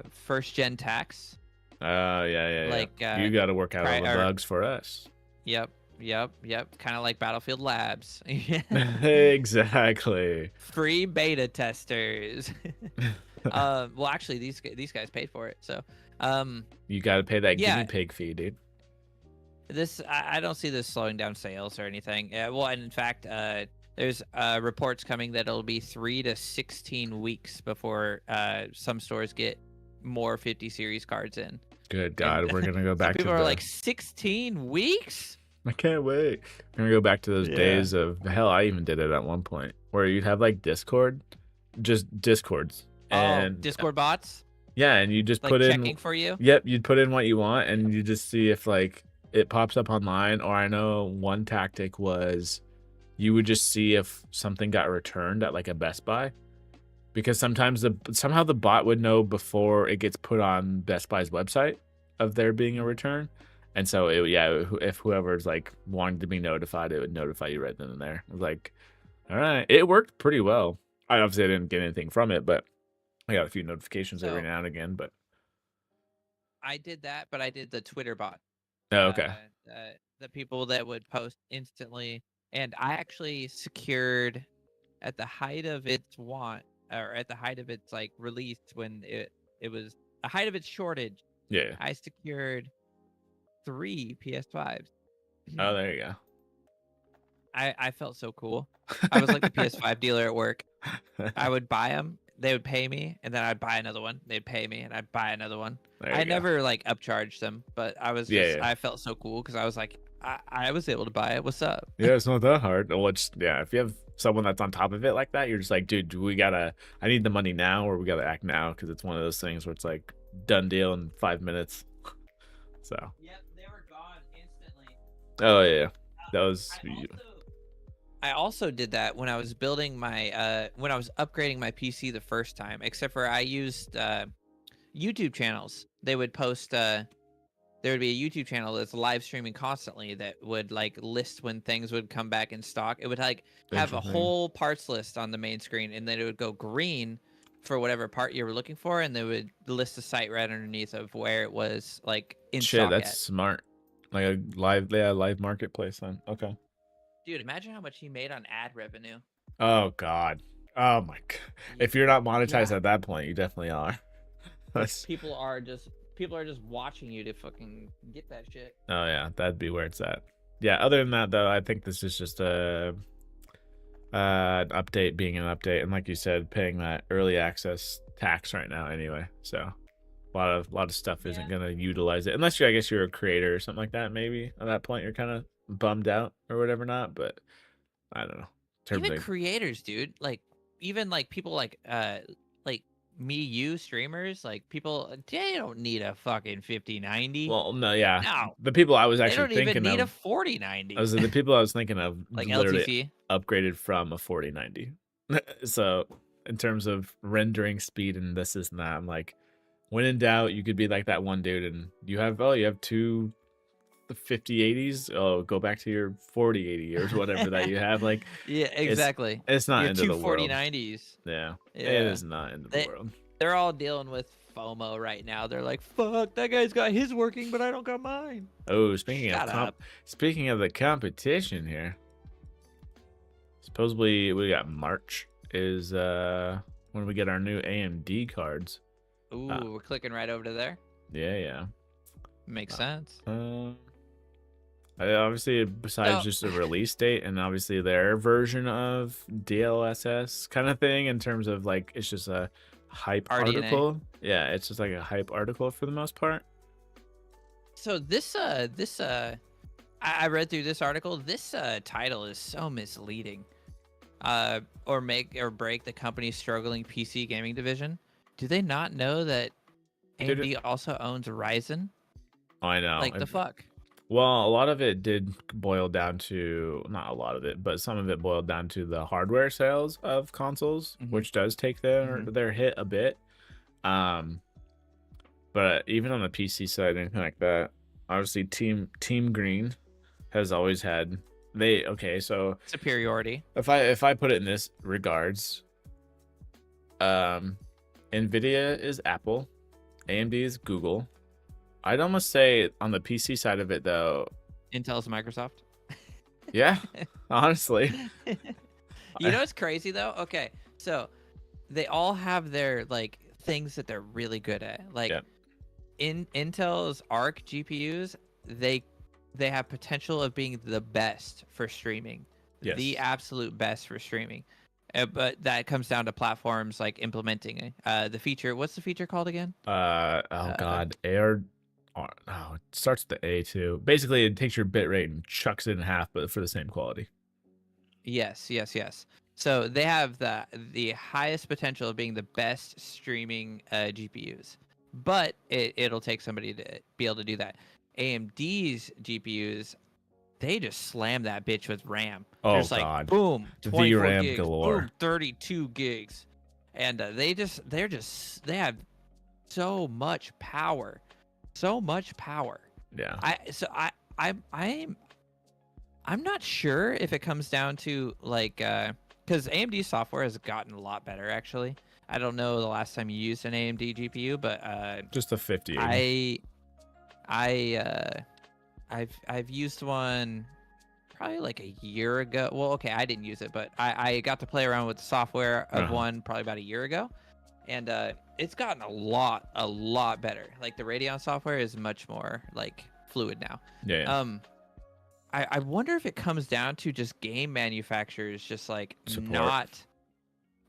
first gen tax. Yeah. Like you got to work out all the bugs for us. Yep. Kind of like Battlefield Labs. Exactly. Free beta testers. Well, actually, these guys paid for it, so you got to pay that guinea pig fee, dude. I don't see this slowing down sales or anything. Well, and in fact, there's reports coming that it'll be 3 to 16 weeks before some stores get more 50 series cards in. Good God, we're gonna go back to people are like 16 weeks. I can't wait. We're gonna go back to those days of hell. I even did it at one point where you'd have like Discord, just Discords and Discord bots. Yeah, and you just like put in checking for you. Yep, you'd put in what you want, and you just see if like it pops up online. Or I know one tactic was you would just see if something got returned at like a Best Buy, because sometimes somehow the bot would know before it gets put on Best Buy's website of there being a return. And so, if whoever's like wanting to be notified, it would notify you right then and there. I was like, all right, it worked pretty well. I didn't get anything from it, but I got a few notifications every now and again. But I did that, but I did the Twitter bot. Oh, okay. The people that would post instantly, and I actually secured at the height of its at the height of its like release, when it was the height of its shortage. Yeah, I secured 3 PS5s. Oh, there you go. I felt so cool. I was like the PS5 dealer at work. I would buy them, they would pay me, and then I'd buy another one. They'd pay me, and I'd buy another one. I never like upcharged them, but I was I felt so cool because I was like, I was able to buy it. What's up? Yeah, it's not that hard. Well, if you have someone that's on top of it like that, you're just like, dude, I need the money now, or we gotta act now, because it's one of those things where it's like done deal in 5 minutes. So. Yep, they were gone instantly. Oh yeah, that was. I also did that when I was building my when I was upgrading my PC the first time, except for I used YouTube channels. They would post there would be a YouTube channel that's live streaming constantly that would like list when things would come back in stock. It would like have a Interesting. whole parts list on the main screen, and then it would go green for whatever part you were looking for, and they would list the site right underneath of where it was like in Shit, stock that's at. smart. Like a live marketplace then. Okay. Dude, imagine how much he made on ad revenue. Oh God. Oh my God. If you're not monetized Yeah. at that point, you definitely are. People are just watching you to fucking get that shit. Oh yeah, that'd be where it's at. Yeah. Other than that, though, I think this is just a an update being an update, and like you said, paying that early access tax right now anyway. So a lot of stuff isn't gonna utilize it unless I guess you're a creator or something like that. Maybe at that point you're kind of bummed out or whatever. Not, but I don't know. Even creators, dude, like even like people like me, you streamers, like people, they don't need a fucking 5090. Well, no, yeah. No, The people I was they actually don't even thinking need a of, 4090. I was the people I was thinking of Like literally LTC. upgraded from a 4090. So in terms of rendering speed and this and that, I'm like, when in doubt, you could be like that one dude and you have two the 5080s. Oh, go back to your 4080 or whatever that you have. Like, Yeah, exactly. it's not Your into two the world. 4090s. Yeah, it Yeah. is not into the world. They're all dealing with FOMO right now. They're like, fuck, that guy's got his working, but I don't got mine. Oh, Shut up. speaking of the competition here, supposedly we got March is when we get our new AMD cards. Ooh, we're clicking right over to there. Yeah. Makes sense. Obviously, besides just a release date and obviously their version of DLSS kind of thing in terms of like it's just a hype RDNA. article. Yeah, it's just like a hype article for the most part. So I read through this article. This title is so misleading. Or make or break the company's struggling PC gaming division. Do they not know that AMD also owns Ryzen? Oh, I know. Like the fuck. Well, a lot of it did boil down to, not a lot of it, but some of it boiled down to the hardware sales of consoles, which does take their hit a bit. But even on the PC side, anything like that, obviously Team Green has always had so superiority. If I put it in this regards, Nvidia is Apple, AMD is Google. I'd almost say on the PC side of it though, Intel's Microsoft. Yeah, honestly. You know what's crazy though? Okay, so they all have their like things that they're really good at. Like in Intel's Arc GPUs, they have potential of being the best for streaming. Yes. The absolute best for streaming. But that comes down to platforms like implementing the feature. What's the feature called again? God, Air. Oh, it starts with the A too. Basically, it takes your bit rate and chucks it in half, but for the same quality. Yes. So they have the highest potential of being the best streaming GPUs, but it'll take somebody to be able to do that. AMD's GPUs, they just slam that bitch with RAM. Oh just God! Like, boom, 24 VRAM gigs, galore. boom, 32 gigs, and they have so much power. Yeah. I'm not sure if it comes down to like because AMD software has gotten a lot better actually. I don't know the last time you used an AMD GPU, but just a 50. I've used one probably like a year ago. Well, okay, I didn't use it, but I got to play around with the software of one probably about a year ago, and it's gotten a lot better. Like the Radeon software is much more like fluid now. Yeah. I wonder if it comes down to just game manufacturers just like support. Not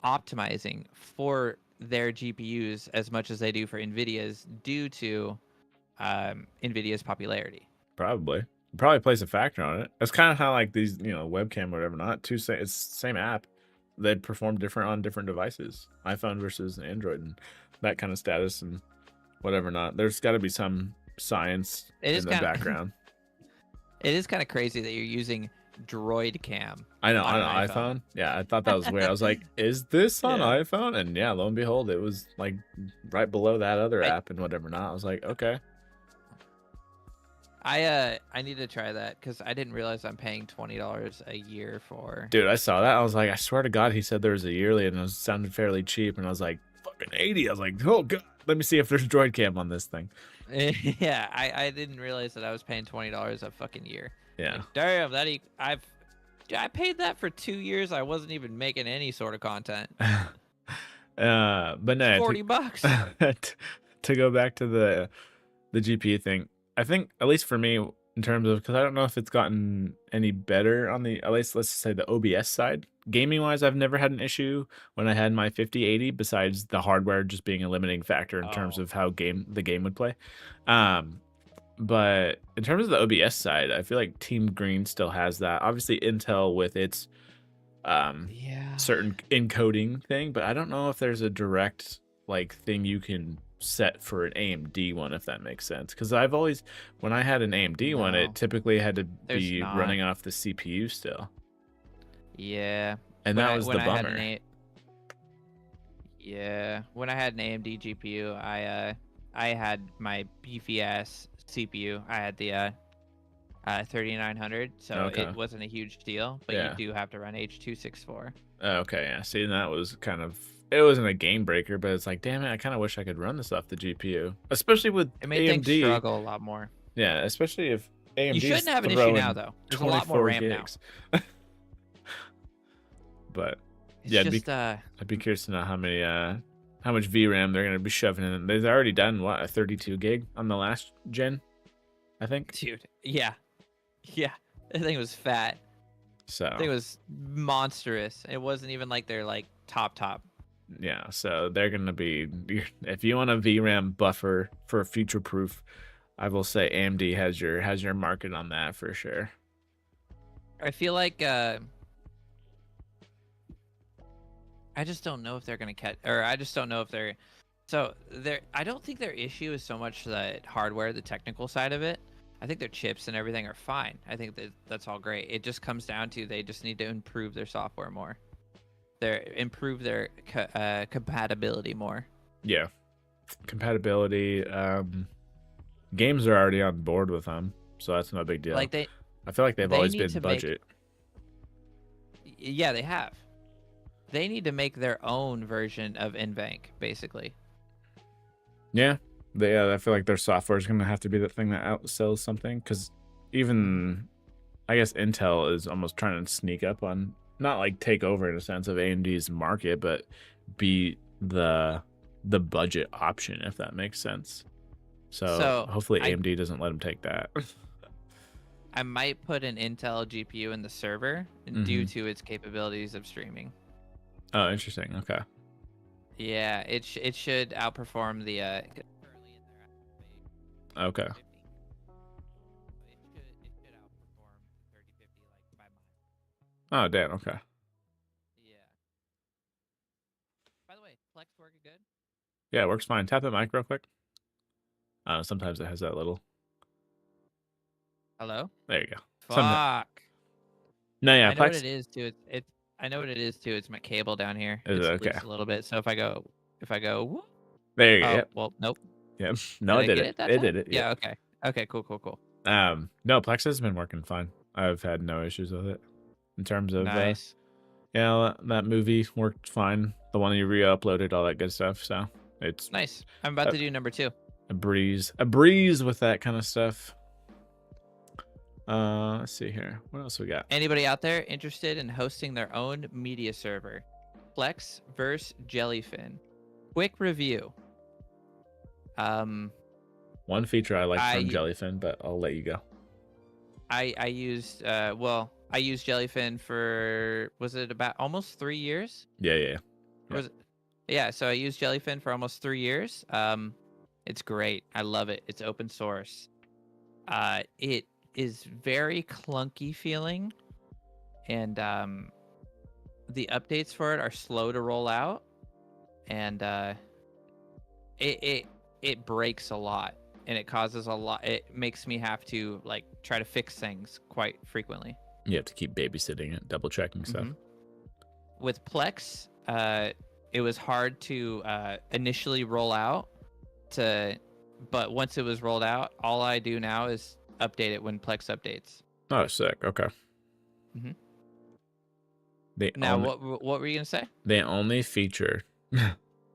optimizing for their GPUs as much as they do for Nvidia's due to Nvidia's popularity. Probably plays a factor on it. That's kind of how like these, webcam or whatever, it's the same app. They perform different on different devices, iPhone versus Android, and that kind of status and whatever not. There's got to be some science in the background. It is kind of crazy that you're using Droid Cam. I know, on on an an iPhone. iPhone. Yeah, I thought that was weird. I was like, is this on Yeah. iPhone? And yeah, lo and behold, it was like right below that other I app and whatever not. I was like, okay. I need to try that because I didn't realize I'm paying $20 a year for. Dude, I saw that. I was like, I swear to God, he said there was a yearly and it sounded fairly cheap. And I was like, fucking 80. I was like, oh God, let me see if there's Droid Cam on this thing. Yeah, I didn't realize that I was paying $20 a fucking year. Yeah. Like, damn, I paid that for 2 years. I wasn't even making any sort of content. But no, $40. To go back to the GPU thing, I think at least for me, in terms of, because I don't know if it's gotten any better on the, at least let's say the OBS side. Gaming wise, I've never had an issue when I had my 5080, besides the hardware just being a limiting factor in terms of how the game would play. But in terms of the OBS side, I feel like Team Green still has that. Obviously, Intel with its certain encoding thing, but I don't know if there's a direct like thing you can set for an AMD one, if that makes sense. Because I've always, when I had an AMD one, it typically had to be running off the CPU still. Yeah, and that was the bummer. Yeah, when I had an AMD GPU, I had my beefy ass CPU. I had the 3900, so it wasn't a huge deal, but you do have to run H.264. Okay, yeah. See, that was kind of, it wasn't a game breaker, but it's like, damn it, I kind of wish I could run this off the GPU, especially with it made AMD. Things struggle a lot more. Yeah, especially if AMD. You shouldn't have an issue now, though. There's a lot more RAM gigs. Now. But it's yeah, just, I'd be curious to know how much VRAM they're gonna be shoving in. They've already done what, a 32 gig on the last gen, I think. Dude, yeah, I think it was fat. So I think it was monstrous. It wasn't even like they're like top. Yeah, so they're gonna be, if you want a VRAM buffer for future proof, I will say AMD has your market on that for sure. I feel like I just don't know if they're gonna catch, or I just don't know if they're. So I don't think their issue is so much the hardware, the technical side of it. I think their chips and everything are fine. I think that's all great. It just comes down to they just need to improve their software more. Improve their compatibility more. Yeah, compatibility. Games are already on board with them, so that's no big deal. Like I feel like they've always been budget. Yeah, they have. They need to make their own version of NVENC, basically. Yeah, I feel like their software is going to have to be the thing that outsells something, because even, I guess, Intel is almost trying to sneak up on, not like take over in a sense of AMD's market, but be the budget option, if that makes sense. So hopefully AMD doesn't let them take that. I might put an Intel GPU in the server due to its capabilities of streaming. Oh, interesting. Okay. Yeah, it should outperform the. Okay. It should outperform the 3050 like by mile. Oh, damn. Okay. Yeah. By the way, Plex working good? Yeah, it works fine. Tap the mic real quick. Sometimes it has that little. Hello. There you go. Fuck. No, yeah. I know what it is too. I know what it is too. It's my cable down here. Is it okay? A little bit. So if I go, whoop, there you go. Yep. Well, nope. Yeah. No, it did it. It did it. Yeah. Okay. Okay. Cool. No, Plex has been working fine. I've had no issues with it in terms of. Nice. Yeah, that movie worked fine. The one you re-uploaded, all that good stuff. So it's nice. I'm about to do number 2. A breeze with that kind of stuff. Let's see here. What else we got? Anybody out there interested in hosting their own media server? Plex versus Jellyfin. Quick review. One feature I like from Jellyfin, but I'll let you go. I used I used Jellyfin for, was it about almost 3 years? Yeah. Yeah, so I used Jellyfin for almost 3 years. It's great. I love it. It's open source. It is very clunky feeling, and the updates for it are slow to roll out, and it breaks a lot. and it causes a lot. It makes me have to like try to fix things quite frequently. You have to keep babysitting it, double checking stuff. With Plex, it was hard to initially roll out but once it was rolled out, all I do now is update it when Plex updates. Oh, sick. Okay. What were you gonna say? The only feature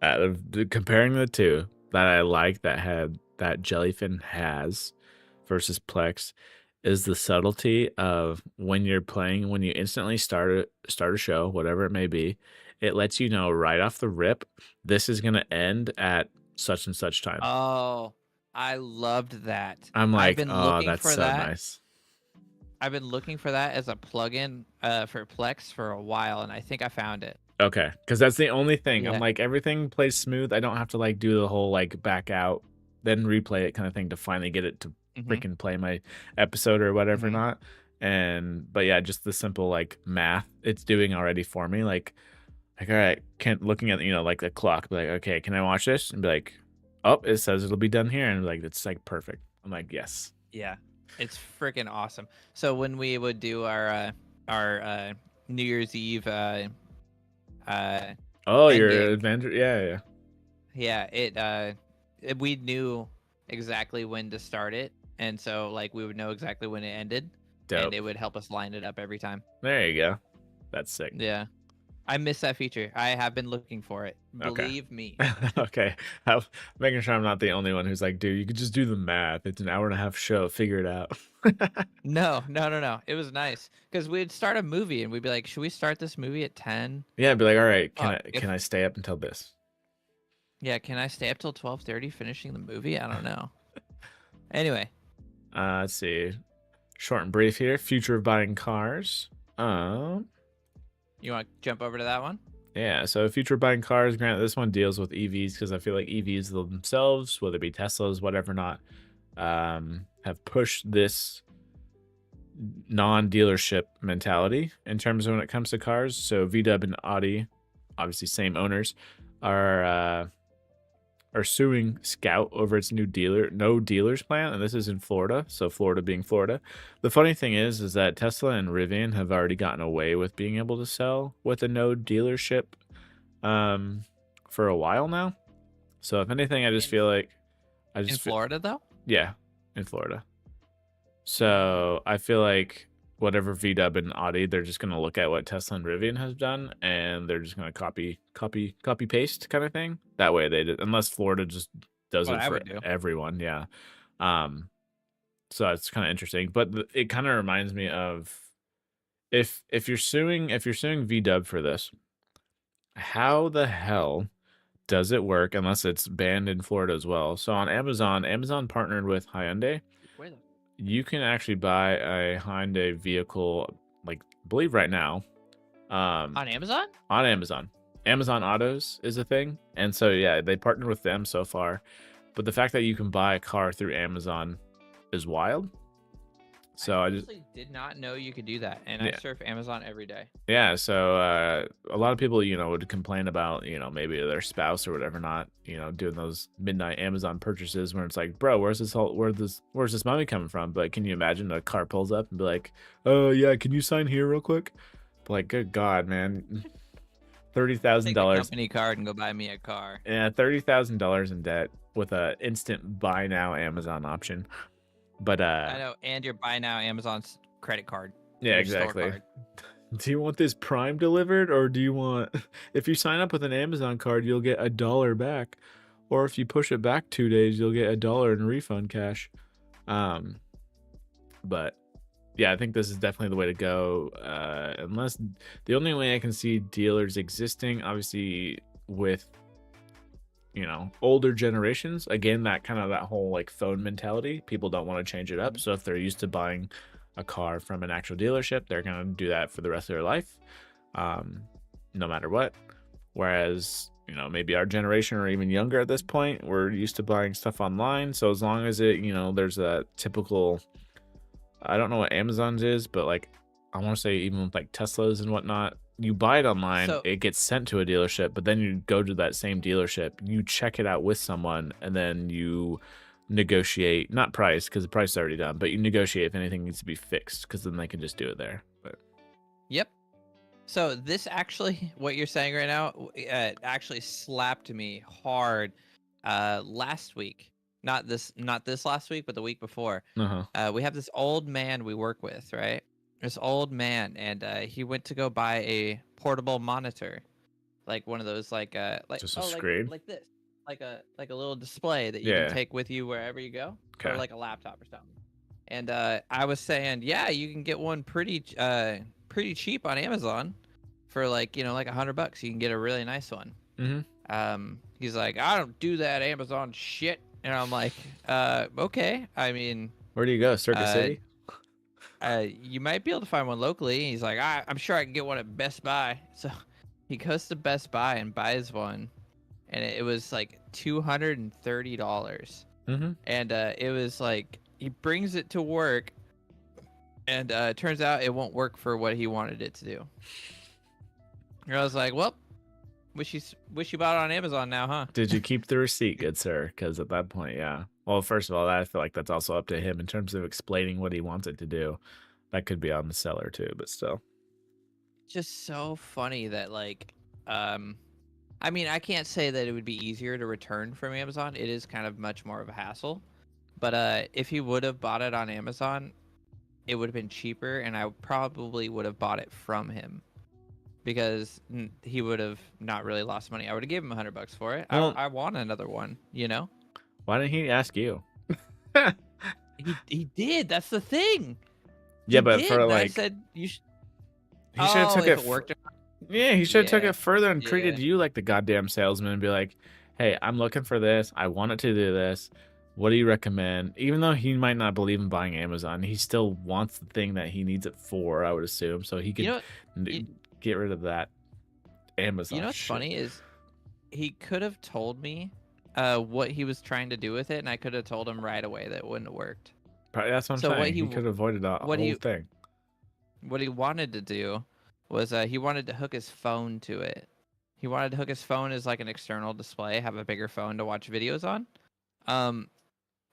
out of comparing the two that I like that Jellyfin has versus Plex is the subtlety of when you're playing, when you instantly start a show, whatever it may be, it lets you know right off the rip, this is gonna end at such and such time. Oh, I loved that. I'm like, oh, that's so nice. I've been looking for that as a plugin for Plex for a while, and I think I found it. Okay, because that's the only thing. I'm like, everything plays smooth. I don't have to like do the whole like back out, then replay it kind of thing to finally get it to freaking play my episode or whatever not. But yeah, just the simple like math it's doing already for me. Like all right, looking at like the clock, be like, okay, can I watch this? And be like, oh, it says it'll be done here, and like it's like perfect. I'm like, yes. Yeah, it's freaking awesome. So when we would do our New Year's Eve your adventure, yeah, we knew exactly when to start it, and so like we would know exactly when it ended. Dope. And it would help us line it up every time. There you go. That's sick. Yeah. I miss that feature. I have been looking for it. Believe me. Okay. I'm making sure I'm not the only one who's like, dude, you could just do the math. It's an hour-and-a-half show. Figure it out. No. It was nice. Because we'd start a movie and we'd be like, should we start this movie at 10? Yeah, I'd be like, all right, can I stay up until this? Yeah, can I stay up till 12:30 finishing the movie? I don't know. Anyway. Let's see. Short and brief here. Future of buying cars. You want to jump over to that one? Yeah, so future buying cars, granted, this one deals with EVs because I feel like EVs themselves, whether it be Teslas, whatever not, have pushed this non-dealership mentality in terms of when it comes to cars. So VW and Audi, obviously same owners, are suing Scout over its no dealers plan, and this is in Florida. So Florida being Florida. The funny thing is that Tesla and Rivian have already gotten away with being able to sell with a no dealership for a while now. So if anything, I just feel like in Florida though? Yeah, in Florida. So I feel like whatever VW and Audi, they're just gonna look at what Tesla and Rivian has done, and they're just gonna copy paste kind of thing. That way they did, unless Florida just does it for everyone. Yeah. So it's kind of interesting, but it kind of reminds me of if you're suing VW for this, how the hell does it work unless it's banned in Florida as well? So on Amazon partnered with Hyundai. You can actually buy a Hyundai vehicle, like I believe right now. On Amazon? On Amazon. Amazon Autos is a thing. And so, yeah, they partnered with them so far. But the fact that you can buy a car through Amazon is wild. So I did not know you could do that. And I surf Amazon every day. Yeah. So a lot of people, would complain about, maybe their spouse or whatever not, doing those midnight Amazon purchases where it's like, bro, where's this money coming from? But can you imagine a car pulls up and be like, oh, yeah, can you sign here real quick? But like, good God, man. $30,000 company card and go buy me a car. Yeah, $30,000 in debt with a instant buy now Amazon option. But I know, and your buy now Amazon's credit card. Yeah, exactly. Do you want this Prime delivered, or do you want, if you sign up with an Amazon card, you'll get $1 back, or if you push it back 2 days, you'll get $1 in refund cash. But yeah, I think this is definitely the way to go. Unless the only way I can see dealers existing, obviously with older generations, again, that whole like phone mentality, people don't want to change it up. So if they're used to buying a car from an actual dealership, they're going to do that for the rest of their life, no matter what. Whereas maybe our generation or even younger at this point, we're used to buying stuff online. So as long as it there's a typical, I don't know what Amazon's is, but like I want to say even with like Teslas and whatnot, you buy it online, it gets sent to a dealership, but then you go to that same dealership, you check it out with someone, and then you negotiate, not price, because the price is already done, but you negotiate if anything needs to be fixed, because then they can just do it there. But Yep. So this actually, what you're saying right now, actually slapped me hard last week. Not this last week, but the week before. We have this old man we work with, right? This old man, and he went to go buy a portable monitor, like one of those, just a screen. like this, like a little display that you can Yeah. take with you wherever you go, or Okay. like a laptop or something. And I was saying, yeah, you can get one pretty cheap on Amazon for like, like $100. You can get a really nice one. He's like, I don't do that Amazon shit, and I'm like, okay. I mean, where do you go? Circuit City? You might be able to find one locally. He's like, I'm sure I can get one at Best Buy. So he goes to Best Buy and buys one, and it was like $230. And it was like, he brings it to work, and it turns out it won't work for what he wanted it to do. And I was like, well, wish you bought it on Amazon now, huh? Did you keep the receipt, good sir? Because at that point, yeah. Well, first of all, I feel like that's also up to him in terms of explaining what he wants it to do. That could be on the seller too, but still. Just so funny that like, I mean, I can't say that it would be easier to return from Amazon. It is kind of much more of a hassle. But if he would have bought it on Amazon, it would have been cheaper, and I probably would have bought it from him, because he would have not really lost money. I would have given him $100 for it. Well, I want another one, Why didn't he ask you? He did. That's the thing. Yeah, but for like, I said you should. He should have took it. Worked. Yeah, he should have took it further and treated you like the goddamn salesman and be like, "Hey, I'm looking for this. I want it to do this. What do you recommend?" Even though he might not believe in buying Amazon, he still wants the thing that he needs it for, I would assume, so he could get rid of that Amazon. You know what's funny is he could have told me what he was trying to do with it, and I could have told him right away that it wouldn't have worked. Probably, that's what I'm saying. He could have avoided the whole thing. What he wanted to do was he wanted to hook his phone to it. He wanted to hook his phone as like an external display, have a bigger phone to watch videos on.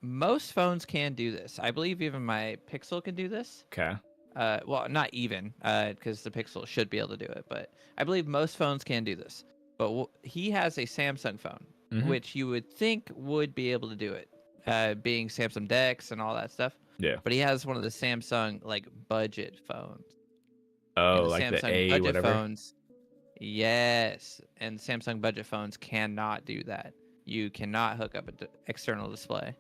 Most phones can do this. I believe even my Pixel can do this. Okay. Well, not even, because the Pixel should be able to do it, but I believe most phones can do this. But he has a Samsung phone, which you would think would be able to do it, being Samsung Dex and all that stuff. Yeah. But he has one of the Samsung like budget phones. Oh, like Samsung the A budget whatever. Phones. Yes, and Samsung budget phones cannot do that. You cannot hook up an external display.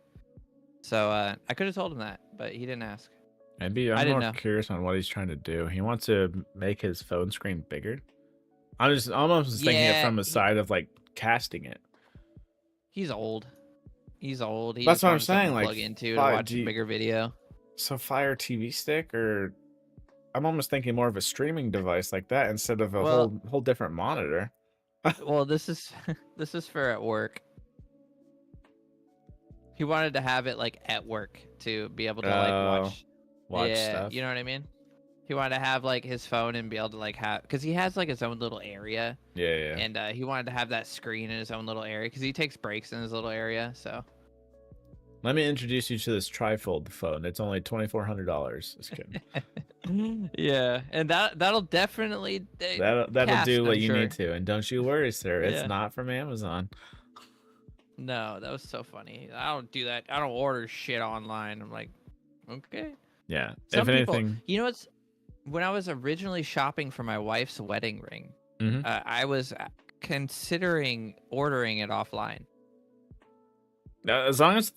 So I could have told him that, but he didn't ask. Maybe I'm more curious on what he's trying to do. He wants to make his phone screen bigger. I'm just almost thinking it from the side of like casting it. He's old. He's old. He That's what I'm saying. Like plug into to watch a bigger video. So Fire TV stick, or I'm almost thinking more of a streaming device like that instead of a whole different monitor. Well, this is for at work. He wanted to have it like at work to be able to like watch stuff. You know what I mean? He wanted to have like his phone and be able to like have, because he has like his own little area. Yeah. And he wanted to have that screen in his own little area because he takes breaks in his little area. So let me introduce you to this trifold phone. It's only $2,400. Just kidding. Yeah, and that'll definitely that'll do what you need to. And don't you worry, sir. It's not from Amazon. No, that was so funny. I don't do that. I don't order shit online. I'm like, okay. Yeah. Some people, you know what's, when I was originally shopping for my wife's wedding ring, I was considering ordering it offline. As long as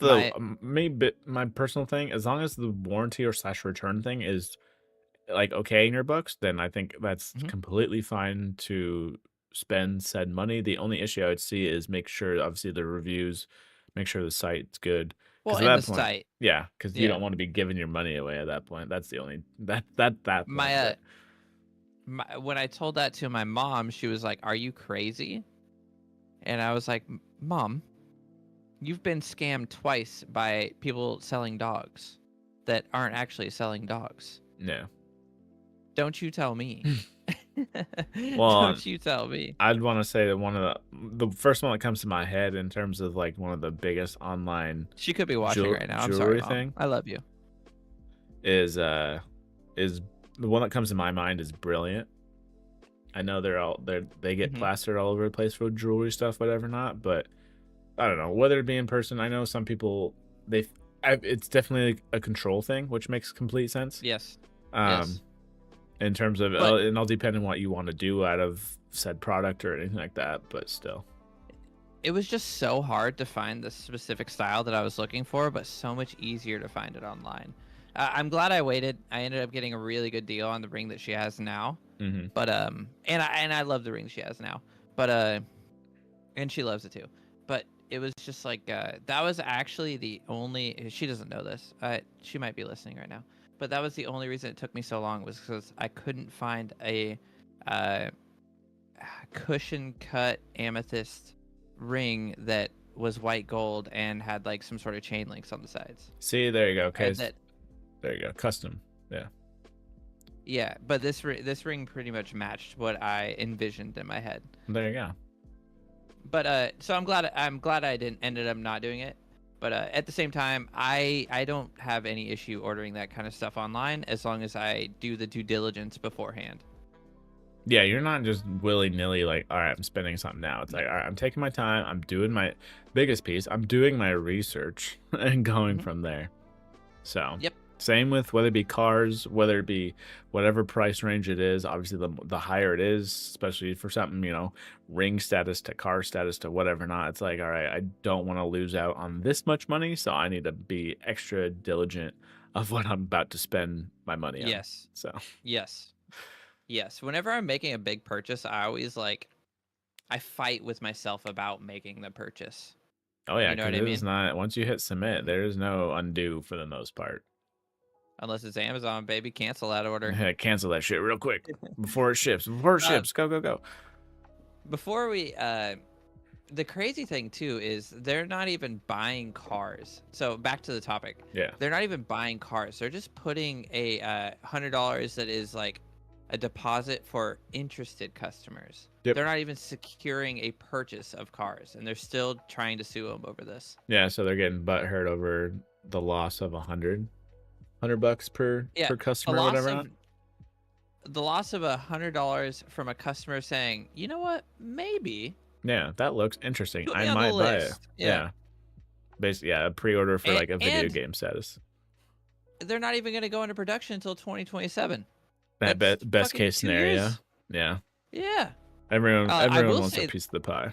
my personal thing, as long as the warranty or / return thing is like okay in your books, then I think that's completely fine to spend said money. The only issue I would see is make sure, obviously, the reviews, make sure the site's good. Well, and the site. Yeah, because you don't want to be giving your money away at that point. That's the only that. When I told that to my mom, she was like, "Are you crazy?" And I was like, "Mom, you've been scammed twice by people selling dogs that aren't actually selling dogs. No. Don't you tell me." Well, Don't you tell me. I'd want to say that one of the first one that comes to my head in terms of like one of the biggest online She could be watching right now. I'm sorry, jewelry Mom. thing I love you. is the one that comes to my mind is Brilliant. I know they get plastered all over the place for jewelry stuff, whatever not, but I don't know whether it be in person. I know some people it's definitely a control thing, which makes complete sense. Yes. Yes. In terms of, and I'll depend on what you want to do out of said product or anything like that, but still. It was just so hard to find the specific style that I was looking for, but so much easier to find it online. I'm glad I waited. I ended up getting a really good deal on the ring that she has now. But and I love the ring she has now. But and she loves it too. But it was just like that was actually the only. She doesn't know this. She might be listening right now. But that was the only reason it took me so long, was because I couldn't find a cushion cut amethyst ring that was white gold and had like some sort of chain links on the sides. See, there you go. Okay, there you go. Custom. Yeah. Yeah, but this ring pretty much matched what I envisioned in my head. There you go. But so I'm glad I ended up not doing it. But at the same time, I don't have any issue ordering that kind of stuff online as long as I do the due diligence beforehand. Yeah, you're not just willy-nilly like, all right, I'm spending something now. It's like, all right, I'm taking my time. I'm doing my biggest piece. I'm doing my research and going from there. So, yep. Same with whether it be cars, whether it be whatever price range it is. Obviously, the higher it is, especially for something, ring status to car status to whatever not. It's like, all right, I don't want to lose out on this much money, so I need to be extra diligent of what I'm about to spend my money on. Yes. So. Yes. Whenever I'm making a big purchase, I always I fight with myself about making the purchase. Oh yeah, because it is not. Once you hit submit, there is no undo for the most part. Unless it's Amazon, baby, cancel that order. Cancel that shit real quick before it ships. Go. Before we, the crazy thing too is they're not even buying cars. So back to the topic. Yeah. They're not even buying cars. They're just putting a $100 that is like a deposit for interested customers. Yep. They're not even securing a purchase of cars, and they're still trying to sue them over this. Yeah, so they're getting butthurt over the loss of $100 per customer or whatever. The loss of $100 from a customer saying, you know what, maybe. Yeah, that looks interesting. I might buy it. Yeah. Basically, yeah, a pre-order for like a video game status. They're not even going to go into production until 2027. That best case scenario. Yeah. Yeah. Everyone wants a piece of the pie.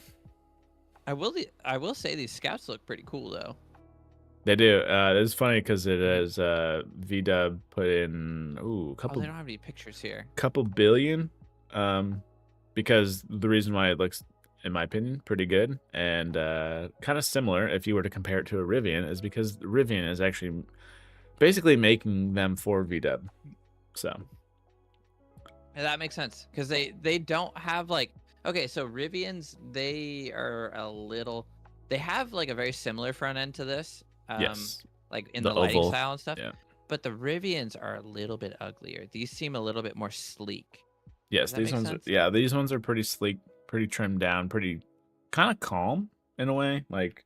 I will say these scouts look pretty cool though. They do. It's funny because it is VW put in a couple. They don't have any pictures here. Couple billion, because the reason why it looks, in my opinion, pretty good and kind of similar if you were to compare it to a Rivian is because Rivian is actually basically making them for VW. So. And that makes sense because they don't have like, okay, so Rivians, they are they have like a very similar front end to this. Yes. Like in the lighting oval style and stuff. Yeah. But the Rivians are a little bit uglier. These seem a little bit more sleek. Yes, these ones these ones are pretty sleek, pretty trimmed down, pretty kind of calm in a way. Like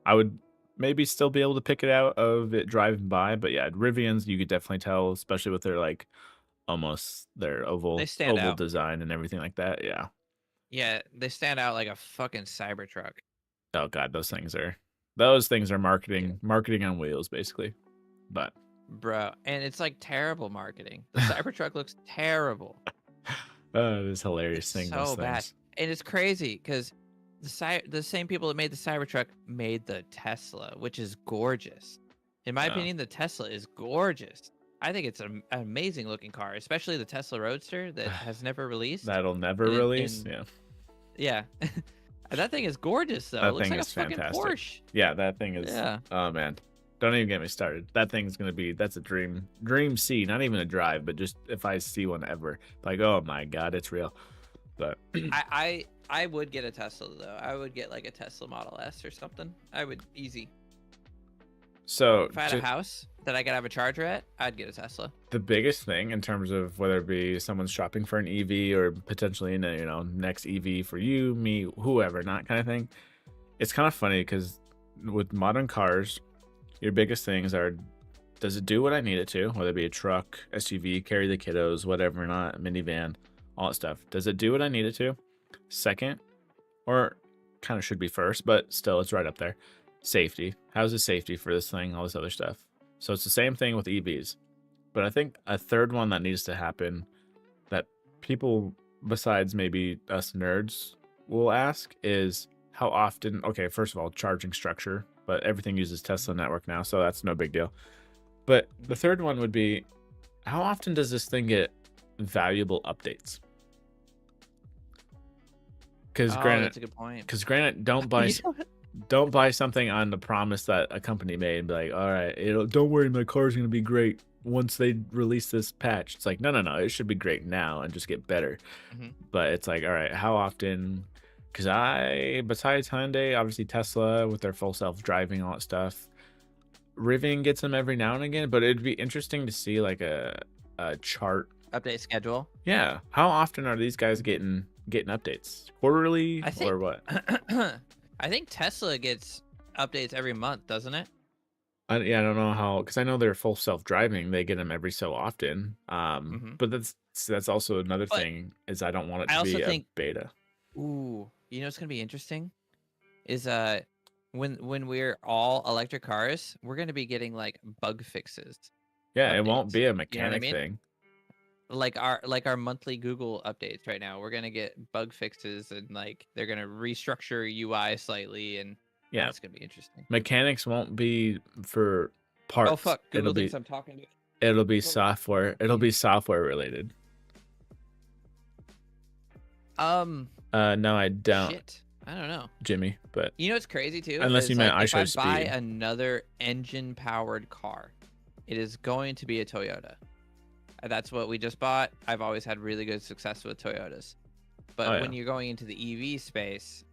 I would maybe still be able to pick it out of it driving by, but yeah, Rivians you could definitely tell, especially with their like almost their oval design and everything like that. Yeah, they stand out like a fucking Cybertruck. Oh god, those things are marketing on wheels basically. But bro, and it's like terrible marketing. The Cybertruck looks terrible. It is hilarious seeing those so bad. things. And it's crazy because the same people that made the Cybertruck made the Tesla, which is gorgeous. In my opinion, the Tesla is gorgeous. I think it's an amazing looking car, especially the Tesla Roadster that has never released. That'll never release. Yeah. That thing is gorgeous though. That it looks thing like is a fucking fantastic. Porsche. Yeah, that thing is. Yeah. Oh man, don't even get me started. That thing's gonna be. That's a dream see. Not even a drive, but just if I see one ever, like, oh my god, it's real. But I would get a Tesla though. I would get like a Tesla Model S or something. I would easy. So if I had a house that I could have a charger at, I'd get a Tesla. The biggest thing in terms of whether it be someone's shopping for an EV or potentially in a next EV for you, me, whoever, not kind of thing. It's kind of funny because with modern cars, your biggest things are, does it do what I need it to? Whether it be a truck, SUV, carry the kiddos, whatever, not minivan, all that stuff. Does it do what I need it to? Second, or kind of should be first, but still it's right up there. Safety. How's the safety for this thing? All this other stuff. So it's the same thing with EVs. But I think a third one that needs to happen that people besides maybe us nerds will ask is how often, okay, first of all, charging structure, but everything uses Tesla network now, so that's no big deal. But the third one would be, how often does this thing get valuable updates? Because that's a good point. Because granted, don't buy something on the promise that a company made and be like, all right, don't worry, my car's gonna be great once they release this patch. It's like, no, it should be great now and just get better. But it's like, all right, how often? Because besides Hyundai, obviously Tesla with their full self-driving, all that stuff, Rivian gets them every now and again, but it'd be interesting to see like a chart update schedule. Yeah, how often are these guys getting updates? Quarterly or what? I think Tesla gets updates every month, doesn't it? I don't know how, because I know they're full self-driving. They get them every so often. But that's also another thing is I don't want it to be a beta. Ooh, you know what's gonna be interesting is when we're all electric cars, we're gonna be getting like bug fixes. Yeah, it won't be a mechanic thing. Like our monthly Google updates right now, we're gonna get bug fixes and like they're gonna restructure UI slightly, and yeah, it's gonna be interesting. Mechanics won't be for parts. Oh fuck! Google thinks I'm talking to. It'll be software. It'll be software related. No, I don't. Shit. I don't know, Jimmy, but you know what's crazy too? Unless you meant if I buy speed. another engine-powered car, it is going to be a Toyota. That's what we just bought. I've always had really good success with Toyotas. But when you're going into the EV space,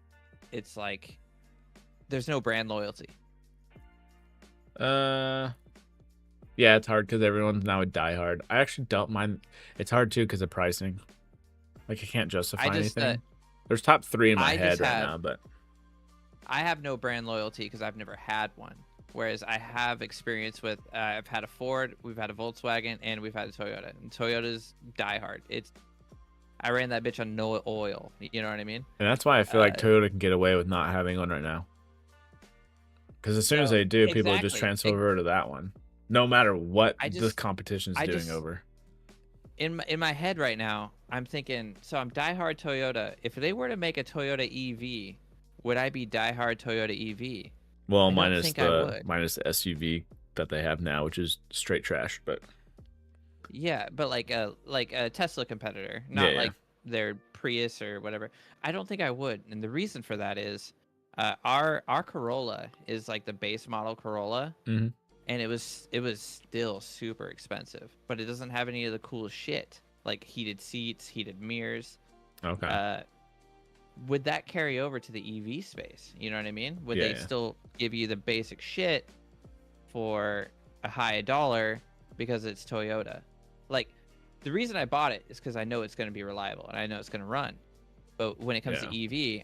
it's like there's no brand loyalty. Yeah, it's hard because everyone's now a diehard. I actually don't mind. It's hard too because of pricing. Like I can't justify anything. There's top 3 in my head right now, but I have no brand loyalty because I've never had one. Whereas I have experience with, I've had a Ford, we've had a Volkswagen, and we've had a Toyota. And Toyota's diehard. I ran that bitch on no oil. You know what I mean? And that's why I feel like Toyota can get away with not having one right now. Because as soon as they do, people will just transfer over to that one, no matter what the competition's doing over. In my head right now, I'm thinking, so I'm diehard Toyota. If they were to make a Toyota EV, would I be diehard Toyota EV? Well, minus the SUV that they have now, which is straight trash. But yeah, but like a Tesla competitor, not like their Prius or whatever. I don't think I would, and the reason for that is our Corolla is like the base model Corolla, and it was still super expensive, but it doesn't have any of the cool shit like heated seats, heated mirrors. Okay. Would that carry over to the EV space? You know what I mean? Would they still give you the basic shit for a high dollar because it's Toyota? Like, the reason I bought it is because I know it's going to be reliable and I know it's going to run. But when it comes to EV,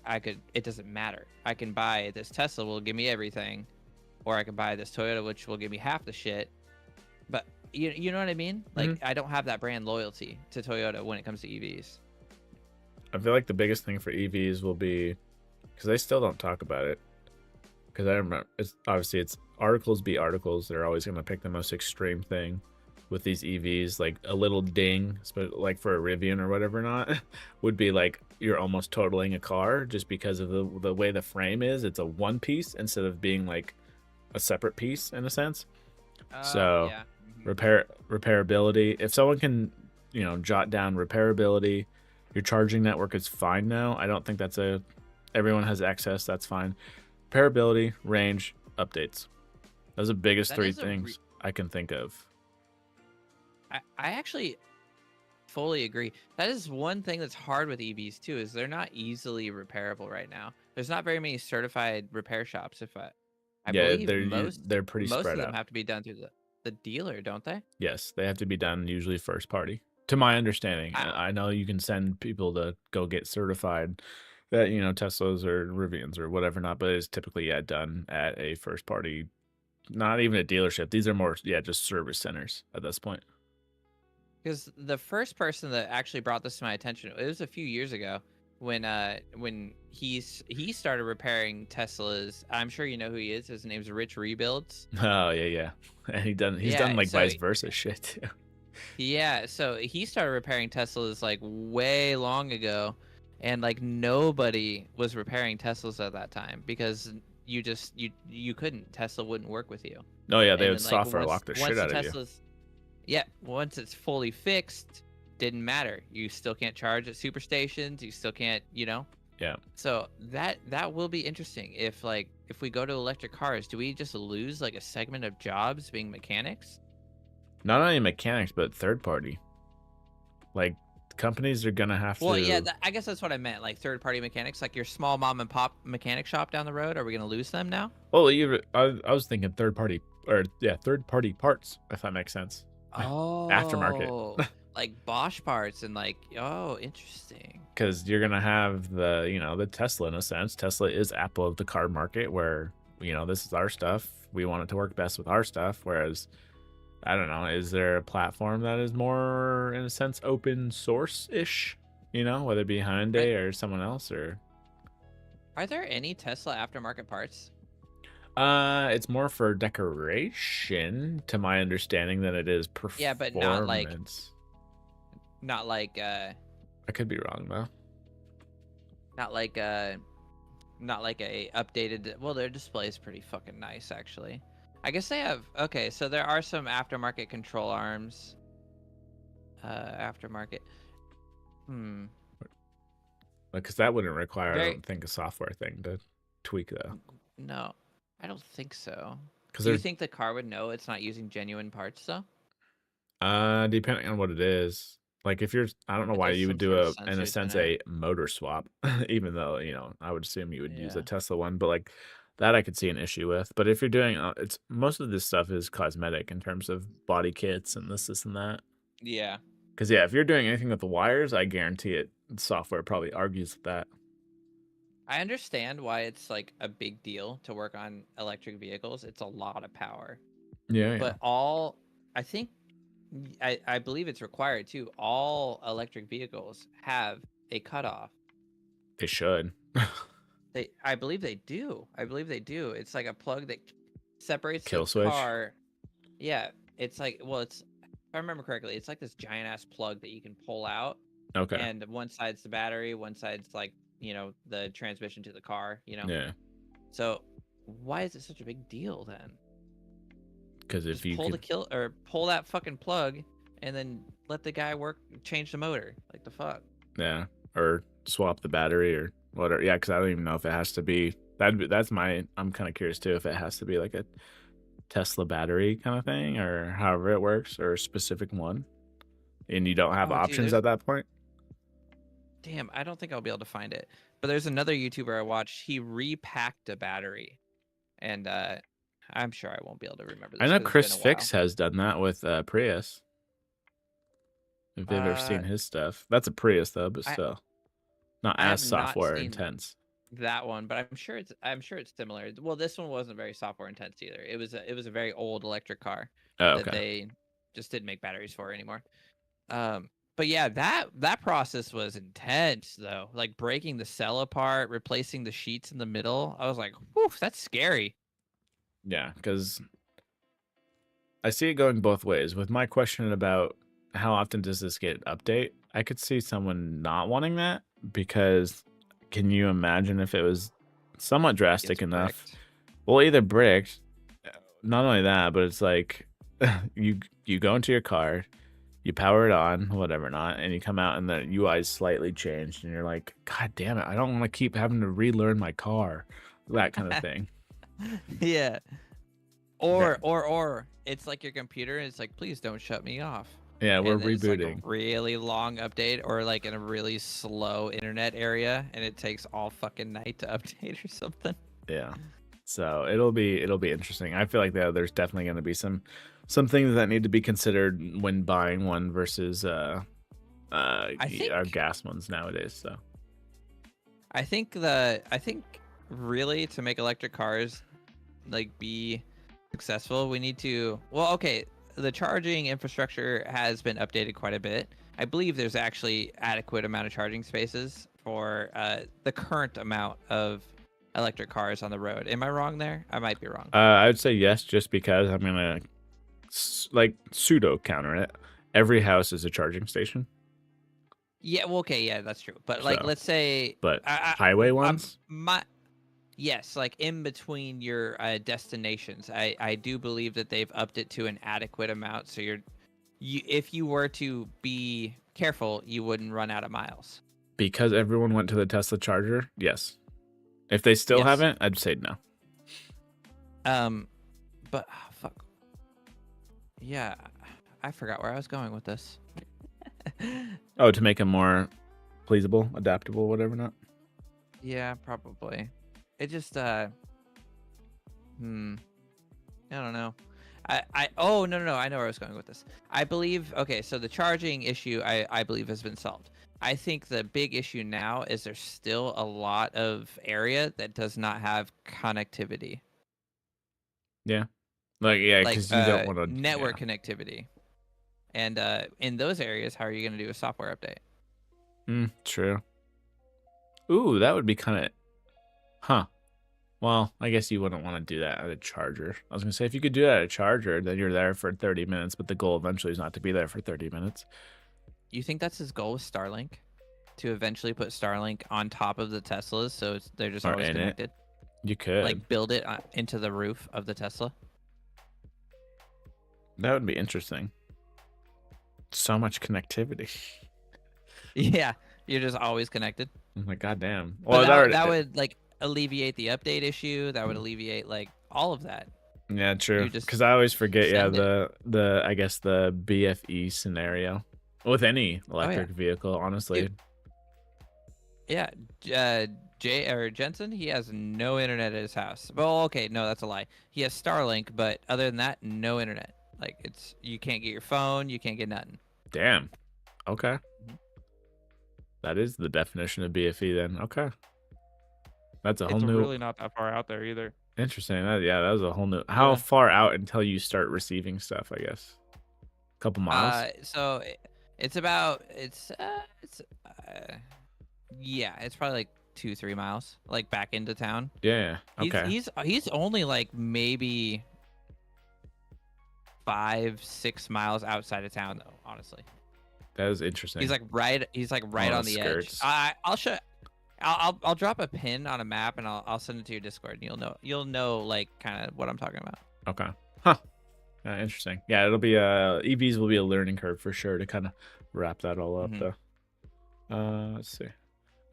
it doesn't matter. I can buy this Tesla will give me everything, or I can buy this Toyota which will give me half the shit. But you know what I mean? Like, I don't have that brand loyalty to Toyota when it comes to EVs. I feel like the biggest thing for EVs will be, because they still don't talk about it, because I remember it's articles be articles. They're always going to pick the most extreme thing with these EVs. Like a little ding, like for a Rivian or whatever not, would be like you're almost totaling a car just because of the way the frame is. It's a one piece instead of being like a separate piece in a sense. Repairability. If someone can, jot down repairability. Your charging network is fine now. I don't think that's everyone has access. That's fine. Repairability, range, updates. Those are the biggest 3 things I can think of. I actually fully agree. That is one thing that's hard with EVs too, is they're not easily repairable right now. There's not very many certified repair shops. I believe they're pretty most spread of them out. have to be done through the dealer, don't they? Yes, they have to be done usually first party. To my understanding, I, I know you can send people to go get certified that Teslas or Rivians or whatever not, but it's typically done at a first party, not even a dealership. These are more just service centers at this point. Because the first person that actually brought this to my attention, it was a few years ago when he started repairing Teslas. I'm sure you know who he is. His name's Rich Rebuilds. Oh yeah, and he's done Yeah, like so vice versa shit too. yeah, so he started repairing Teslas like way long ago, and like nobody was repairing Teslas at that time because you couldn't. Tesla wouldn't work with you. Oh yeah, they And would then like software lock the shit once the out of you. Teslas, yeah, once it's fully fixed, didn't matter. You still can't charge at super stations. You still can't, Yeah. So that will be interesting if we go to electric cars, do we just lose like a segment of jobs being mechanics? Not only mechanics, but third party. Like companies are gonna have Well, yeah, to. I guess that's what I meant. Like third party mechanics, like your small mom and pop mechanic shop down the road. Are we gonna lose them now? Well, I was thinking third party third party parts, if that makes sense. Aftermarket. Oh, like Bosch parts and oh, interesting. Because you're gonna have the Tesla in a sense. Tesla is Apple of the car market, where this is our stuff. We want it to work best with our stuff. Whereas, I don't know, is there a platform that is more, in a sense, open source ish? Whether it be Are, Hyundai or someone else, or are there any Tesla aftermarket parts? it's more for decoration, to my understanding, than it is Yeah, but performance. not like I could be wrong though. not like not like a updated. Well, their display is pretty fucking nice, actually. I guess they have. Okay, so there are some aftermarket control arms. Aftermarket. Because that wouldn't require, I Very. don't think, a software thing to tweak though. No, I don't think so. Because Do you there's think the car would know it's not using genuine parts though? depending on what it is. Like if you're, I don't know If why there's you would some do sort of in a sensors in sense, it. a motor swap, even though I would assume you would use a Yeah. Tesla one, but like that I could see an issue with. But if you're doing, it's most of this stuff is cosmetic in terms of body kits and this and that. Yeah. Because if you're doing anything with the wires, I guarantee it. Software probably argues with that. I understand why it's like a big deal to work on electric vehicles. It's a lot of power. Yeah, yeah, But I think I believe it's required too. All electric vehicles have a cutoff. they should. I believe they do. I believe they do. It's like a plug that separates the Kill switch. car. Yeah, it's like, well, it's, if I remember correctly, it's like this giant ass plug that you can pull out, Okay. and one side's the battery, one side's like, the transmission to the car. Yeah. So why is it such a big deal then? Because if Just you could, pull that fucking plug, and then let the guy change the motor. Like the fuck. yeah, or swap the battery or whatever. Yeah, because I don't even know if it has to be. I'm kind of curious too if it has to be like a Tesla battery kind of thing, or however it works, or a specific one, and you don't have Oh, dude, options at that point. damn, I don't think I'll be able to find it. But there's another YouTuber I watched. He repacked a battery, and I'm sure I won't be able to remember I this know because it's Chris been a while. Fix has done that with Prius. If you've ever seen his stuff, that's a Prius though, but still not I as have not software seen intense. that one, but I'm sure it's similar. Well, this one wasn't very software intense either. It was a very old electric car Oh, that okay. they just didn't make batteries for anymore. But yeah, that process was intense though. Like breaking the cell apart, replacing the sheets in the middle. I was like, whew, that's scary. Yeah, because I see it going both ways. With my question about how often does this get update, I could see someone not wanting that because can you imagine if it was somewhat drastic Gets enough? bricked. Well, either bricked, not only that, but it's like you go into your car, you power it on, whatever not, and you come out and the UI is slightly changed, and you're like, God damn it, I don't want to keep having to relearn my car, that kind of thing. Yeah. Or it's like your computer and it's like, please don't shut me off. Yeah, we're and then rebooting. It's like a really long update, or like in a really slow internet area, and it takes all fucking night to update or something. Yeah. So it'll be interesting. I feel like there's definitely going to be some things that need to be considered when buying one versus I our think gas ones nowadays. So I think really to make electric cars like be successful, we need to okay, the charging infrastructure has been updated quite a bit. I believe there's actually adequate amount of charging spaces for the current amount of electric cars on the road. Am I wrong there? I might be wrong. I would say yes, just because I'm gonna like pseudo counter it. Every house is a charging station. Yeah, well, okay, yeah, that's true. But like, So, let's say, but highway ones, yes, like in between your destinations, I do believe that they've upped it to an adequate amount, so if you were to be careful, you wouldn't run out of miles. because everyone went to the Tesla charger. Yes. If they still Yes. haven't, I'd say no. But fuck. Yeah, I forgot where I was going with this. Oh, to make them more pleasable, adaptable, whatever not. Yeah, probably. It just I don't know. Oh no, I know where I was going with this. I believe okay, so the charging issue I believe has been solved. I think the big issue now is there's still a lot of area that does not have connectivity. Yeah. Like yeah, Like because you don't want to. network connectivity. And in those areas, how are you going to do a software update? True. Ooh, that would be kind of, huh? Well, I guess you wouldn't want to do that at a charger. I was gonna say if you could do that at a charger, then you're there for 30 minutes. But the goal eventually is not to be there for 30 minutes. You think that's his goal with Starlink? To eventually put Starlink on top of the Teslas, so they're just Or always in connected. You could. Like build it into the roof of the Tesla. That would be interesting. So much connectivity. Yeah, you're just always connected. I'm like, goddamn. Well, that would like alleviate the update issue. That would alleviate like all of that. Yeah, true. Because I always forget. Yeah, send it. the I guess the BFE scenario with any electric yeah. vehicle, honestly. Yeah, Jensen, he has no internet at his house. Well, okay, no, that's a lie. He has Starlink, but other than that, no internet. Like you can't get your phone, you can't get nothing. Damn. Okay. That is the definition of BFE then. Okay. That's a whole new. It's really not that far out there either. Interesting. Yeah, that was a whole new. How far out until you start receiving stuff? I guess. A couple miles. So it's about yeah, it's probably like 2-3 miles, like back into town. Yeah. Okay. He's only like maybe 5-6 miles outside of town though. Honestly. That is interesting. He's like right on the edge. I'll show. I'll drop a pin on a map and I'll send it to your Discord and you'll know like kind of what I'm talking about. Okay. Huh. Interesting. Yeah, it'll be EVs will be a learning curve for sure to kind of wrap that all up though. Let's see.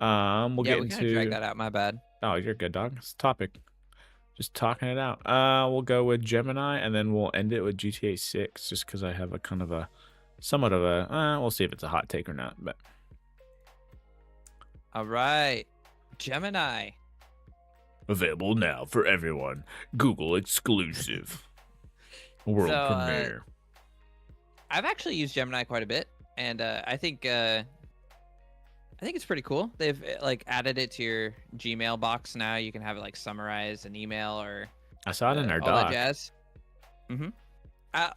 We'll get into. Drag that out. My bad. Oh, you're good, dog. It's a topic. Just talking it out. We'll go with Gemini and then we'll end it with GTA 6, just because I have a kind of a somewhat of a. We'll see if it's a hot take or not, but. All right, Gemini. Available now for everyone. Google exclusive. World premiere. I've actually used Gemini quite a bit, and I think it's pretty cool. They've like added it to your Gmail box now. You can have it like summarize an email or. I saw it in our doc. All that jazz.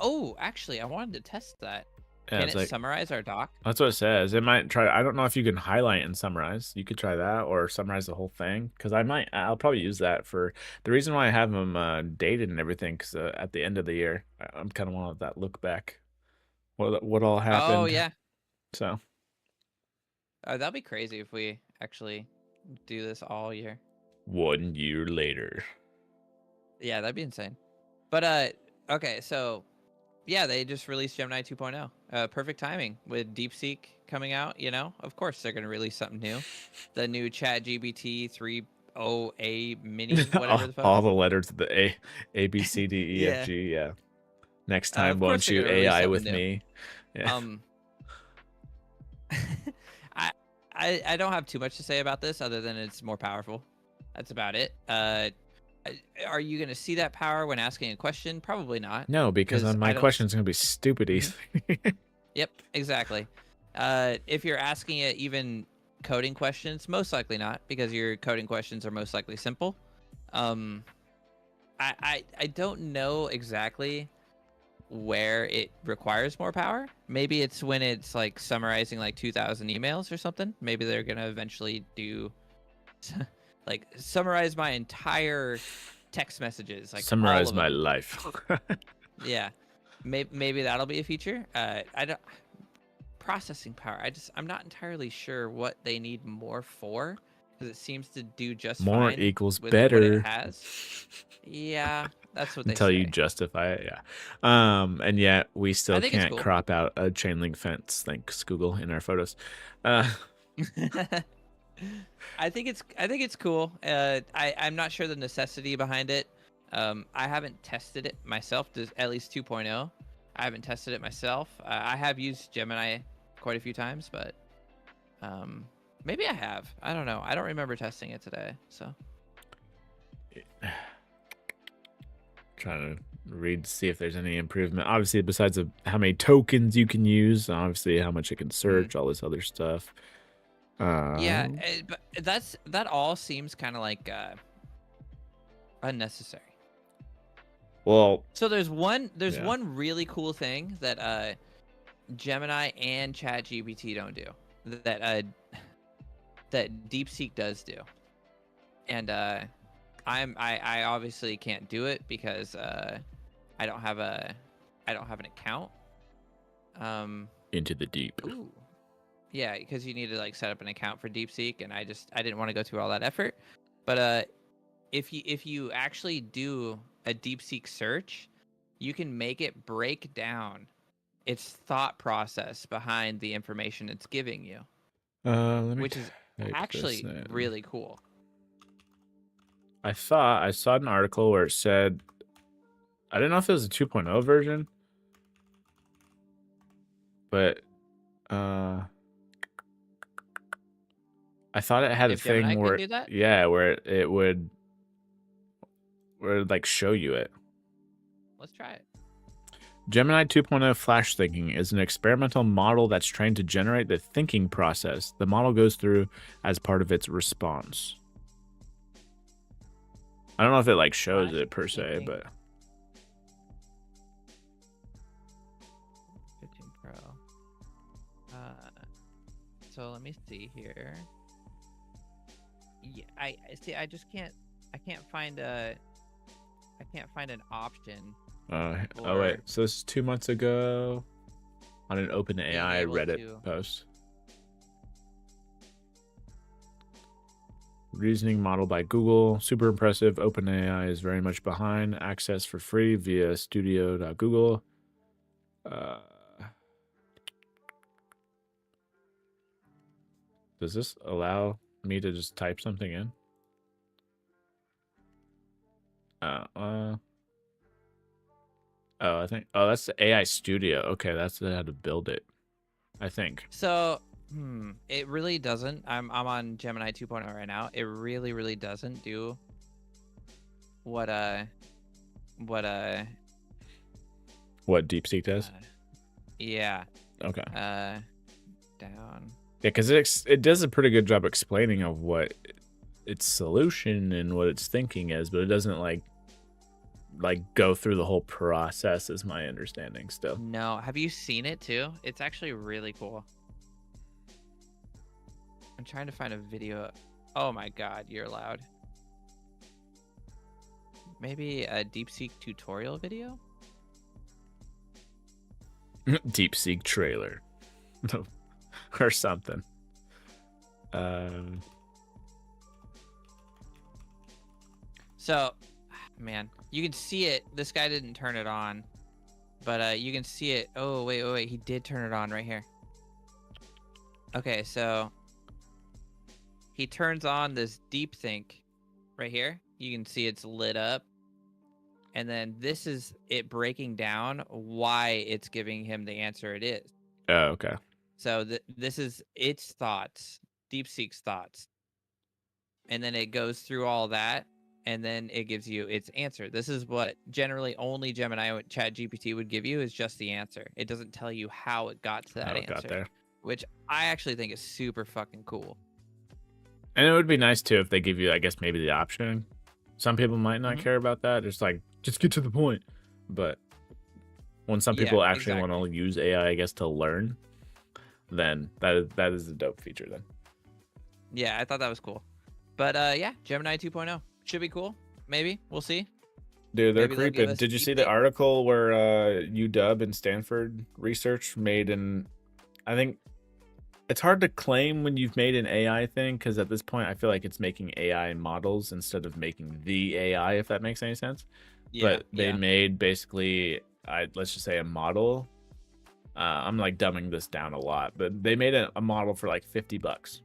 Oh, actually, I wanted to test that. Yeah, can it summarize our doc? That's what it says. It might try. I don't know if you can highlight and summarize. You could try that or summarize the whole thing. Because I'll probably use that for the reason why I have them dated and everything. Because at the end of the year, I'm kind of want that look back. What all happened? Oh yeah. So. That'd be crazy if we actually do this all year. 1 year later. Yeah, that'd be insane. But okay, so. Yeah, they just released Gemini 2.0. Perfect timing with DeepSeek coming out. Of course they're going to release something new. The new ChatGPT 3.0A mini, whatever the fuck. All the letters of the A B C D E F G. Yeah. Next time, won't you AI with me? Yeah. I don't have too much to say about this other than it's more powerful. That's about it. Are you going to see that power when asking a question? Probably not. No, because my question's going to be stupid easy. Yep, exactly. If you're asking it even coding questions, most likely not, because your coding questions are most likely simple. I don't know exactly where it requires more power. Maybe it's when it's like summarizing like 2,000 emails or something. Maybe they're gonna eventually do like summarize my entire text messages, like summarize all of my them. life. Yeah, maybe that'll be a feature. I don't processing power. I'm not entirely sure what they need more for, because it seems to do just More fine equals with what it better. has. Yeah, that's what they Until you say. justify it, yeah. And yet we still I think it's can't cool. crop out a chain link fence, thanks Google, in our photos. I think it's cool. I'm not sure the necessity behind it. I haven't tested it myself, at least 2.0. I haven't tested it myself. I have used Gemini quite a few times, but maybe I have. I don't know. I don't remember testing it today. So trying to read to see if there's any improvement. Obviously, besides how many tokens you can use, obviously how much it can search, all this other stuff. Yeah, but that all seems kind of like unnecessary. Well, so there's one really cool thing that Gemini and ChatGPT don't do that DeepSeek does do, and I obviously can't do it because I don't have an account. Into the deep. Ooh. Yeah, because you need to like set up an account for DeepSeek, and I didn't want to go through all that effort. But if you actually do a DeepSeek search, you can make it break down its thought process behind the information it's giving you, which is actually really cool. I thought I saw an article where it said, I didn't know if it was a 2.0 version, but I thought it had a thing Gemini where, could do that? yeah, where it would like show you it. Let's try it. Gemini 2.0 flash thinking is an experimental model that's trained to generate the thinking process the model goes through as part of its response. I don't know if it like shows flash it per se, but 15 Pro. So let me see here. Yeah, I see. I can't find an option. oh wait, so this is 2 months ago on an OpenAI Reddit post. Reasoning model by Google, super impressive. OpenAI is very much behind. Access for free via studio.google. Does this allow me to just type something in? Oh, I think. Oh, that's the AI Studio. Okay, that's how to build it, I think. So, it really doesn't. I'm on Gemini 2.0 right now. It really doesn't do what DeepSeek does. Yeah. Okay. Down. Yeah, because it does a pretty good job explaining of what its solution and what its thinking is, but it doesn't like go through the whole process, is my understanding still. No, have you seen it too? It's actually really cool. I'm trying to find a video. Oh my god, you're loud. Maybe a DeepSeek tutorial video? DeepSeek trailer. Or something. So, man, you can see it. This guy didn't turn it on, but you can see it. Oh, wait. He did turn it on right here. Okay, so he turns on this deep think right here. You can see it's lit up. And then this is it breaking down why it's giving him the answer it is. Oh, okay. So this is its thoughts, DeepSeek's thoughts. And then it goes through all that and then it gives you its answer. This is what generally only Gemini or ChatGPT would give you, is just the answer. It doesn't tell you how it got to that How it got answer, there. which I actually think is super fucking cool. And it would be nice too if they give you, I guess, maybe the option. Some people might not care about that. It's like, just get to the point. But when some people actually want to use AI, I guess, to learn, then that is a dope feature then. Yeah, I thought that was cool. But yeah, Gemini 2.0 should be cool. Maybe we'll see. Dude, they're creeping. Did you see the article where UW and Stanford research made an? I think it's hard to claim when you've made an AI thing, because at this point I feel like it's making AI models instead of making the AI, if that makes any sense. Yeah, but they made basically, let's just say, a model. I'm like dumbing this down a lot, but they made a model for like $50.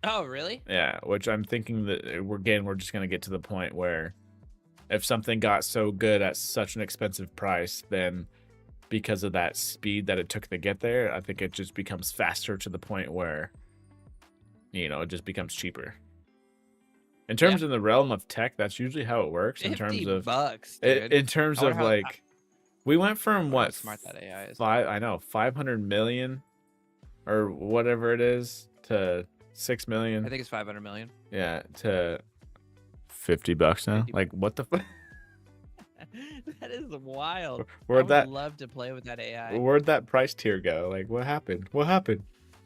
Oh, really? Yeah, which I'm thinking that we're just gonna get to the point where if something got so good at such an expensive price, then because of that speed that it took to get there, I think it just becomes faster to the point where, you know, it just becomes cheaper. In terms of the realm of tech, that's usually how it works. In terms of $50, dude. In terms of like, we went from what, smart that AI is. 500 million or whatever it is to 6 million. I think it's 500 million. Yeah, to $50 now. Like, what the fuck? That is wild. I would love to play with that AI. Where'd that price tier go? Like, what happened? What happened?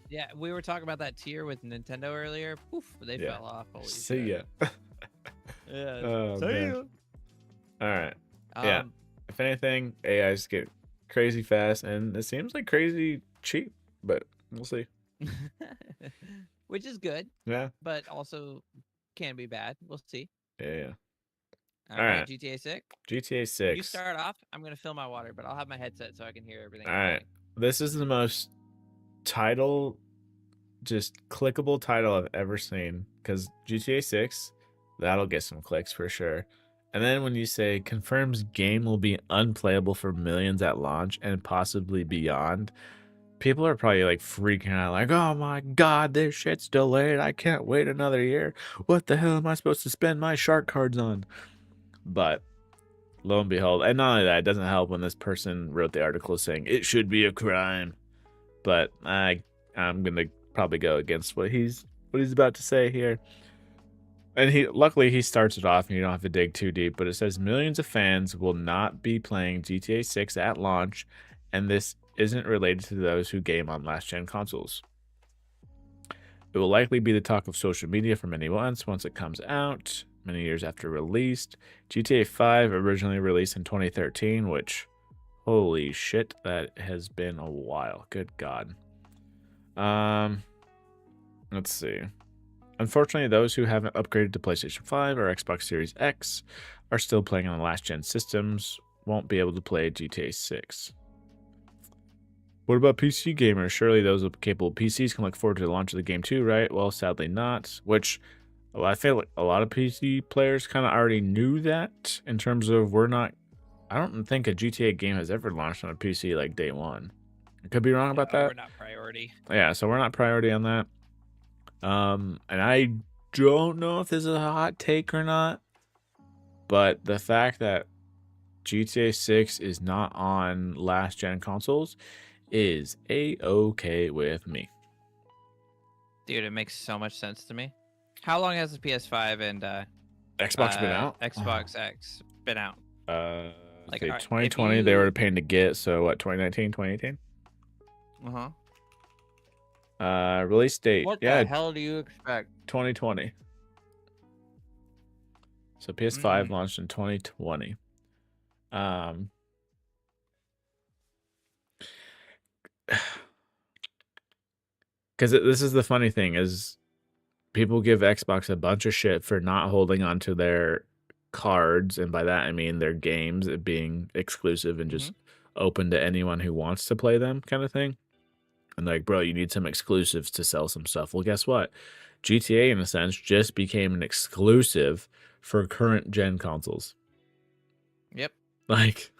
Yeah, we were talking about that tier with Nintendo earlier. Poof, they fell off. Holy See shit. ya. Yeah. Oh, see man. ya. All right. Yeah. If anything, AIs get crazy fast, and it seems like crazy cheap, but we'll see. Which is good. Yeah. But also can be bad. We'll see. Yeah. All right. GTA 6. GTA 6. You start off. I'm gonna fill my water, but I'll have my headset so I can hear everything. All right. This is the most just clickable title I've ever seen, because GTA 6, that'll get some clicks for sure. And then when you say confirms game will be unplayable for millions at launch and possibly beyond, people are probably like freaking out, like, oh my god, this shit's delayed. I can't wait another year. What the hell am I supposed to spend my shark cards on? But lo and behold, and not only that, it doesn't help when this person wrote the article saying it should be a crime. But I'm gonna probably go against what he's about to say here. And luckily he starts it off and you don't have to dig too deep, but it says millions of fans will not be playing GTA 6 at launch, and this isn't related to those who game on last-gen consoles. It will likely be the talk of social media for many months once it comes out, many years after release. GTA 5 originally released in 2013, which, holy shit, that has been a while. Good God. Let's see. Unfortunately, those who haven't upgraded to PlayStation 5 or Xbox Series X are still playing on the last-gen systems, won't be able to play GTA 6. What about PC gamers? Surely those with capable PCs can look forward to the launch of the game too, right? Well, sadly not, which I feel like a lot of PC players kind of already knew that, in terms of I don't think a GTA game has ever launched on a PC like day one. I could be wrong about that. We're not priority. Yeah, so we're not priority on that. And I don't know if this is a hot take or not, but the fact that GTA 6 is not on last-gen consoles is a-okay with me. Dude, it makes so much sense to me. How long has the PS5 and Xbox been out? Xbox X been out? Like 2020, they were a pain to get, so what, 2019, 2018? Uh-huh. Release date. What the hell do you expect? 2020. So PS5 launched in 2020. Because this is the funny thing, is people give Xbox a bunch of shit for not holding onto their cards, and by that I mean their games being exclusive and just open to anyone who wants to play them, kind of thing. And like, bro, you need some exclusives to sell some stuff. Well, guess what? GTA, in a sense, just became an exclusive for current gen consoles. Yep. Like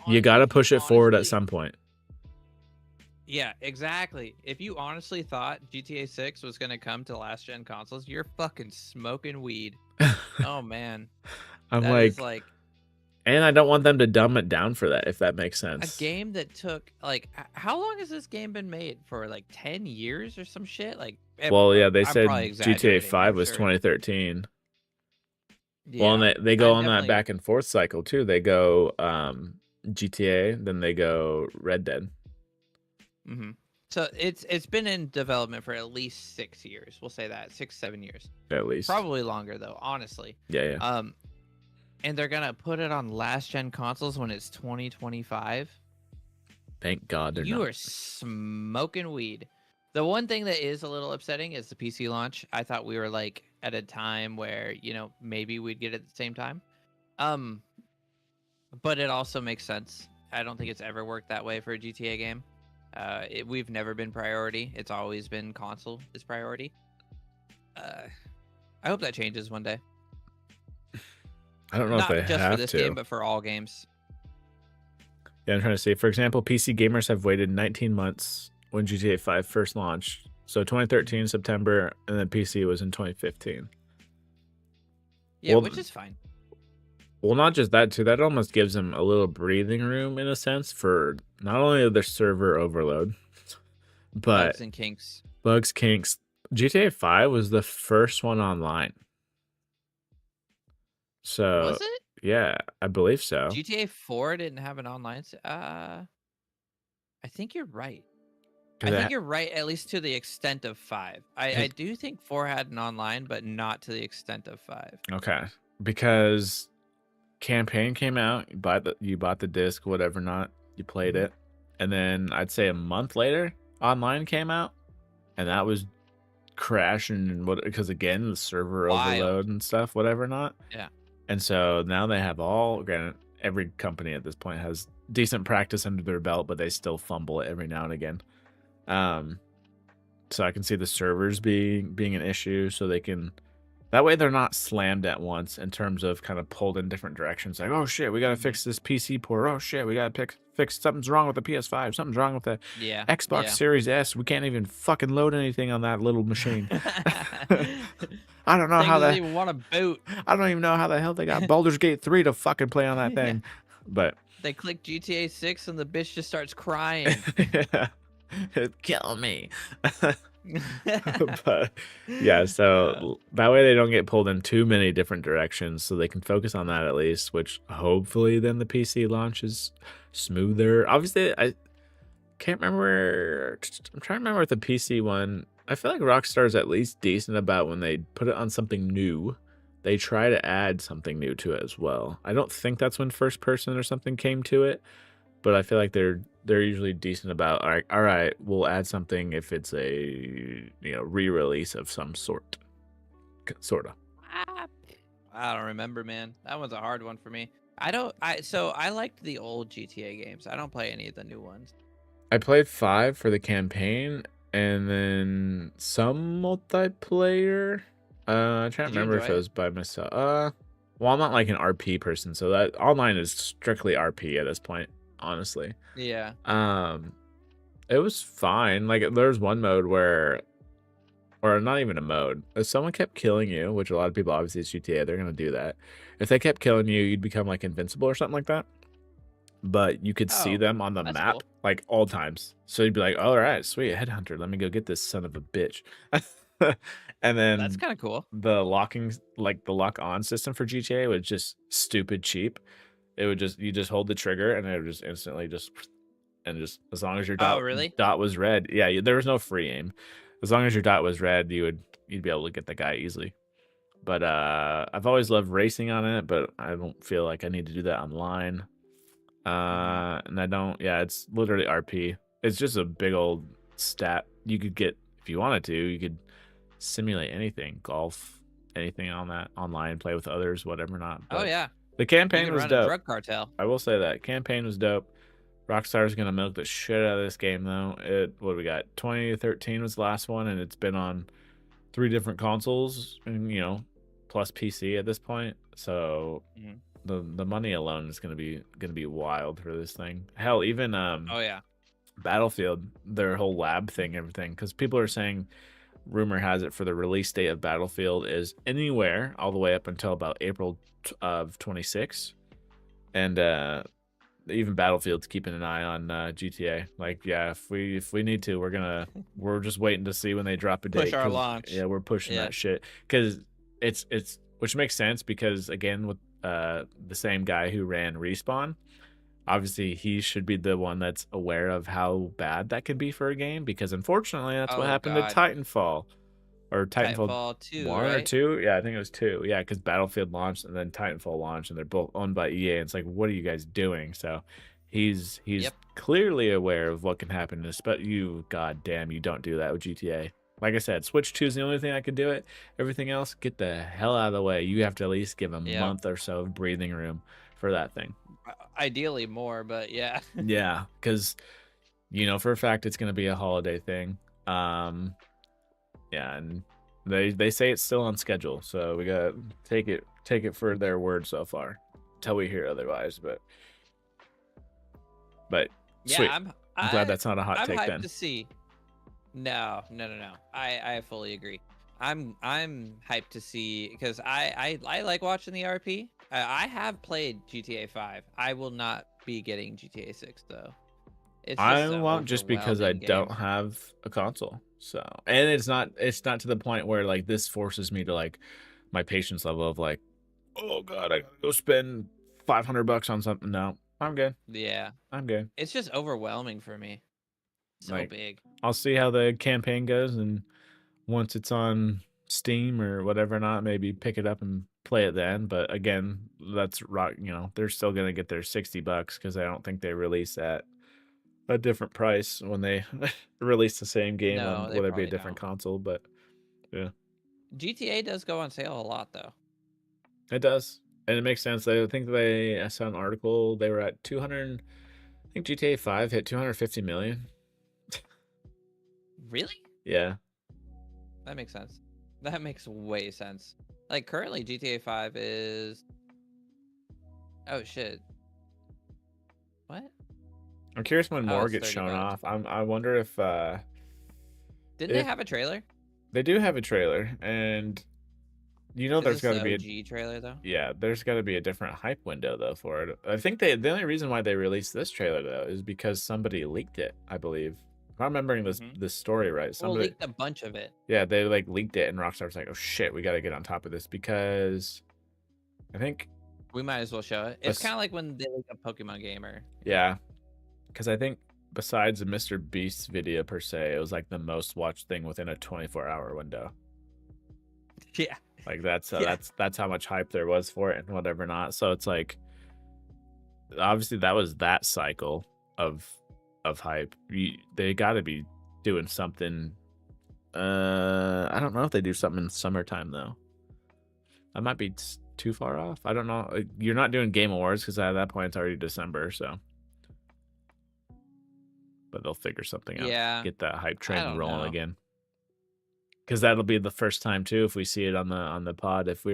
you got to push it forward at some point. Yeah, exactly. If you honestly thought GTA 6 was gonna come to last gen consoles, you're fucking smoking weed. Oh man, I'm that is like, like and I don't want them to dumb it down for that, if that makes a sense. game that took like how long has this game been made for? Like 10 years or some shit? Like Well, yeah, they I'm probably said GTA exaggerating. 5 I'm was sure. 2013. Well, and Yeah, they go I'm on that definitely. back and forth cycle too. They go GTA, then they go Red Dead. Hmm. So it's been in development for at least 6 years. We'll say that 6, 7 years. At least. Probably longer though, honestly. Yeah, yeah. Um, and they're gonna put it on last gen consoles when it's 2025. Thank God they're You not. are smoking weed. The one thing that is a little upsetting is the PC launch. I thought we were like at a time where, maybe we'd get it at the same time. Um, but it also makes sense. I don't think it's ever worked that way for a GTA game. We've never been priority. It's always been console is priority. Uh, I hope that changes one day. I don't know if Not they just for have this game, to. but for all games. Yeah, I'm trying to see. For example, PC gamers have waited 19 months when GTA 5 first launched. So 2013 September, and then PC was in 2015. Yeah, Well, which is fine. well, not just that too. That almost gives them a little breathing room in a sense for not only their server overload, but Bugs and kinks. bugs, kinks. GTA 5 was the first one online. So Was it? yeah, I believe so. GTA 4 didn't have an online. I think you're right. I think That you're right, at least to the extent of 5. I do think 4 had an online, but not to the extent of 5. okay, because campaign came out, you bought the disc, whatever not, you played it, and then I'd say a month later, online came out, and that was crashing and what because again the server Wild. overload and stuff, whatever not. Yeah. And so now they have granted, every company at this point has decent practice under their belt, but they still fumble it every now and again. So I can see the servers being an issue, so they can that way they're not slammed at once in terms of kind of pulled in different directions. Like, oh shit, we gotta Mhm. fix this PC port. Oh shit, we gotta fix something's wrong with the PS5. Something's wrong with the Yeah. Xbox Yeah. Series S. We can't even fucking load anything on that little machine. I don't know Thing how doesn't that. even want to boot. I don't even know how the hell they got Baldur's Gate 3 to fucking play on that Yeah. thing. But They click GTA 6 and the bitch just starts crying. yeah, kill me. But yeah, so that way they don't get pulled in too many different directions, so they can focus on that at least, which hopefully then the PC launch is smoother. Obviously, I can't remember. I'm trying to remember with the PC one. I feel like Rockstar's at least decent about when they put it on something new. They try to add something new to it as well. I don't think that's when first person or something came to it, but I feel like they're usually decent about all right, we'll add something if it's a re-release of some sort, sort of. Ah, I don't remember, man. That one's a hard one for me. I liked the old GTA games. I don't play any of the new ones. I played 5 for the campaign and then some multiplayer. I can't Did you remember enjoy if it it? was by myself. Well, I'm not like an RP person, so that online is strictly RP at this point, honestly. Yeah. Um, it was fine. Like there's one mode where, or not even a mode, if someone kept killing you, which a lot of people obviously it's GTA, they're gonna do that. If they kept killing you, you'd become like invincible or something like that. But you could see Oh, them on the that's map cool. like all times. So you'd be like, all right, sweet, headhunter, let me go get this son of a bitch. And That's then kind of cool. the locking, like the lock on system for GTA was just stupid cheap. It would just, you just hold the trigger and it would just instantly and just as long as your Oh, really? dot was red, yeah, there was no free aim. As long as your dot was red, you'd be able to get the guy easily. But I've always loved racing on it, but I don't feel like I need to do that online. And I don't, yeah, it's literally RP. It's just a big old stat. You could get, if you wanted to, you could simulate anything, golf, anything on that online, play with others, whatever not. Oh But yeah. the You campaign could was run a dope. drug cartel. I will say that campaign was dope. Rockstar's gonna milk the shit out of this game though. What we got? 2013 was the last one, and it's been on 3 different consoles, and plus PC at this point. So the money alone is gonna be wild for this thing. Hell, even Oh yeah. Battlefield, their whole lab thing, everything, because people are saying, rumor has it, for the release date of Battlefield is anywhere all the way up until about April of 26, and even Battlefield's keeping an eye on GTA. Like, yeah, if we need to, we're just waiting to see when they drop a date, Push our because launch. yeah, we're pushing Yeah. that shit, because it's which makes sense, because again, with the same guy who ran Respawn, obviously he should be the one that's aware of how bad that can be for a game, because unfortunately that's what Oh happened to God. Titanfall, or Titanfall Titanfall 2, 1 or right? 2. Yeah, I think it was 2. Yeah, because Battlefield launched and then Titanfall launched, and they're both owned by EA, and it's like, what are you guys doing? So he's Yep. clearly aware of what can happen, but you, god damn, you don't do that with GTA. Like I said, Switch 2 is the only thing I could do it. Everything else, get the hell out of the way. You have to at least give a Yep. month or so of breathing room for that thing. Ideally more, but yeah. Yeah, because you know for a fact it's gonna be a holiday thing. Yeah, and they say it's still on schedule, so we gotta take it for their word so far, till we hear otherwise. But Yeah, sweet. I'm glad that's not a hot I'm take hyped then. to see. No, no, no, no. I fully agree. I'm hyped to see, because I like watching the RP. I have played GTA 5. I will not be getting GTA 6 though. It's I just an won't, just because I overwhelming don't game. have a console. So, and it's not to the point where like this forces me to like my patience level of like, oh god, I gotta go spend $500 on something. No, I'm good. Yeah, I'm good. it's just overwhelming for me. So Like, big. I'll see how the campaign goes, and once it's on Steam or whatever, not maybe pick it up and play it then. But again, that's rock. You know, they're still gonna get their $60, because I don't think they release at a different price when they release the same game on No, they whether it be a probably different don't. console. But yeah, GTA does go on sale a lot though. it does, and it makes sense. I think I saw an article, they were at 200. I think GTA 5 hit 250 million. Really? Yeah, That makes sense. That makes way sense. Like currently GTA 5 is, oh shit. What? I'm curious when Oh, more it's gets 30 shown bucks. off. I wonder Didn't they if have a trailer? they do have a trailer, and you know Is there's this got to the be a, OG trailer though? yeah, there's got to be a different hype window though for it. I think the only reason why they released this trailer though is because somebody leaked it, I believe. If I'm remembering Mm-hmm. this story right, Well, somebody, leaked a bunch of it. yeah, they like leaked it, and Rockstar was like, "Oh shit, we got to get on top of this," because I think We might as well show it. It's kind bes- of like when they leak a Pokemon game, or yeah, because I think besides the Mr. Beast video per se, it was like the most watched thing within a 24-hour window. yeah, Like yeah. that's how much hype there was for it and whatever not. So it's like, obviously that was that cycle of hype. They got to be doing something. I don't know if they do something in summertime though. I might be too far off. I don't know. You're not doing Game Awards, because at that point it's already December. So, but they'll figure something out. Yeah, Get that hype I train don't rolling know. again. Because that'll be the first time too if we see it on the pod. If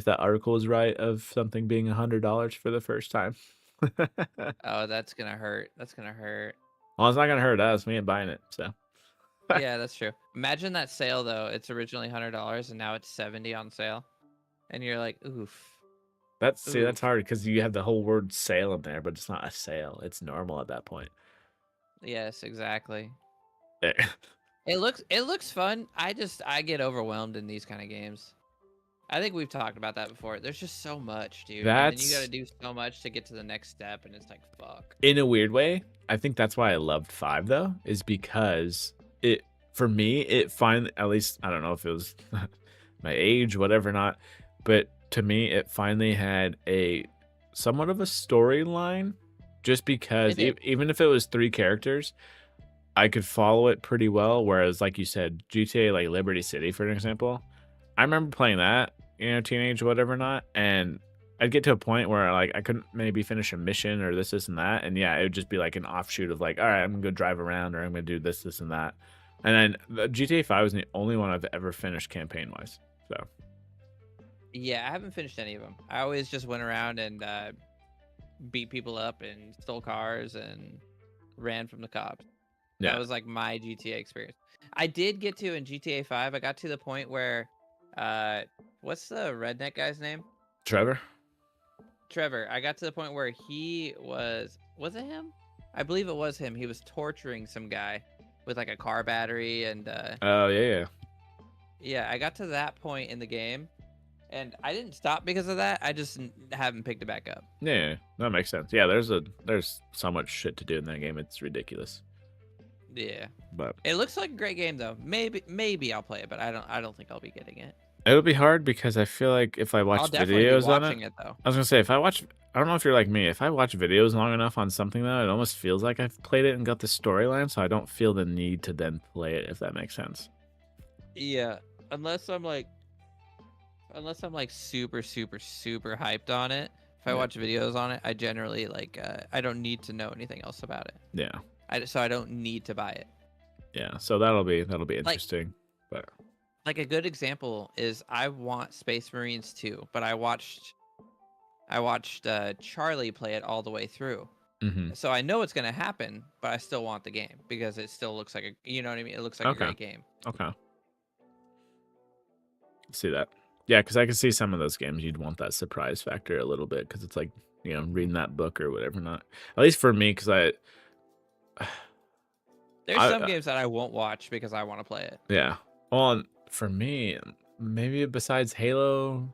that article is right of something being $100 for the first time. Oh, that's gonna hurt. That's gonna hurt. Well, it's not gonna hurt us. We ain't buying it. So Yeah, that's true. Imagine that sale though. It's originally $100 and now it's 70 on sale, and you're like, oof, that's oof. hard, because you have the whole word sale in there, but it's not a sale. It's normal at that point. Yes, exactly. There. It looks fun. I get overwhelmed in these kind of games. I think we've talked about that before. There's just so much, dude. And then you got to That's, do so much to get to the next step, and it's like, fuck. in a weird way, I think that's why I loved 5 though, is because it, for me, it finally, at least I don't know if it was my age, whatever not, but to me it finally had a somewhat of a storyline, just It because did. even if it was 3 characters, I could follow it pretty well. Whereas, like you said, GTA like Liberty City, for an example, I remember playing that, teenage, whatever not, and I'd get to a point where like I couldn't maybe finish a mission or this, and that, and yeah, it would just be like an offshoot of like, all right, I'm gonna go drive around, or I'm gonna do this, and that. And then the GTA 5 was the only one I've ever finished campaign wise. So Yeah, I haven't finished any of them. I always just went around and beat people up and stole cars and ran from the cops. That was like my GTA experience. I did get to in GTA 5. I got to the point where, what's the redneck guy's name? Trevor. I got to the point where he was it him? I believe it was him. He was torturing some guy with like a car battery and. Oh yeah. Yeah, I got to that point in the game, and I didn't stop because of that. I just haven't picked it back up. Yeah, that makes sense. Yeah, there's so much shit to do in that game. It's ridiculous. Yeah, but it looks like a great game though. Maybe I'll play it, but I don't think I'll be getting it. It'll be hard because I feel like if I watch videos on it, though. I was gonna say if I watch, I don't know if you're like me. If I watch videos long enough on something though, it almost feels like I've played it and got the storyline, so I don't feel the need to then play it. If that makes sense. Yeah, unless I'm like super hyped on it. If I watch videos on it, I generally like I don't need to know anything else about it. Yeah. So I don't need to buy it. Yeah. So that'll be interesting. But like a good example is I want Space Marines 2, but I watched Charlie play it all the way through. So I know it's gonna happen, but I still want the game because it still looks like you know what I mean? It looks like a great game. Okay. See that. Yeah, because I can see some of those games you'd want that surprise factor a little bit because it's like, you know, reading that book or whatever. Not at least for me, because there's some games that I won't watch because I want to play it. Yeah. Well, for me, maybe besides Halo,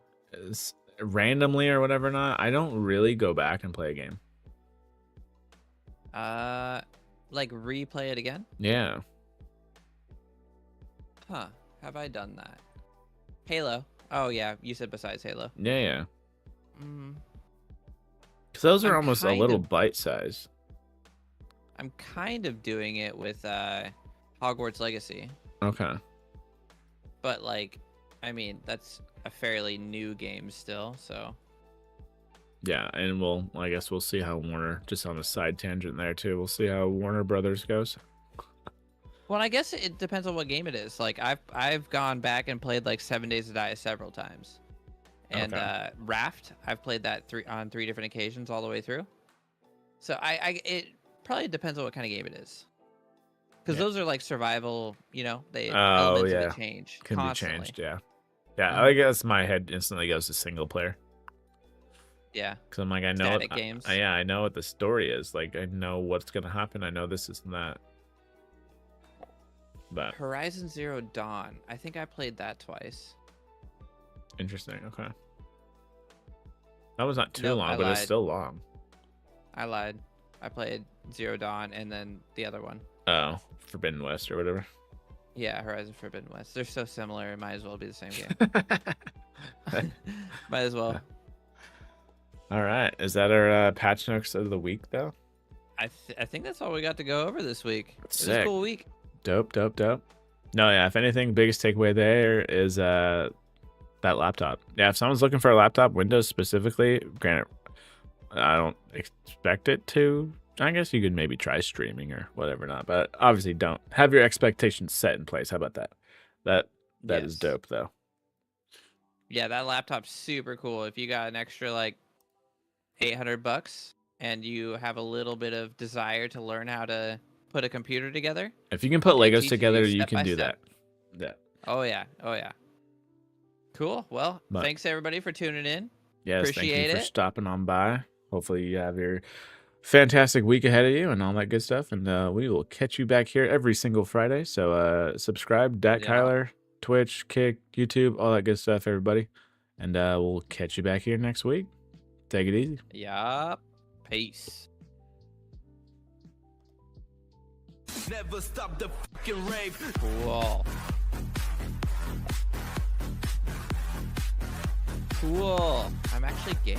randomly or whatever, not I don't really go back and play a game. Like replay it again? Yeah. Huh? Have I done that? Halo. Oh yeah, you said besides Halo. Yeah. Because those are almost a little bite size. I'm kind of doing it with Hogwarts Legacy. Okay. But like, I mean, that's a fairly new game still, so. Yeah, and I guess we'll see how Warner, just on a side tangent there too, we'll see how Warner Brothers goes. Well, I guess it depends on what game it is. Like I've gone back and played like 7 Days to Die several times, and Raft I've played that on 3 different occasions all the way through. So it probably depends on what kind of game it is, because those are like survival. You know, elements of it change. Can constantly. Be changed. Yeah. I guess my head instantly goes to single player. Yeah. Because I'm like, I know. Static games. I know what the story is. Like, I know what's gonna happen. I know this and that. But Horizon Zero Dawn, I think I played that twice. Interesting. Okay. That was not too long, but it's still long. I lied. I played Zero Dawn and then the other one. Oh, Forbidden West or whatever. Yeah, Horizon Forbidden West. They're so similar, it might as well be the same game. Might as well. All right. Is that our patch notes of the week, though? I think that's all we got to go over this week. Sick. It was a cool week. Dope. No, yeah, if anything, biggest takeaway there is that laptop. Yeah, if someone's looking for a laptop, Windows specifically, granted, I don't expect it to. I guess you could maybe try streaming or whatever not, but obviously don't. Have your expectations set in place. How about that? That is dope, though. Yeah, that laptop's super cool. If you got an extra, like, $800 and you have a little bit of desire to learn how to put a computer together. If you can put Legos together, you can do that. Yeah. Oh yeah. Cool. Well, thanks everybody for tuning in. Yes, thank you for stopping on by. Hopefully you have your fantastic week ahead of you and all that good stuff. And we will catch you back here every single Friday. So subscribe, Kyler, Twitch, Kick, YouTube, all that good stuff, everybody. And we'll catch you back here next week. Take it easy. Yup. Peace. Never stop the fucking rave. Cool. I'm actually game.